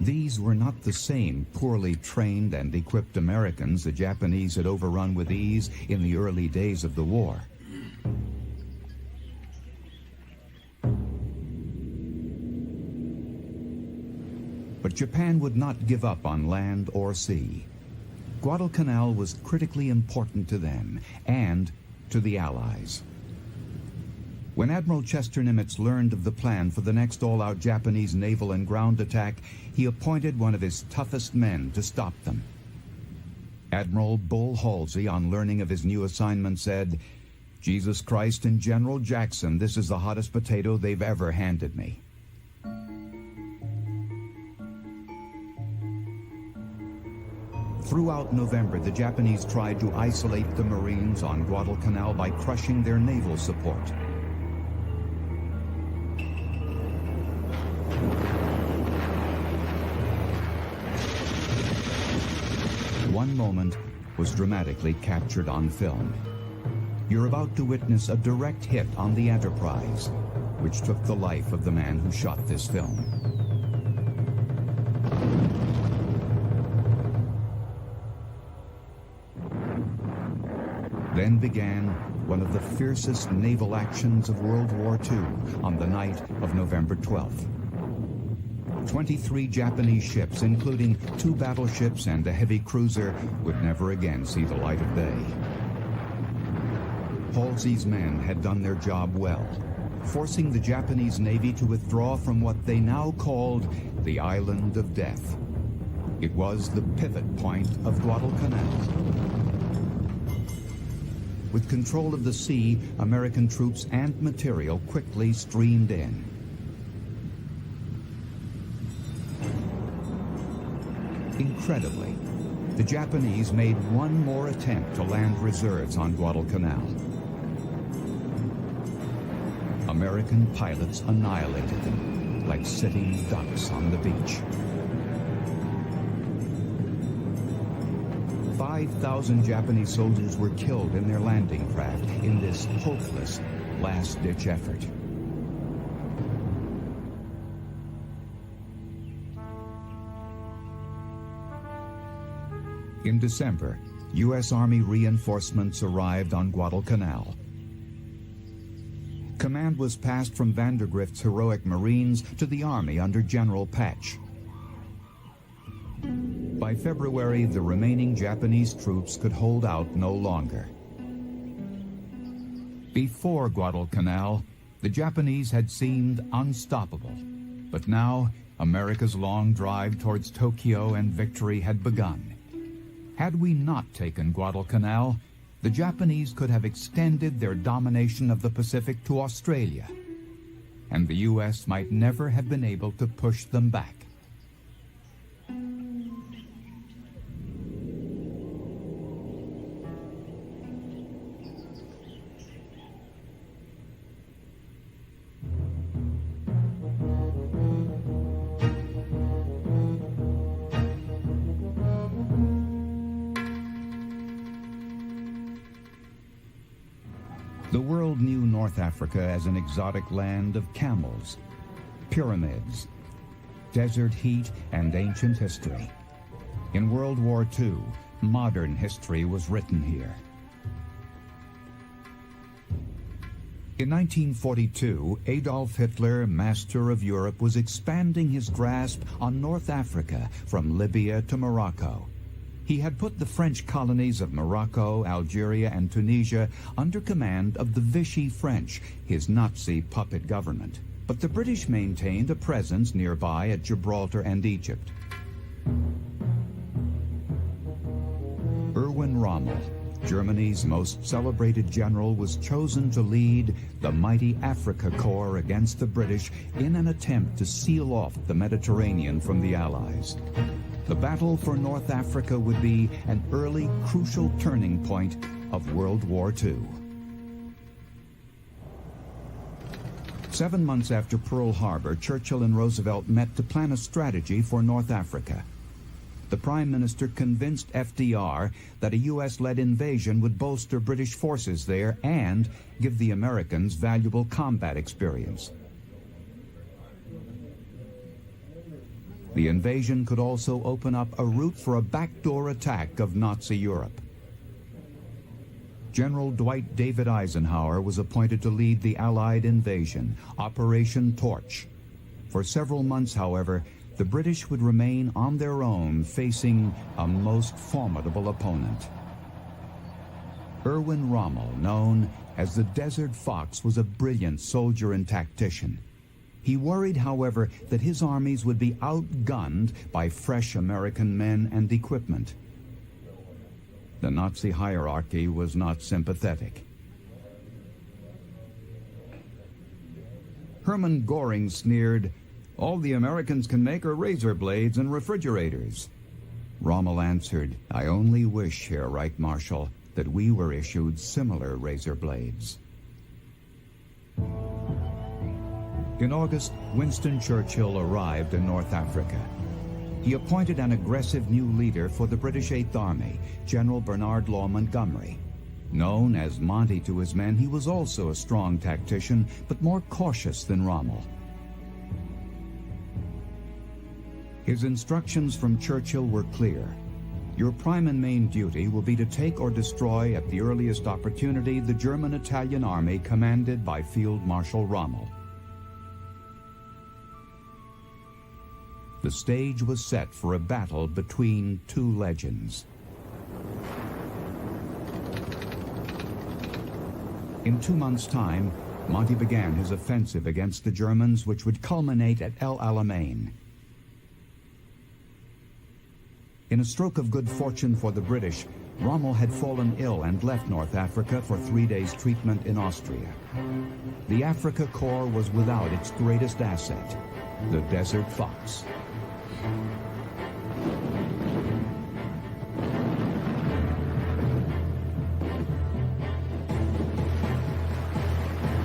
These were not the same poorly trained and equipped Americans the Japanese had overrun with ease in the early days of the war. But Japan would not give up on land or sea. Guadalcanal was critically important to them and to the Allies. When Admiral Chester Nimitz learned of the plan for the next all-out Japanese naval and ground attack, he appointed one of his toughest men to stop them. Admiral Bull Halsey, on learning of his new assignment, said, "Jesus Christ and General Jackson, this is the hottest potato they've ever handed me." Throughout November, the Japanese tried to isolate the Marines on Guadalcanal by crushing their naval support. One moment was dramatically captured on film. You're about to witness a direct hit on the Enterprise, which took the life of the man who shot this film. Then began one of the fiercest naval actions of World War II on the night of November 12th. 23 Japanese ships, including 2 battleships and a heavy cruiser, would never again see the light of day. Halsey's men had done their job well, forcing the Japanese Navy to withdraw from what they now called the Island of Death. It was the pivot point of Guadalcanal. With control of the sea, American troops and material quickly streamed in. Incredibly, the Japanese made one more attempt to land reserves on Guadalcanal. American pilots annihilated them like sitting ducks on the beach. 5,000 Japanese soldiers were killed in their landing craft in this hopeless last-ditch effort. In December, U.S. Army reinforcements arrived on Guadalcanal. Command was passed from Vandergrift's heroic Marines to the Army under General Patch. By February, the remaining Japanese troops could hold out no longer. Before Guadalcanal, the Japanese had seemed unstoppable. But now, America's long drive towards Tokyo and victory had begun. Had we not taken Guadalcanal, the Japanese could have extended their domination of the Pacific to Australia, and the U.S. might never have been able to push them back. The world knew North Africa as an exotic land of camels, pyramids, desert heat, and ancient history. In World War II, modern history was written here. In 1942, Adolf Hitler, master of Europe, was expanding his grasp on North Africa from Libya to Morocco. He had put the French colonies of Morocco, Algeria, and Tunisia under command of the Vichy French, his Nazi puppet government. But the British maintained a presence nearby at Gibraltar and Egypt. Erwin Rommel, Germany's most celebrated general, was chosen to lead the mighty Africa Corps against the British in an attempt to seal off the Mediterranean from the Allies. The battle for North Africa would be an early, crucial turning point of World War II. 7 months after Pearl Harbor, Churchill and Roosevelt met to plan a strategy for North Africa. The Prime Minister convinced FDR that a U.S.-led invasion would bolster British forces there and give the Americans valuable combat experience. The invasion could also open up a route for a backdoor attack of Nazi Europe. General Dwight David Eisenhower was appointed to lead the Allied invasion, Operation Torch. For several months, however, the British would remain on their own, facing a most formidable opponent. Erwin Rommel, known as the Desert Fox, was a brilliant soldier and tactician. He worried, however, that his armies would be outgunned by fresh American men and equipment. The Nazi hierarchy was not sympathetic. Hermann Göring sneered, "All the Americans can make are razor blades and refrigerators." Rommel answered, "I only wish, Herr Reich Marshal, that we were issued similar razor blades." In August, Winston Churchill arrived in North Africa. He appointed an aggressive new leader for the British Eighth Army, General Bernard Law Montgomery. Known as Monty to his men, he was also a strong tactician, but more cautious than Rommel. His instructions from Churchill were clear. Your prime and main duty will be to take or destroy at the earliest opportunity the German-Italian army commanded by Field Marshal Rommel. The stage was set for a battle between two legends. In 2 months' time, Monty began his offensive against the Germans, which would culminate at El Alamein. In a stroke of good fortune for the British, Rommel had fallen ill and left North Africa for 3 days' treatment in Austria. The Africa Corps was without its greatest asset, the Desert Fox.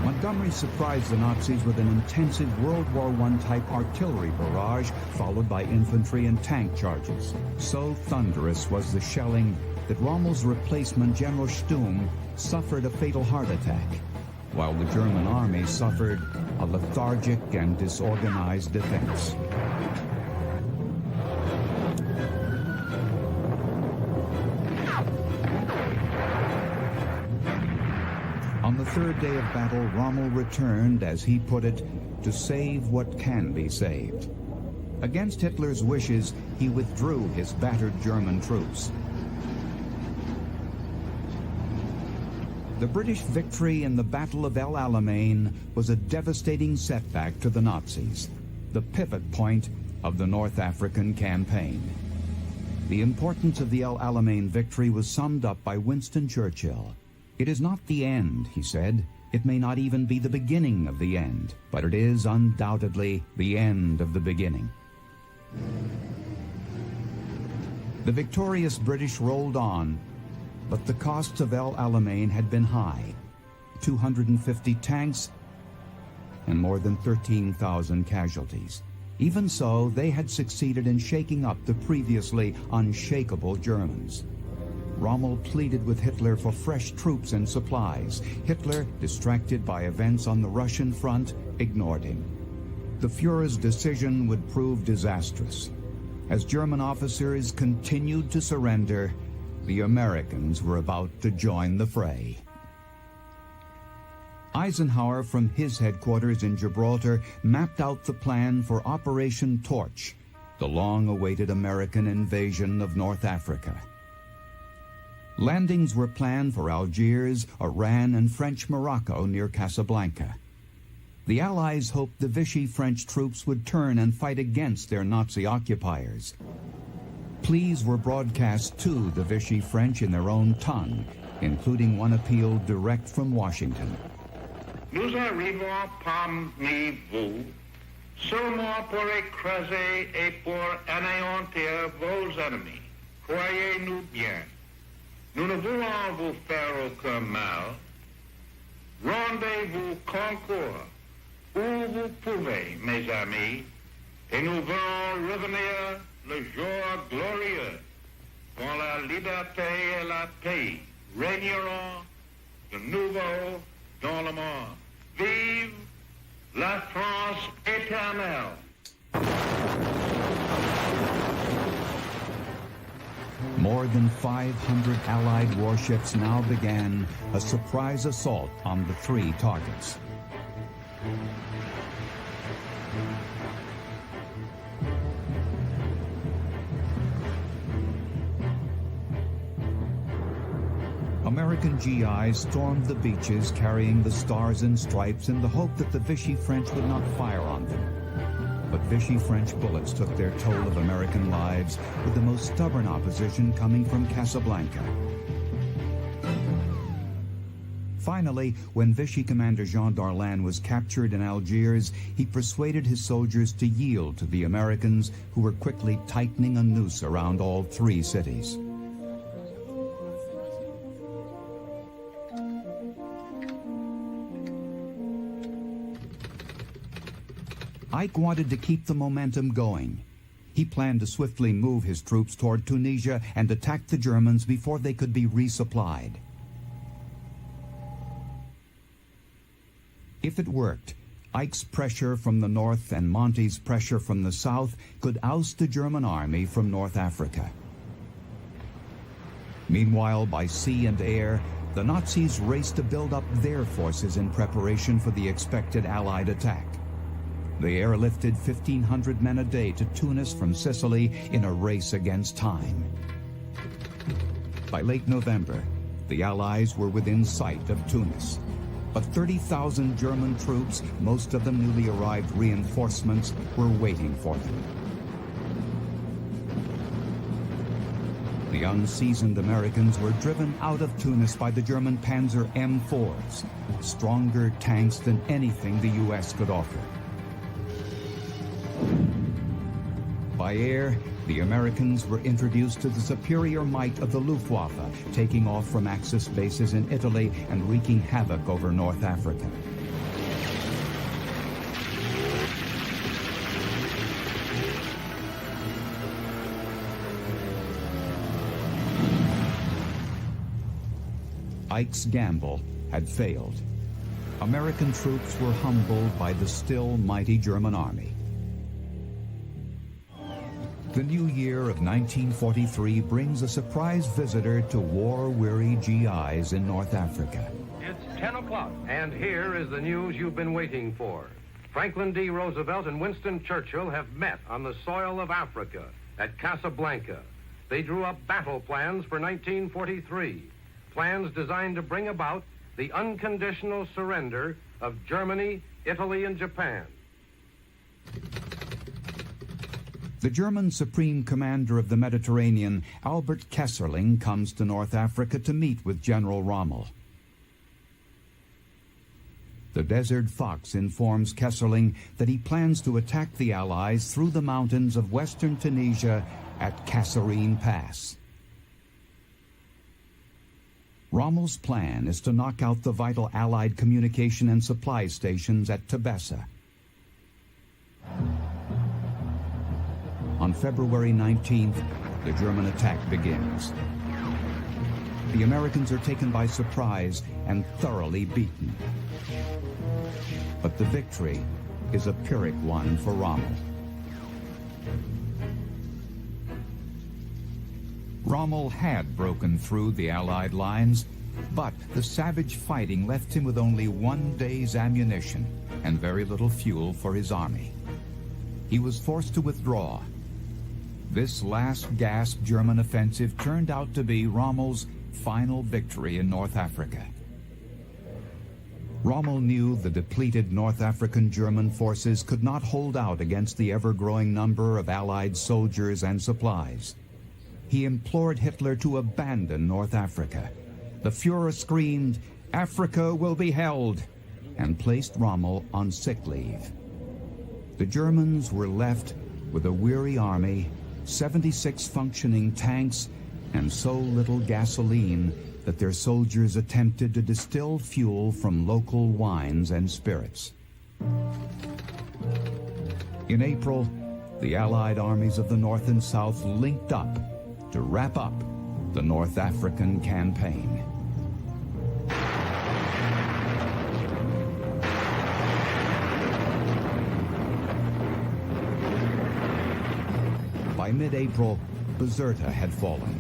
Montgomery surprised the Nazis with an intensive World War I-type artillery barrage, followed by infantry and tank charges. So thunderous was the shelling that Rommel's replacement, General Stumm, suffered a fatal heart attack, while the German army suffered a lethargic and disorganized defense. On the third day of battle, Rommel returned, as he put it, to save what can be saved. Against Hitler's wishes, he withdrew his battered German troops. The British victory in the Battle of El Alamein was a devastating setback to the Nazis, the pivot point of the North African campaign. The importance of the El Alamein victory was summed up by Winston Churchill. "It is not the end," he said. "It may not even be the beginning of the end, but it is undoubtedly the end of the beginning." The victorious British rolled on, but the costs of El Alamein had been high. 250 tanks and more than 13,000 casualties. Even so, they had succeeded in shaking up the previously unshakable Germans. Rommel pleaded with Hitler for fresh troops and supplies. Hitler, distracted by events on the Russian front, ignored him. The Führer's decision would prove disastrous. As German officers continued to surrender, the Americans were about to join the fray. Eisenhower, from his headquarters in Gibraltar, mapped out the plan for Operation Torch, the long-awaited American invasion of North Africa. Landings were planned for Algiers, Oran, and French Morocco near Casablanca. The Allies hoped the Vichy French troops would turn and fight against their Nazi occupiers. Pleas were broadcast to the Vichy French in their own tongue, including one appeal direct from Washington. Nous arrivons parmi vous seulement pour écraser et pour anéantir vos ennemis. Croyez-nous bien. Nous ne voulons vous faire aucun mal. Rendez-vous concours où vous pouvez, mes amis, et nous verrons revenir le jour glorieux quand la liberté et la paix régneront de nouveau dans le monde. Vive la France éternelle! More than 500 Allied warships now began a surprise assault on the three targets. American GIs stormed the beaches carrying the stars and stripes in the hope that the Vichy French would not fire on them. But Vichy French bullets took their toll of American lives, with the most stubborn opposition coming from Casablanca. Finally, when Vichy commander Jean Darlan was captured in Algiers, he persuaded his soldiers to yield to the Americans, who were quickly tightening a noose around all three cities. Ike wanted to keep the momentum going. He planned to swiftly move his troops toward Tunisia and attack the Germans before they could be resupplied. If it worked, Ike's pressure from the north and Monty's pressure from the south could oust the German army from North Africa. Meanwhile, by sea and air, the Nazis raced to build up their forces in preparation for the expected Allied attack. They airlifted 1,500 men a day to Tunis from Sicily in a race against time. By late November, the Allies were within sight of Tunis. But 30,000 German troops, most of them newly arrived reinforcements, were waiting for them. The unseasoned Americans were driven out of Tunis by the German Panzer M4s, stronger tanks than anything the U.S. could offer. By air, the Americans were introduced to the superior might of the Luftwaffe, taking off from Axis bases in Italy and wreaking havoc over North Africa. Ike's gamble had failed. American troops were humbled by the still mighty German army. The new year of 1943 brings a surprise visitor to war-weary GIs in North Africa. It's 10 o'clock, and here is the news you've been waiting for. Franklin D. Roosevelt and Winston Churchill have met on the soil of Africa at Casablanca. They drew up battle plans for 1943, plans designed to bring about the unconditional surrender of Germany, Italy, and Japan. The German Supreme Commander of the Mediterranean, Albert Kesselring, comes to North Africa to meet with General Rommel. The Desert Fox informs Kesselring that he plans to attack the Allies through the mountains of western Tunisia at Kasserine Pass. Rommel's plan is to knock out the vital Allied communication and supply stations at Tebessa. On February 19th, the German attack begins. The Americans are taken by surprise and thoroughly beaten. But the victory is a Pyrrhic one for Rommel. Rommel had broken through the Allied lines, But the savage fighting left him with only 1 day's ammunition and very little fuel for his army. He was forced to withdraw. This last-gasp German offensive turned out to be Rommel's final victory in North Africa. Rommel knew the depleted North African German forces could not hold out against the ever-growing number of Allied soldiers and supplies. He implored Hitler to abandon North Africa. The Fuhrer screamed, "Africa will be held," and placed Rommel on sick leave. The Germans were left with a weary army, 76 functioning tanks, and so little gasoline that their soldiers attempted to distill fuel from local wines and spirits. In April, the Allied armies of the North and South linked up to wrap up the North African campaign. By mid-April, Bizerta had fallen.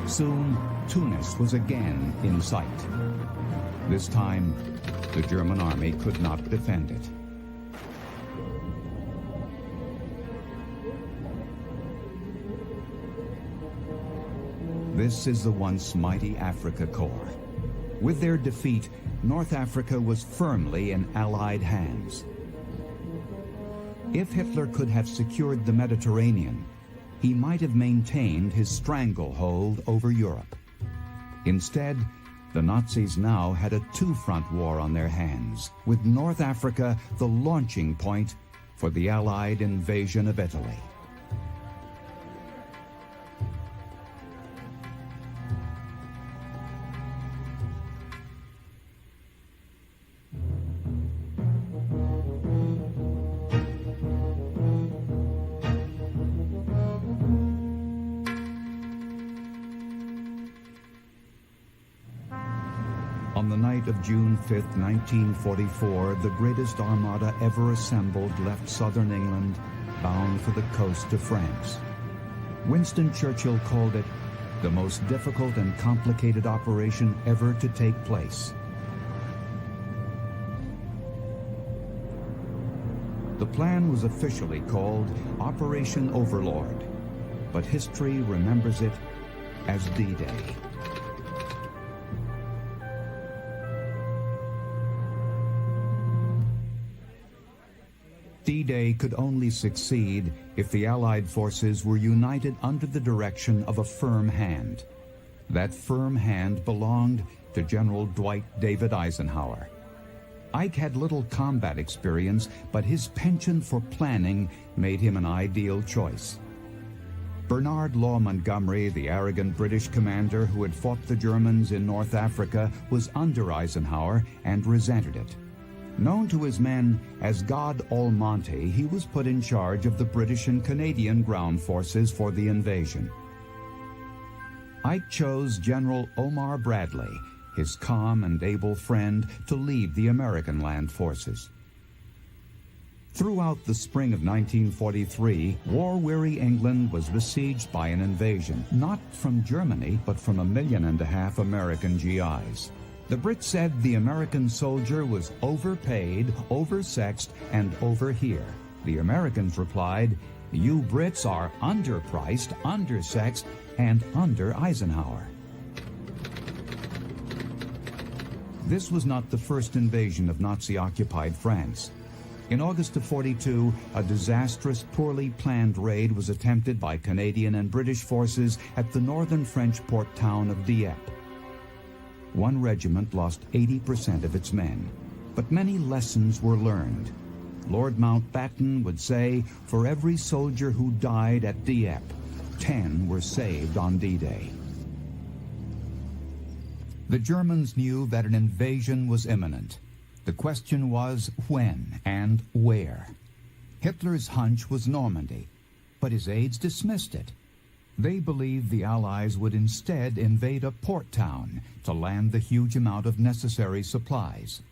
Soon, Tunis was again in sight. This time, the German army could not defend it. This is the once mighty Afrika Korps. With their defeat, North Africa was firmly in Allied hands. If Hitler could have secured the Mediterranean, he might have maintained his stranglehold over Europe. Instead, the Nazis now had a two-front war on their hands, with North Africa the launching point for the Allied invasion of Italy. On the night of June 5, 1944, the greatest armada ever assembled left southern England, bound for the coast of France. Winston Churchill called it the most difficult and complicated operation ever to take place. The plan was officially called Operation Overlord, but history remembers it as D-Day. D-Day could only succeed if the Allied forces were united under the direction of a firm hand. That firm hand belonged to General Dwight David Eisenhower. Ike had little combat experience, but his penchant for planning made him an ideal choice. Bernard Law Montgomery, the arrogant British commander who had fought the Germans in North Africa, was under Eisenhower and resented it. Known to his men as God Almonte, he was put in charge of the British and Canadian ground forces for the invasion. Ike chose General Omar Bradley, his calm and able friend, to lead the American land forces. Throughout the spring of 1943, war-weary England was besieged by an invasion, not from Germany, but from 1.5 million American GIs. The Brits said the American soldier was overpaid, oversexed, and overhere. The Americans replied, "You Brits are underpriced, undersexed, and under Eisenhower." This was not the first invasion of Nazi-occupied France. In August of '42, a disastrous, poorly planned raid was attempted by Canadian and British forces at the northern French port town of Dieppe. One regiment lost 80% of its men, but many lessons were learned. Lord Mountbatten would say, for every soldier who died at Dieppe, 10 were saved on D-Day. The Germans knew that an invasion was imminent. The question was when and where. Hitler's hunch was Normandy, but his aides dismissed it. They believed the Allies would instead invade a port town to land the huge amount of necessary supplies.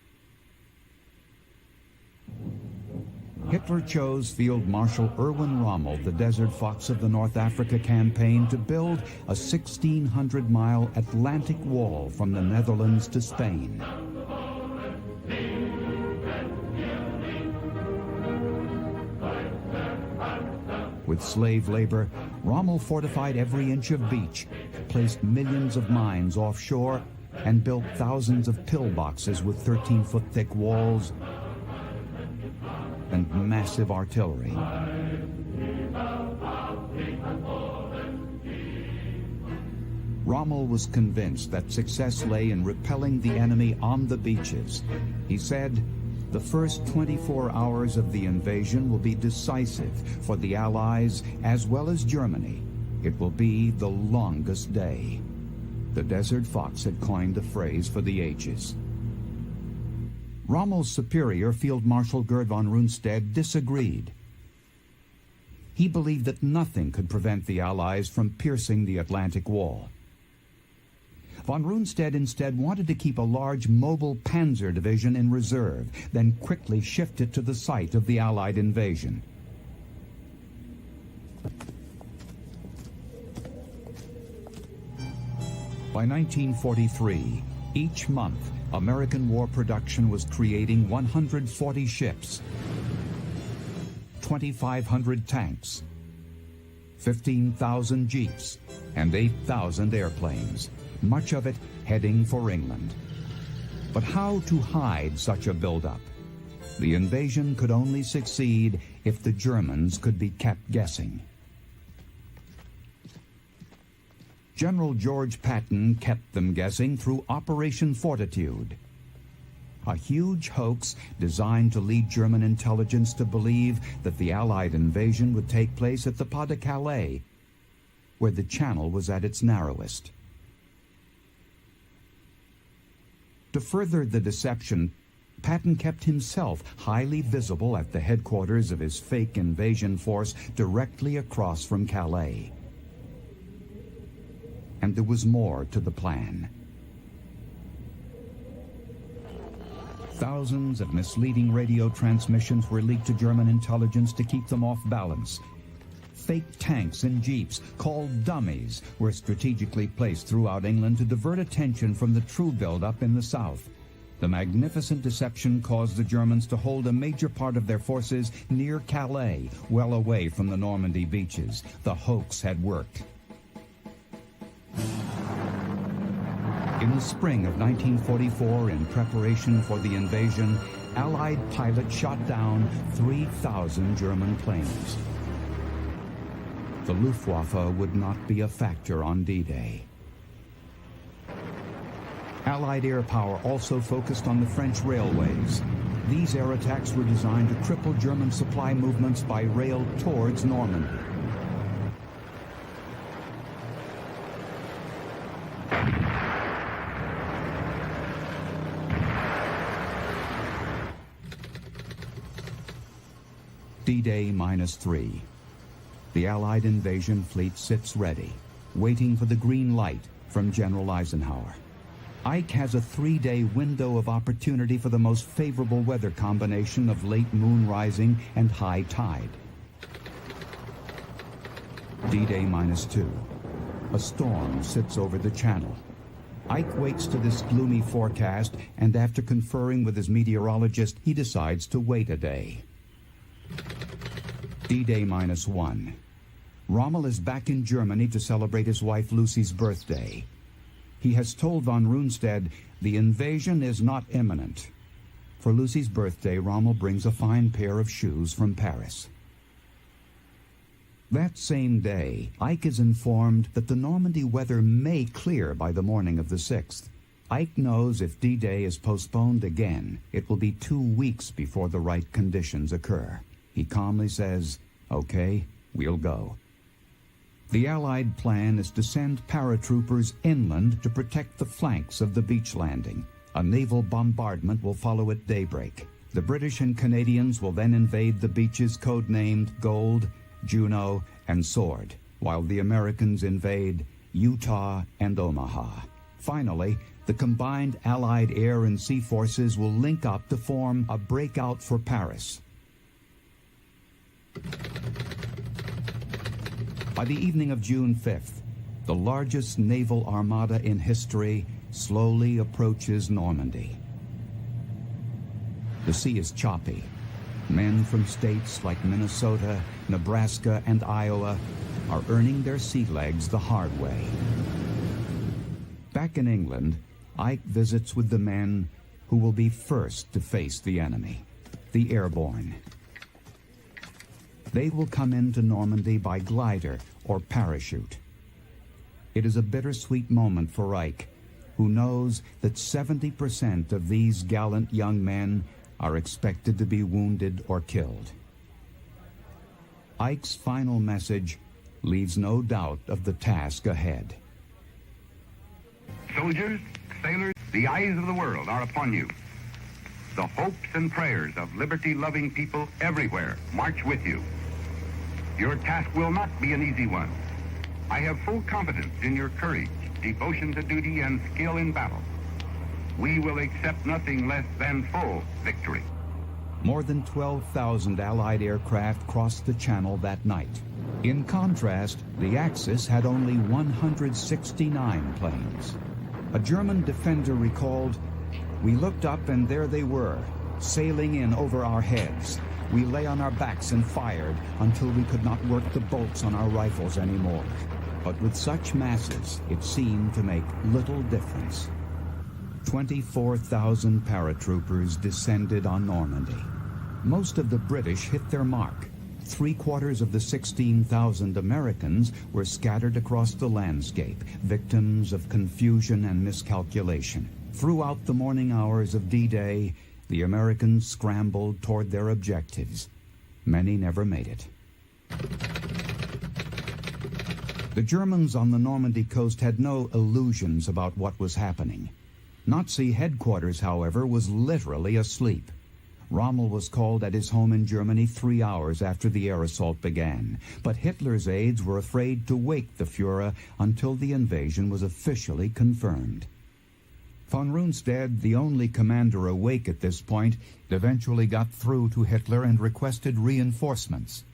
Hitler chose Field Marshal Erwin Rommel, the Desert Fox of the North Africa campaign, to build a 1,600-mile Atlantic wall from the Netherlands to Spain. With slave labor, Rommel fortified every inch of beach, placed millions of mines offshore, and built thousands of pillboxes with 13-foot thick walls and massive artillery. Rommel was convinced that success lay in repelling the enemy on the beaches. He said, "The first 24 hours of the invasion will be decisive for the Allies as well as Germany. It will be the longest day." The Desert Fox had coined the phrase for the ages. Rommel's superior, Field Marshal Gerd von Rundstedt, disagreed. He believed that nothing could prevent the Allies from piercing the Atlantic Wall. Von Rundstedt instead wanted to keep a large mobile panzer division in reserve, then quickly shift it to the site of the Allied invasion. By 1943, each month, American war production was creating 140 ships, 2,500 tanks, 15,000 jeeps, and 8,000 airplanes, much of it heading for England. But how to hide such a buildup? The invasion could only succeed if the Germans could be kept guessing. General George Patton kept them guessing through Operation Fortitude, a huge hoax designed to lead German intelligence to believe that the Allied invasion would take place at the Pas de Calais, where the channel was at its narrowest. To further the deception, Patton kept himself highly visible at the headquarters of his fake invasion force directly across from Calais. And there was more to the plan. Thousands of misleading radio transmissions were leaked to German intelligence to keep them off balance. Fake tanks and jeeps, called dummies, were strategically placed throughout England to divert attention from the true buildup in the south. The magnificent deception caused the Germans to hold a major part of their forces near Calais, well away from the Normandy beaches. The hoax had worked. In the spring of 1944, in preparation for the invasion, Allied pilots shot down 3,000 German planes. The Luftwaffe would not be a factor on D-Day. Allied air power also focused on the French railways. These air attacks were designed to cripple German supply movements by rail towards Normandy. D-Day -3. The Allied invasion fleet sits ready, waiting for the green light from General Eisenhower. Ike has a 3-day window of opportunity for the most favorable weather combination of late moon rising and high tide. D-Day -2. A storm sits over the channel. Ike waits to this gloomy forecast, and after conferring with his meteorologist, he decides to wait a day. D-Day -1. Rommel is back in Germany to celebrate his wife Lucy's birthday. He has told von Rundstedt the invasion is not imminent. For Lucy's birthday, Rommel brings a fine pair of shoes from Paris. That same day, Ike is informed that the Normandy weather may clear by the morning of the 6th. Ike knows if D-Day is postponed again, it will be 2 weeks before the right conditions occur. He calmly says, "Okay, we'll go." The Allied plan is to send paratroopers inland to protect the flanks of the beach landing. A naval bombardment will follow at daybreak. The British and Canadians will then invade the beaches codenamed Gold, Juno, and Sword, while the Americans invade Utah and Omaha. Finally, the combined Allied air and sea forces will link up to form a breakout for Paris. By the evening of June 5th, the largest naval armada in history slowly approaches Normandy. The sea is choppy. Men from states like Minnesota, Nebraska, and Iowa are earning their sea legs the hard way. Back in England, Ike visits with the men who will be first to face the enemy, the airborne. They will come into Normandy by glider or parachute. It is a bittersweet moment for Ike, who knows that 70% of these gallant young men are expected to be wounded or killed. Ike's final message leaves no doubt of the task ahead. Soldiers, sailors, the eyes of the world are upon you. The hopes and prayers of liberty-loving people everywhere march with you. Your task will not be an easy one. I have full confidence in your courage, devotion to duty, and skill in battle. We will accept nothing less than full victory. More than 12,000 Allied aircraft crossed the Channel that night. In contrast, the Axis had only 169 planes. A German defender recalled, "We looked up and there they were, sailing in over our heads. We lay on our backs and fired until we could not work the bolts on our rifles anymore." But with such masses, it seemed to make little difference. 24,000 paratroopers descended on Normandy. Most of the British hit their mark. 3/4 of the 16,000 Americans were scattered across the landscape, victims of confusion and miscalculation. Throughout the morning hours of D-Day, the Americans scrambled toward their objectives. Many never made it. The Germans on the Normandy coast had no illusions about what was happening. Nazi headquarters, however, was literally asleep. Rommel was called at his home in Germany 3 hours after the air assault began, but Hitler's aides were afraid to wake the Fuhrer until the invasion was officially confirmed. Von Rundstedt, the only commander awake at this point, eventually got through to Hitler and requested reinforcements.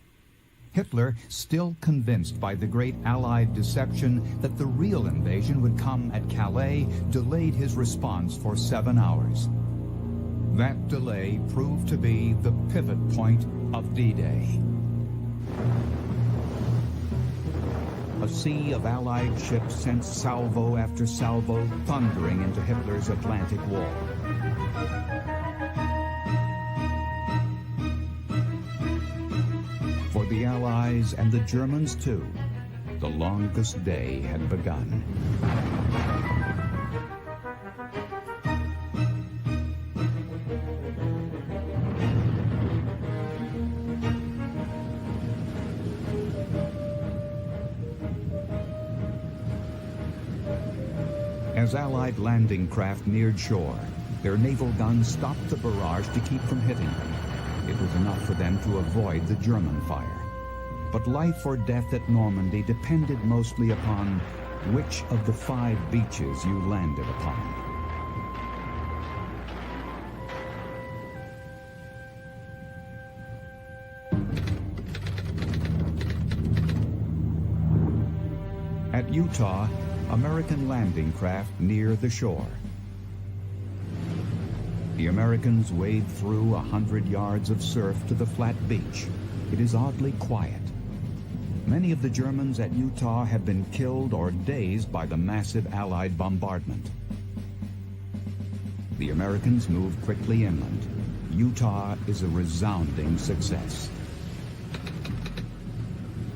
Hitler, still convinced by the great Allied deception that the real invasion would come at Calais, delayed his response for 7 hours. That delay proved to be the pivot point of D-Day. A sea of Allied ships sent salvo after salvo thundering into Hitler's Atlantic Wall. For the Allies and the Germans, too, the longest day had begun. As Allied landing craft neared shore, their naval guns stopped the barrage to keep from hitting them. It was enough for them to avoid the German fire. But life or death at Normandy depended mostly upon which of the 5 beaches you landed upon. At Utah, American landing craft near the shore. The Americans wade through 100 yards of surf to the flat beach. It is oddly quiet. Many of the Germans at Utah have been killed or dazed by the massive Allied bombardment. The Americans move quickly inland. Utah is a resounding success.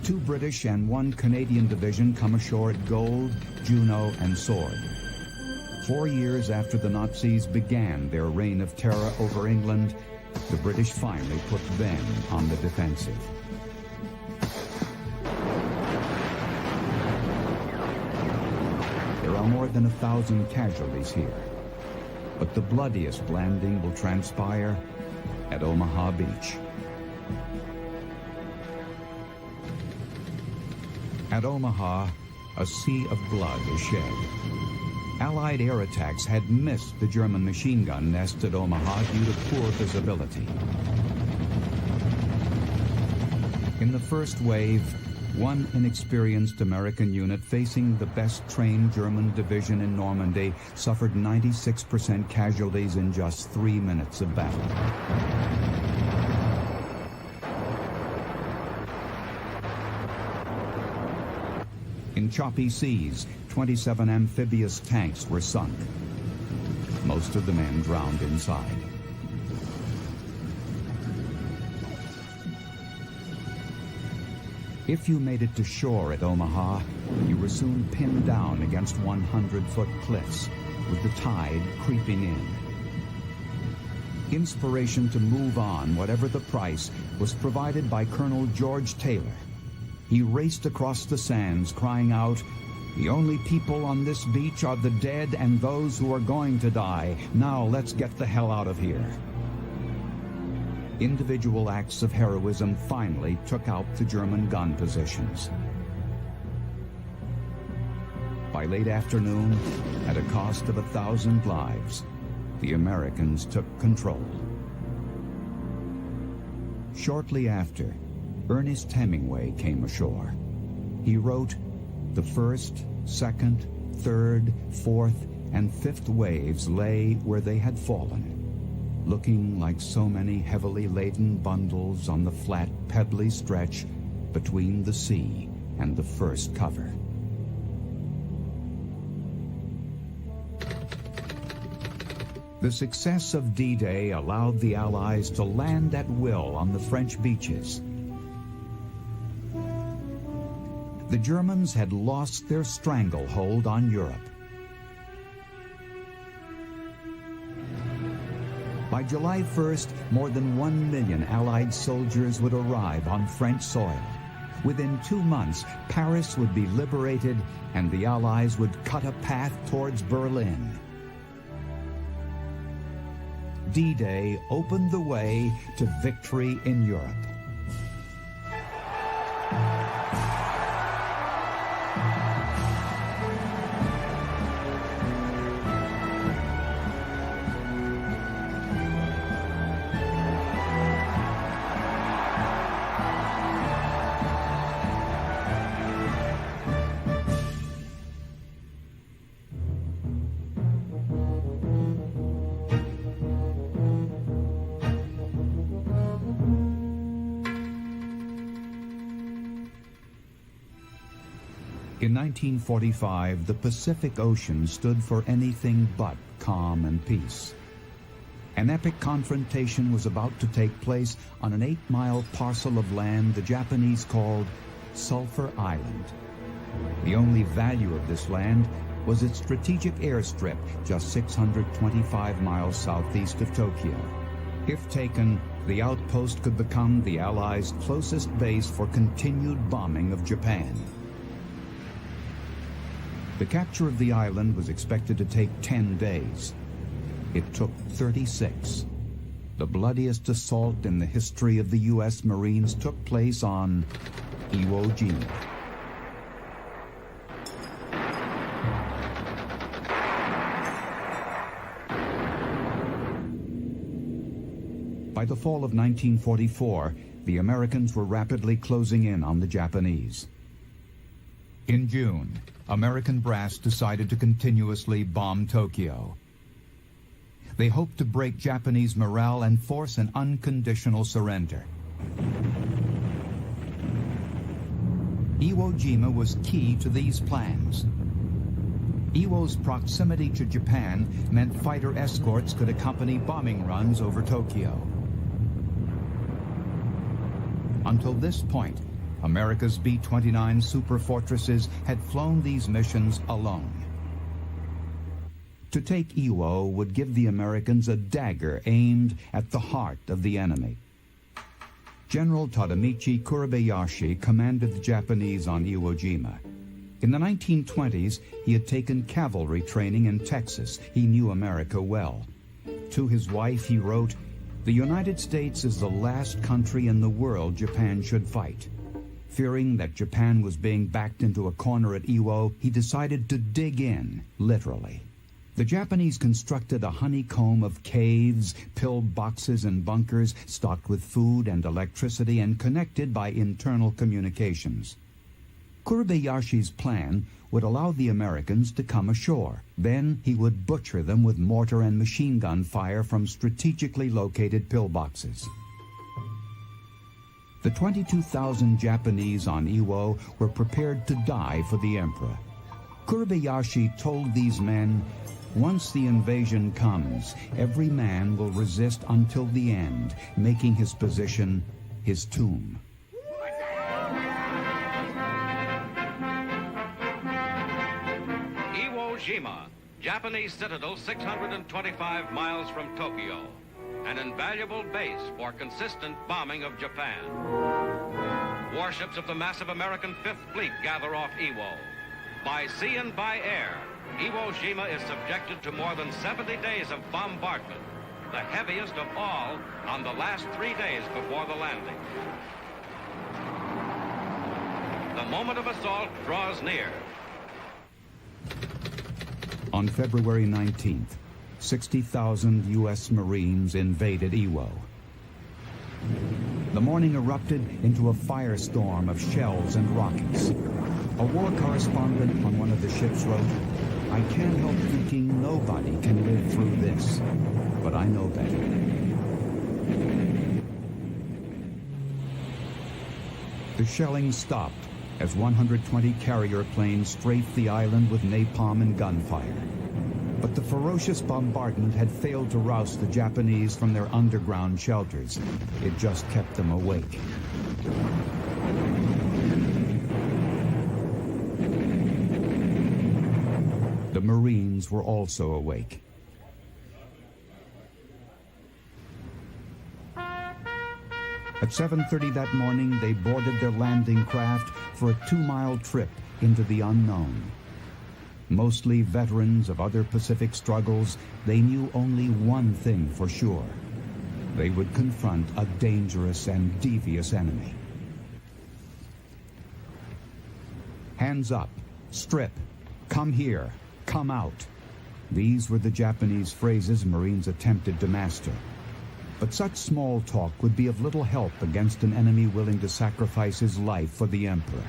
2 British and 1 Canadian division come ashore at Gold, Juno, and Sword. 4 years after the Nazis began their reign of terror over England, the British finally put them on the defensive. There are more than 1,000 casualties here, but the bloodiest landing will transpire at Omaha Beach. At Omaha, a sea of blood is shed. Allied air attacks had missed the German machine gun nest at Omaha due to poor visibility. In the first wave, one inexperienced American unit facing the best-trained German division in Normandy suffered 96% casualties in just 3 minutes of battle. In choppy seas, 27 amphibious tanks were sunk. Most of the men drowned inside. If you made it to shore at Omaha, you were soon pinned down against 100-foot cliffs, with the tide creeping in. Inspiration to move on, whatever the price, was provided by Colonel George Taylor. He raced across the sands, crying out, "The only people on this beach are the dead and those who are going to die. Now let's get the hell out of here." Individual acts of heroism finally took out the German gun positions. By late afternoon, at a cost of 1,000 lives, the Americans took control. Shortly after, Ernest Hemingway came ashore. He wrote, "The first, second, third, fourth, and fifth waves lay where they had fallen, looking like so many heavily laden bundles on the flat, pebbly stretch between the sea and the first cover." The success of D-Day allowed the Allies to land at will on the French beaches. The Germans had lost their stranglehold on Europe. By July 1st, more than 1 million Allied soldiers would arrive on French soil. Within 2 months, Paris would be liberated and the Allies would cut a path towards Berlin. D-Day opened the way to victory in Europe. In 1945, the Pacific Ocean stood for anything but calm and peace. An epic confrontation was about to take place on an 8-mile parcel of land the Japanese called Sulphur Island. The only value of this land was its strategic airstrip just 625 miles southeast of Tokyo. If taken, the outpost could become the Allies' closest base for continued bombing of Japan. The capture of the island was expected to take 10 days. It took 36. The bloodiest assault in the history of the U.S. Marines took place on Iwo Jima. By the fall of 1944, the Americans were rapidly closing in on the Japanese. In June, American brass decided to continuously bomb Tokyo. They hoped to break Japanese morale and force an unconditional surrender. Iwo Jima was key to these plans. Iwo's proximity to Japan meant fighter escorts could accompany bombing runs over Tokyo. Until this point, America's B-29 superfortresses had flown these missions alone. To take Iwo would give the Americans a dagger aimed at the heart of the enemy. General Tadamichi Kurabayashi commanded the Japanese on Iwo Jima. In the 1920s, he had taken cavalry training in Texas. He knew America well. To his wife, he wrote, "The United States is the last country in the world Japan should fight." Fearing that Japan was being backed into a corner at Iwo, he decided to dig in, literally. The Japanese constructed a honeycomb of caves, pillboxes, and bunkers stocked with food and electricity and connected by internal communications. Kurebayashi's plan would allow the Americans to come ashore. Then he would butcher them with mortar and machine gun fire from strategically located pillboxes. The 22,000 Japanese on Iwo were prepared to die for the emperor. Kurebayashi told these men, "Once the invasion comes, every man will resist until the end, making his position his tomb." Iwo Jima, Japanese citadel 625 miles from Tokyo. An invaluable base for consistent bombing of Japan. Warships of the massive American Fifth Fleet gather off Iwo. By sea and by air, Iwo Jima is subjected to more than 70 days of bombardment, the heaviest of all on the last 3 days before the landing. The moment of assault draws near. On February 19th, 60,000 U.S. Marines invaded Iwo. The morning erupted into a firestorm of shells and rockets. A war correspondent on one of the ships wrote, "I can't help thinking nobody can live through this, but I know better." The shelling stopped as 120 carrier planes strafed the island with napalm and gunfire. But the ferocious bombardment had failed to rouse the Japanese from their underground shelters. It just kept them awake. The Marines were also awake. At 7:30 that morning, they boarded their landing craft for a 2-mile trip into the unknown. Mostly veterans of other Pacific struggles, they knew only one thing for sure. They would confront a dangerous and devious enemy. Hands up, strip, come here, come out. These were the Japanese phrases Marines attempted to master. But such small talk would be of little help against an enemy willing to sacrifice his life for the emperor.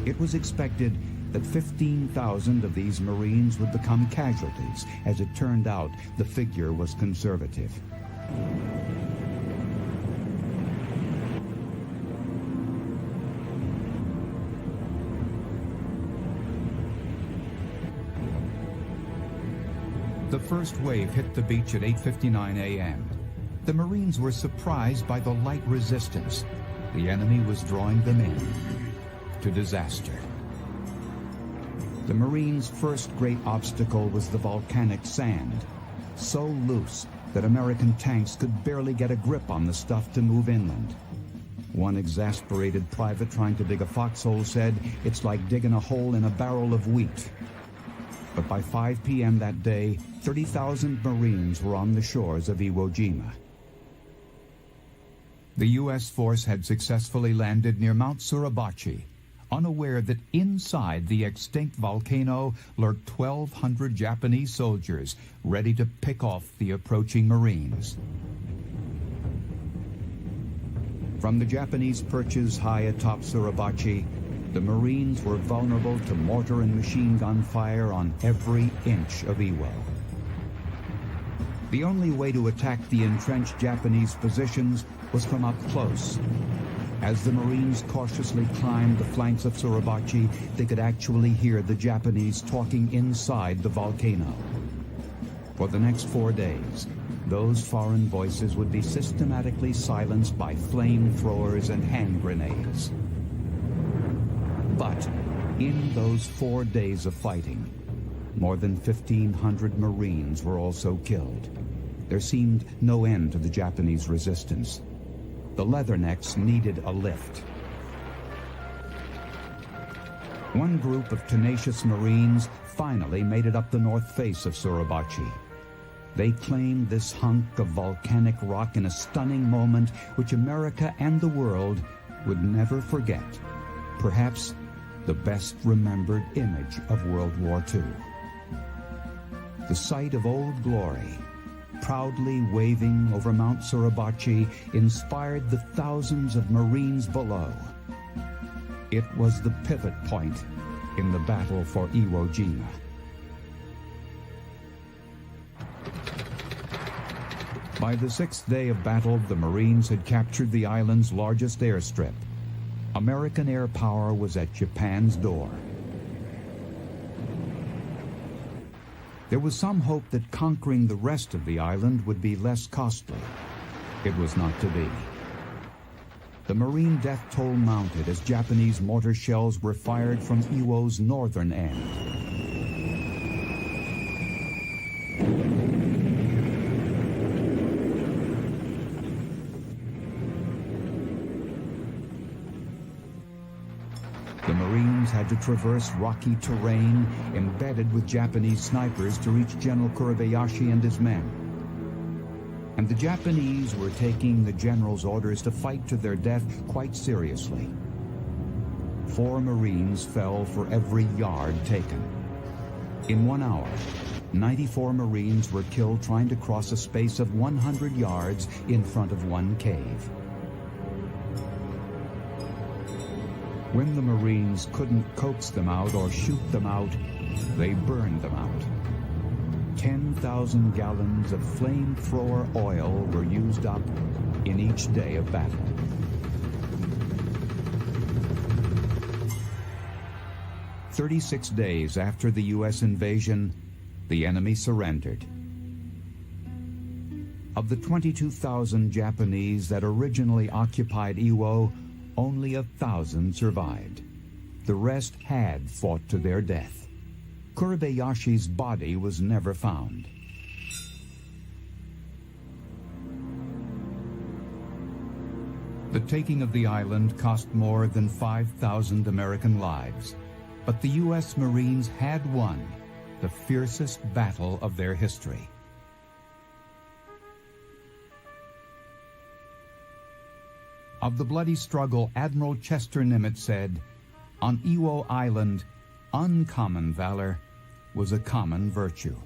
It was expected that 15,000 of these Marines would become casualties. As it turned out, the figure was conservative. The first wave hit the beach at 8:59 a.m. The Marines were surprised by the light resistance. The enemy was drawing them in to disaster. The Marines' first great obstacle was the volcanic sand, so loose that American tanks could barely get a grip on the stuff to move inland. One exasperated private trying to dig a foxhole said, "It's like digging a hole in a barrel of wheat." But by 5 p.m. that day, 30,000 Marines were on the shores of Iwo Jima. The U.S. force had successfully landed near Mount Suribachi, unaware that inside the extinct volcano lurked 1,200 Japanese soldiers ready to pick off the approaching Marines. From the Japanese perches high atop Suribachi, the Marines were vulnerable to mortar and machine gun fire on every inch of Iwo. The only way to attack the entrenched Japanese positions was from up close. As the Marines cautiously climbed the flanks of Suribachi, they could actually hear the Japanese talking inside the volcano. For the next 4 days, those foreign voices would be systematically silenced by flamethrowers and hand grenades. But in those 4 days of fighting, more than 1,500 Marines were also killed. There seemed no end to the Japanese resistance. The Leathernecks needed a lift. One group of tenacious Marines finally made it up the north face of Suribachi. They claimed this hunk of volcanic rock in a stunning moment which America and the world would never forget. Perhaps the best remembered image of World War II. the site of Old Glory, proudly waving over Mount Suribachi, inspired the thousands of Marines below. It was the pivot point in the battle for Iwo Jima. By the sixth day of battle, the Marines had captured the island's largest airstrip. American air power was at Japan's door. There was some hope that conquering the rest of the island would be less costly. It was not to be. The Marine death toll mounted as Japanese mortar shells were fired from Iwo's northern end. The Marines had to traverse rocky terrain embedded with Japanese snipers to reach General Kurebayashi and his men. And the Japanese were taking the general's orders to fight to their death quite seriously. 4 Marines fell for every yard taken. In 1 hour, 94 Marines were killed trying to cross a space of 100 yards in front of one cave. When the Marines couldn't coax them out or shoot them out, they burned them out. 10,000 gallons of flamethrower oil were used up in each day of battle. "36 days after the U.S. invasion, the enemy surrendered. Of the 22,000 Japanese that originally occupied Iwo, only 1,000 survived. The rest had fought to their death. Kurebayashi's body was never found. The taking of the island cost more than 5,000 American lives, but the U.S. Marines had won the fiercest battle of their history. Of the bloody struggle, Admiral Chester Nimitz said, "On Iwo Island, uncommon valor was a common virtue."